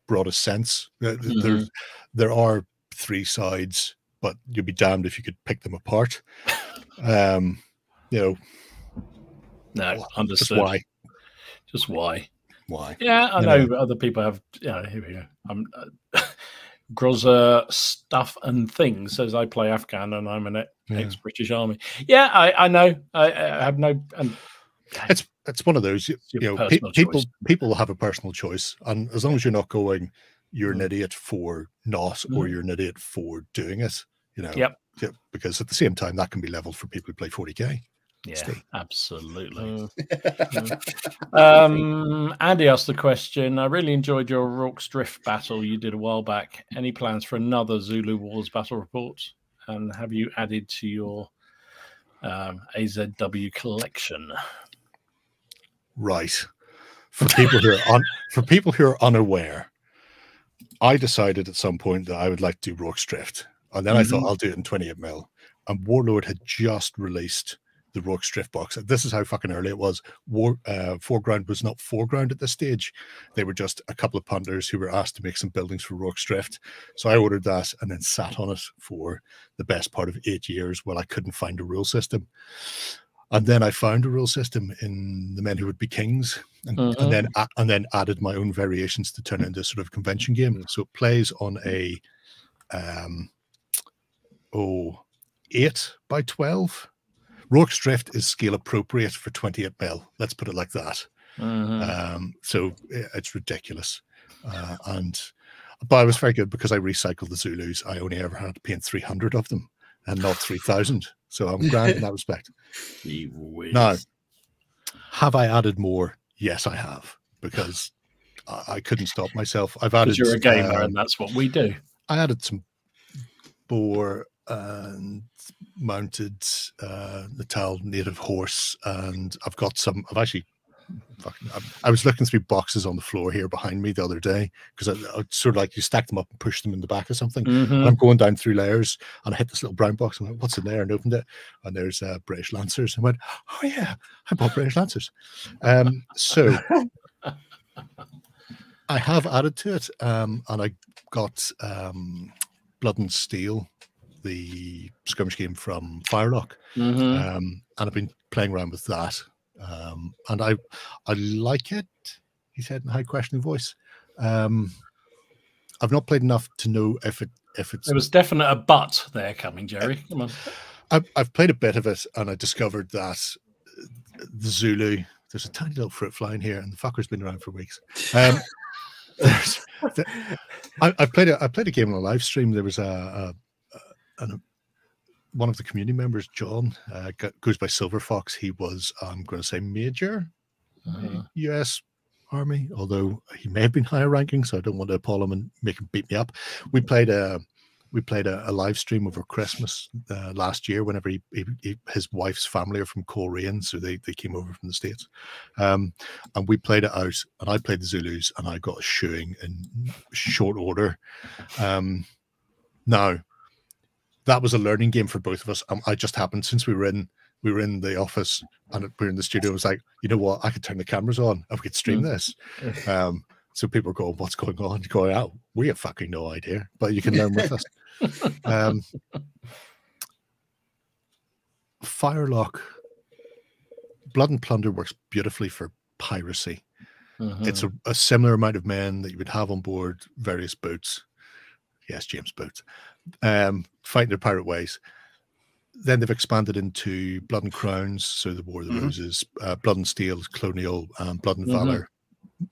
Speaker 4: broadest sense. There are three sides, but you'd be damned if you could pick them apart.
Speaker 1: No, understood. Just why?
Speaker 4: Why?
Speaker 1: Yeah, I know other people have. Here we go. Groza Stuff and Things says I play Afghan and I'm an ex-British Army. Yeah, I know. I have no.
Speaker 4: It's one of those. People have a personal choice, and as long as you're not going, you're an idiot for not, or you're an idiot for doing it. Because at the same time, that can be leveled for people who play 40k.
Speaker 1: Yeah, absolutely. Andy asked the question, I really enjoyed your Rorke's Drift battle you did a while back. Any plans for another Zulu Wars battle report? And have you added to your AZW collection?
Speaker 4: Right. For people who are unaware, I decided at some point that I would like to do Rorke's Drift. And then I thought I'll do it in 28mm. And Warlord had just released the Rorke's Drift box. This is how fucking early it was. Foreground was not foreground at this stage. They were just a couple of punters who were asked to make some buildings for Rorke's Drift. So I ordered that and then sat on it for the best part of 8 years while I couldn't find a rule system. And then I found a rule system in The Men Who Would Be Kings, and then added my own variations to turn it into a sort of convention game. So it plays on a 8x12. Rourke's Drift is scale appropriate for 28 mil. Let's put it like that. So it's ridiculous. But I was very good because I recycled the Zulus. I only ever had to paint 300 of them and not 3,000. So I'm grand in that respect. Now, have I added more? Yes, I have, because I couldn't stop myself. I've added.
Speaker 1: Because you're a gamer, and that's what we do.
Speaker 4: I added some boar and mounted Natal native horse, and I've got some. I was looking through boxes on the floor here behind me the other day, because I sort of like you stack them up and push them in the back of something. And I'm going down through layers, and I hit this little brown box and I went, what's in there? And opened it, and there's British Lancers. I went, oh yeah, I bought British Lancers. So I have added to it, and I got Blood and Steel, the skirmish game from Firelock, and I've been playing around with that. And I like it, he said in a high questioning voice. I've not played enough to know if it's. There
Speaker 1: was definitely a but there coming, Gerry. Come on.
Speaker 4: I've played a bit of it, and I discovered that the Zulu. There's a tiny little fruit fly in here, and the fucker's been around for weeks. I played a game on a live stream. There was one of the community members, John, goes by Silver Fox. He was, I'm going to say, Major U.S. Army, although he may have been higher ranking, so I don't want to appall him and make him beat me up. We played a live stream over Christmas last year. Whenever his wife's family are from Coleraine, so they came over from the States, and we played it out. And I played the Zulus, and I got a shoeing in short order. Now, that was a learning game for both of us. I just happened, since we were in the office and we were in the studio, I was like, you know what, I could turn the cameras on and we could stream this. So people are going, what's going on? Going out, we have fucking no idea, but you can learn with us. Firelock, Blood and Plunder works beautifully for piracy. It's a similar amount of men that you would have on board various boats. Yes, James Boats. Fighting their pirate ways. Then they've expanded into Blood and Crowns, so the War of the Roses, Blood and Steel, Colonial, Blood and Valor,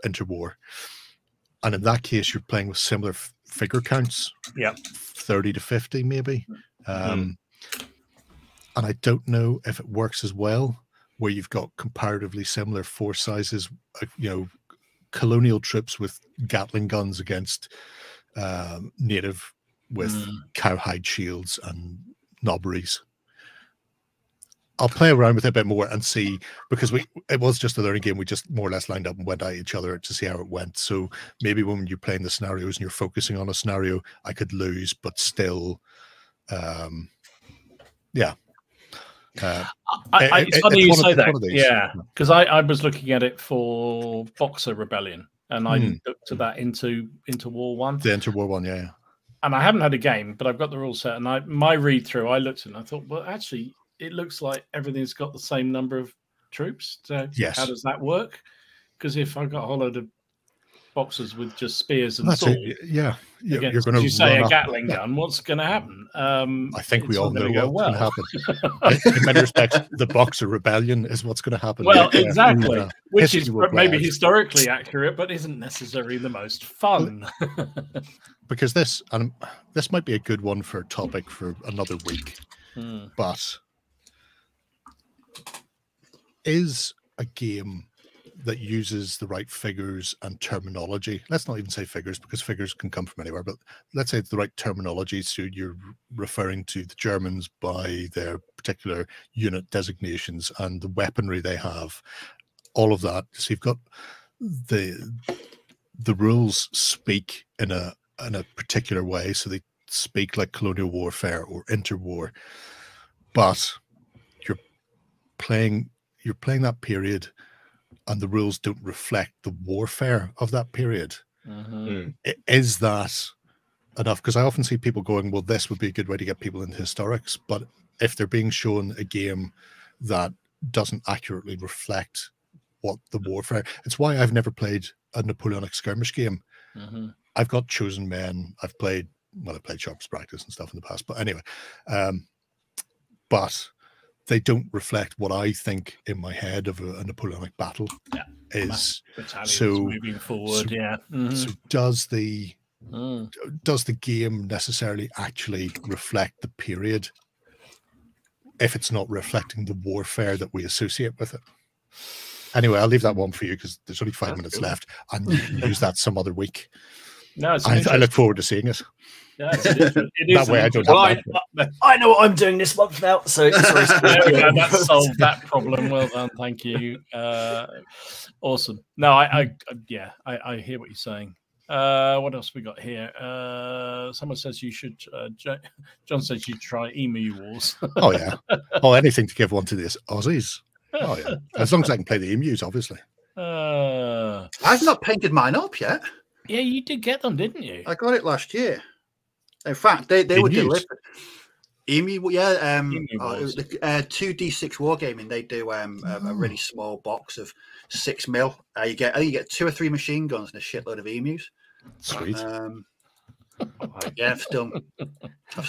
Speaker 4: Interwar. And in that case, you're playing with similar figure counts. 30 to 50 maybe. And I don't know if it works as well, where you've got comparatively similar force sizes, colonial troops with Gatling guns against native with cowhide shields and knobberies. I'll play around with it a bit more and see, because it was just a learning game. We just more or less lined up and went at each other to see how it went. So maybe when you're playing the scenarios and you're focusing on a scenario, I could lose, but still, yeah.
Speaker 1: It's funny you say that. Yeah, because I was looking at it for Boxer Rebellion, and I looked at that into War One.
Speaker 4: The Interwar one, yeah.
Speaker 1: And I haven't had a game, but I've got the rule set. And my read through, I looked at it and I thought, well, actually, it looks like everything's got the same number of troops. So
Speaker 4: yes.
Speaker 1: How does that work? Because if I've got a whole load of boxers with just spears and swords,
Speaker 4: you're going to.
Speaker 1: You say a Gatling gun, what's going to happen?
Speaker 4: I think we all know what's going to happen. In many respects, the Boxer Rebellion is what's going to happen.
Speaker 1: Well, exactly, which is maybe historically accurate, but isn't necessarily the most fun.
Speaker 4: Because this might be a good one for a topic for another week, but is a game that uses the right figures and terminology. Let's not even say figures, because figures can come from anywhere, but let's say it's the right terminology. So you're referring to the Germans by their particular unit designations and the weaponry they have, all of that. So you've got the rules speak in a particular way. So they speak like colonial warfare or interwar, but you're playing that period, and the rules don't reflect the warfare of that period. Is that enough? Because I often see people going, well, this would be a good way to get people into historics. But if they're being shown a game that doesn't accurately reflect what the warfare. It's why I've never played a Napoleonic skirmish game. I've got chosen men. I've played Sharp's Practice and stuff in the past, but anyway, but they don't reflect what I think in my head of a Napoleonic battle is. So
Speaker 1: moving forward,
Speaker 4: so does the game necessarily actually reflect the period if it's not reflecting the warfare that we associate with it? Anyway, I'll leave that one for you because there's only 5 minutes left, and you can use that some other week.
Speaker 1: No,
Speaker 4: I look forward to seeing it.
Speaker 1: Yeah, that
Speaker 4: way I don't.
Speaker 3: I know what I'm doing this month now, so
Speaker 1: that solved that problem. Well done, thank you. Awesome. No, I hear what you're saying. What else we got here? Someone says you should. John says you try Emu Wars.
Speaker 4: Oh yeah. Oh, anything to give one to this Aussies. Oh yeah. As long as I can play the emus, obviously.
Speaker 2: I've not painted mine up yet.
Speaker 1: Yeah, you did get them, didn't you?
Speaker 2: I got it last year. In fact, they were delivered. Emu, yeah. 2D6 wargaming. They do a really small box of 6 mil. You get 2 or 3 machine guns and a shitload of emus.
Speaker 4: Sweet.
Speaker 2: Yeah, I've still.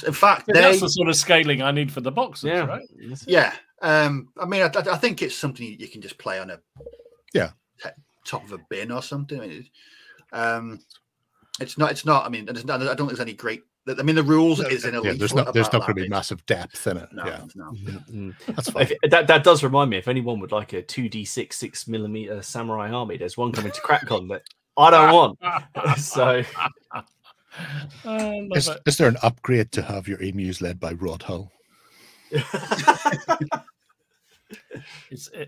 Speaker 2: In fact,
Speaker 1: that's the sort of scaling I need for the boxes, right?
Speaker 2: Yeah. I mean, I think it's something you can just play on a top of a bin or something. I mean, it's not. I mean, I don't think there's any great. I mean, the rules is in elite.
Speaker 4: There's not going to be massive depth in it.
Speaker 2: No.
Speaker 4: That's fine.
Speaker 3: That does remind me. If anyone would like a 2D6 6mm samurai army, there's one coming to CrackCon that I don't want. So,
Speaker 4: is there an upgrade to have your emus led by Rod Hull?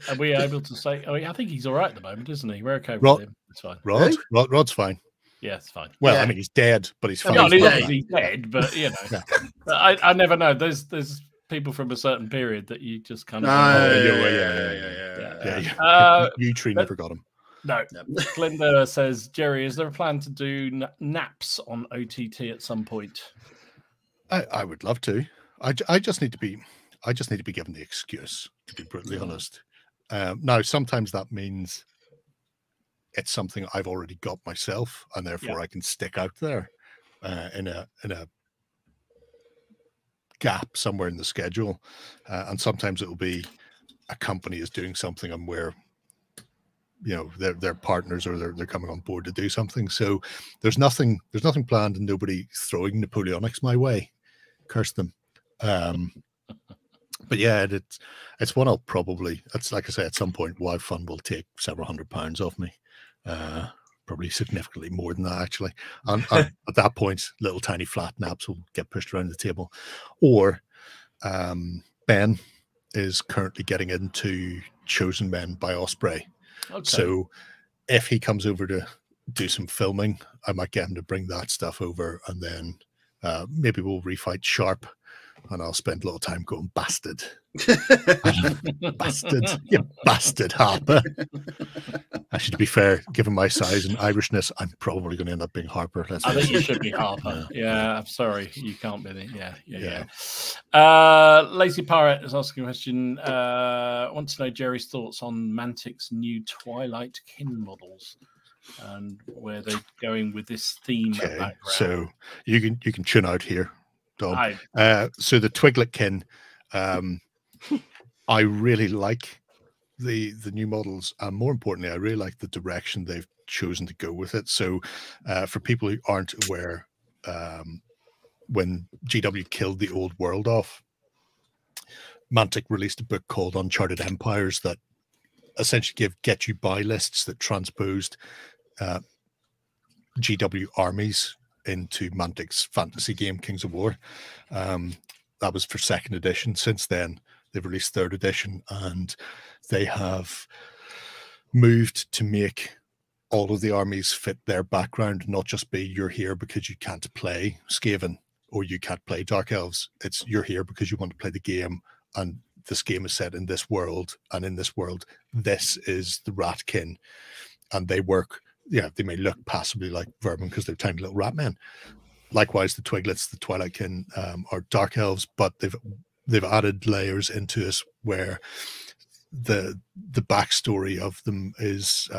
Speaker 1: Are we able to say? Oh, I think he's all right at the moment, isn't he? We're okay with him. It's fine.
Speaker 4: Rod's fine.
Speaker 1: Yeah, it's fine.
Speaker 4: Well, I mean, he's dead, but he's fine.
Speaker 1: No, he's dead, but you know, I never know. There's people from a certain period that you just kind of.
Speaker 4: You tree never got him.
Speaker 1: No. Glinda says, Gerry, is there a plan to do naps on OTT at some point?
Speaker 4: I would love to. I just need to be given the excuse, to be brutally honest. Now, sometimes that means it's something I've already got myself, and therefore I can stick out there in a gap somewhere in the schedule. And sometimes it will be a company is doing something, and where they're partners, or they're coming on board to do something. So there's nothing planned, and nobody throwing Napoleonics my way. Curse them. But yeah, it's one I'll probably. It's like I say, at some point, WoW Fun will take several £100 off me. Probably significantly more than that, actually. And at that point, little tiny flat naps will get pushed around the table. Or Ben is currently getting into Chosen Men by Osprey. Okay. So if he comes over to do some filming, I might get him to bring that stuff over, and then maybe we'll refight Sharp. And I'll spend a little time going, bastard. Bastard. You bastard Harper. Actually, to be fair, given my size and Irishness, I'm probably going to end up being Harper.
Speaker 1: I think you should be Harper. Yeah, I'm sorry. You can't be the. Yeah. Lazy Pirate is asking a question. Wants to know Gerry's thoughts on Mantic's new Twilight kin models and where they're going with this theme.
Speaker 4: Okay, so you can tune out here. So the Twigletkin, I really like the new models, and more importantly, I really like the direction they've chosen to go with it. So for people who aren't aware, when GW killed the old world off, Mantic released a book called Uncharted Empires that essentially get you buy lists that transposed GW armies into Mantic's fantasy game Kings of War. That was for 2nd edition. Since then, they've released 3rd edition, and they have moved to make all of the armies fit their background, not just be you're here because you can't play Skaven or you can't play Dark Elves. It's you're here because you want to play the game, and this game is set in this world, and in this world, this is the Ratkin, and they work. Yeah, they may look passably like vermin because they're tiny little rat men. Likewise, the Twiglets, the Twilightkin, are dark elves, but they've added layers into us where the backstory of them is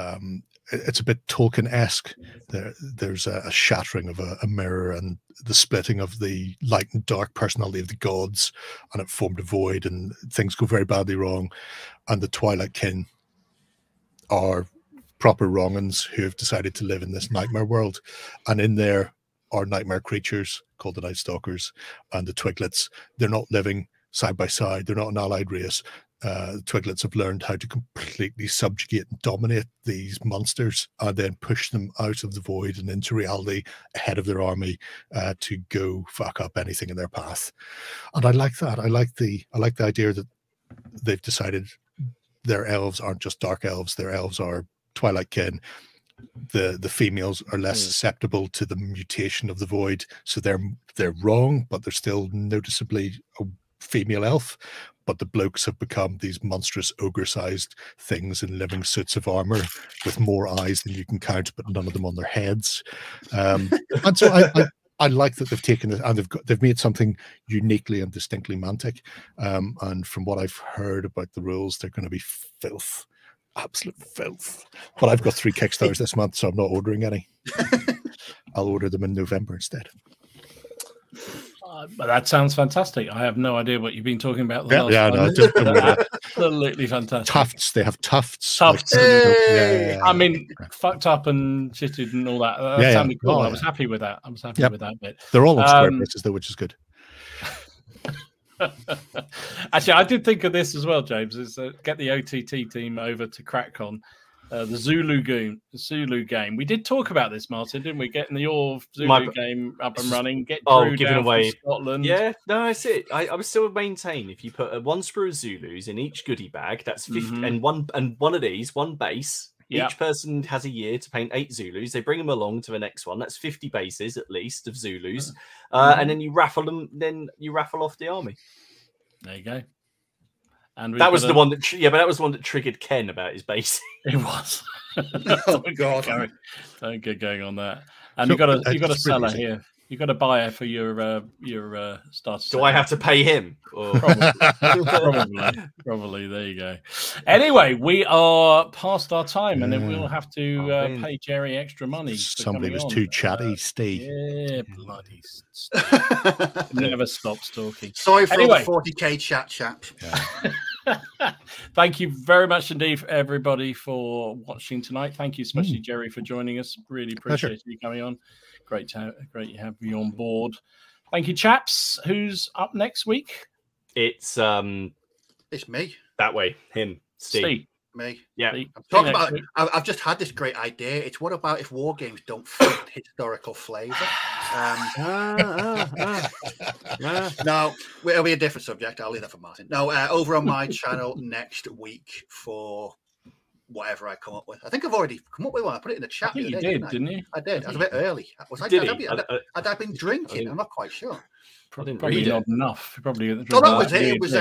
Speaker 4: it's a bit Tolkien-esque. There's a shattering of a mirror and the splitting of the light and dark personality of the gods, and it formed a void, and things go very badly wrong. And the Twilight Kin are proper wrong'uns who have decided to live in this nightmare world, and in there are nightmare creatures called the Night Stalkers and the Twiglets. They're not living side by side. They're not an allied race. The Twiglets have learned how to completely subjugate and dominate these monsters, and then push them out of the void and into reality ahead of their army to go fuck up anything in their path. And I like that. I like the idea that they've decided their elves aren't just dark elves. Their elves are Twilight Kin. The females are less susceptible to the mutation of the void, so they're wrong, but they're still noticeably a female elf. But the blokes have become these monstrous ogre-sized things in living suits of armor with more eyes than you can count, but none of them on their heads. And so I like that they've taken it and they've made something uniquely and distinctly Mantic. And from what I've heard about the rules, they're going to be filth. Absolute filth. But I've got 3 Kickstarters this month, so I'm not ordering any. I'll order them in November instead.
Speaker 1: But that sounds fantastic. I have no idea what you've been talking about. Don't absolutely fantastic.
Speaker 4: Tufts. They have tufts.
Speaker 1: Tufts.
Speaker 2: Hey!
Speaker 1: I mean, fucked up and shitted and all that. That sounded cool. I was happy with that. With that bit.
Speaker 4: They're all on square places though, which is good.
Speaker 1: Actually, I did think of this as well, James. Is get the OTT team over to CrackCon. The Zulu game. We did talk about this, Martin, didn't we? Getting your Zulu game up and running. Get Drew
Speaker 3: giving away
Speaker 1: Scotland.
Speaker 3: Yeah, no, that's it. I would still maintain if you put 1 sprue of Zulus in each goodie bag, that's 50, and one of these, one base. Each person has a year to paint 8 Zulus. They bring them along to the next one. That's 50 bases at least of Zulus, and then you raffle them. Then you raffle off the army.
Speaker 1: There you go. And
Speaker 3: that was the one that, but that was the one that triggered Ken about his base.
Speaker 1: It was.
Speaker 2: Oh God!
Speaker 1: Don't get going on that. And you got a seller here. You got a buyer for your starter.
Speaker 3: Do I have to pay him? Or...
Speaker 1: Probably. There you go. Anyway, we are past our time, and then we'll have to pay Gerry extra money.
Speaker 4: Somebody was too chatty, Steve.
Speaker 1: Yeah, bloody. Never stops talking.
Speaker 2: Sorry for the 40k chat.
Speaker 1: Yeah. Thank you very much indeed, everybody, for watching tonight. Thank you, especially Gerry, for joining us. Really appreciate you coming on. Great to have you on board. Thank you, chaps. Who's up next week?
Speaker 3: It's
Speaker 2: me.
Speaker 3: That way. Him. Steve.
Speaker 2: Me.
Speaker 3: Yeah.
Speaker 2: I've just had this great idea. It's what about if war games don't fit historical flavour? No, it'll be a different subject. I'll leave that for Martin. No, over on my channel next week for whatever I come up with. I think I've already come up with one. I put it in the chat.
Speaker 1: You did, didn't you?
Speaker 2: I did. I was a bit early. Had I been drinking? I'm not quite sure.
Speaker 1: Probably not enough. Probably.
Speaker 2: No, that was it. It was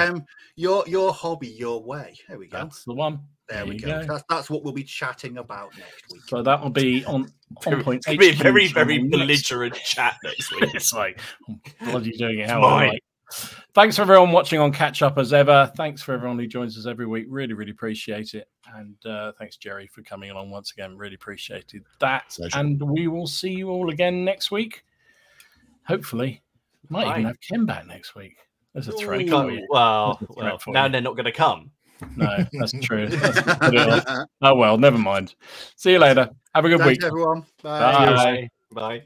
Speaker 2: your hobby, your way. There we go.
Speaker 1: That's the one.
Speaker 2: There we go. That's what we'll be chatting about next week.
Speaker 1: So that will be on point.
Speaker 3: It'll be a very, very belligerent chat next week.
Speaker 1: It's like, bloody doing it. How am I? Thanks for everyone watching on Catch Up as ever. Thanks for everyone who joins us every week. Really, really appreciate it. And thanks, Gerry, for coming along once again. Really appreciated that. Pleasure. And we will see you all again next week. Hopefully. Might even have Ken back next week. There's a threat.
Speaker 3: Well, now they're not going to come.
Speaker 1: No, that's true. Oh, well, never mind. See you later. Have a good week.
Speaker 2: Everyone.
Speaker 3: Bye. Bye.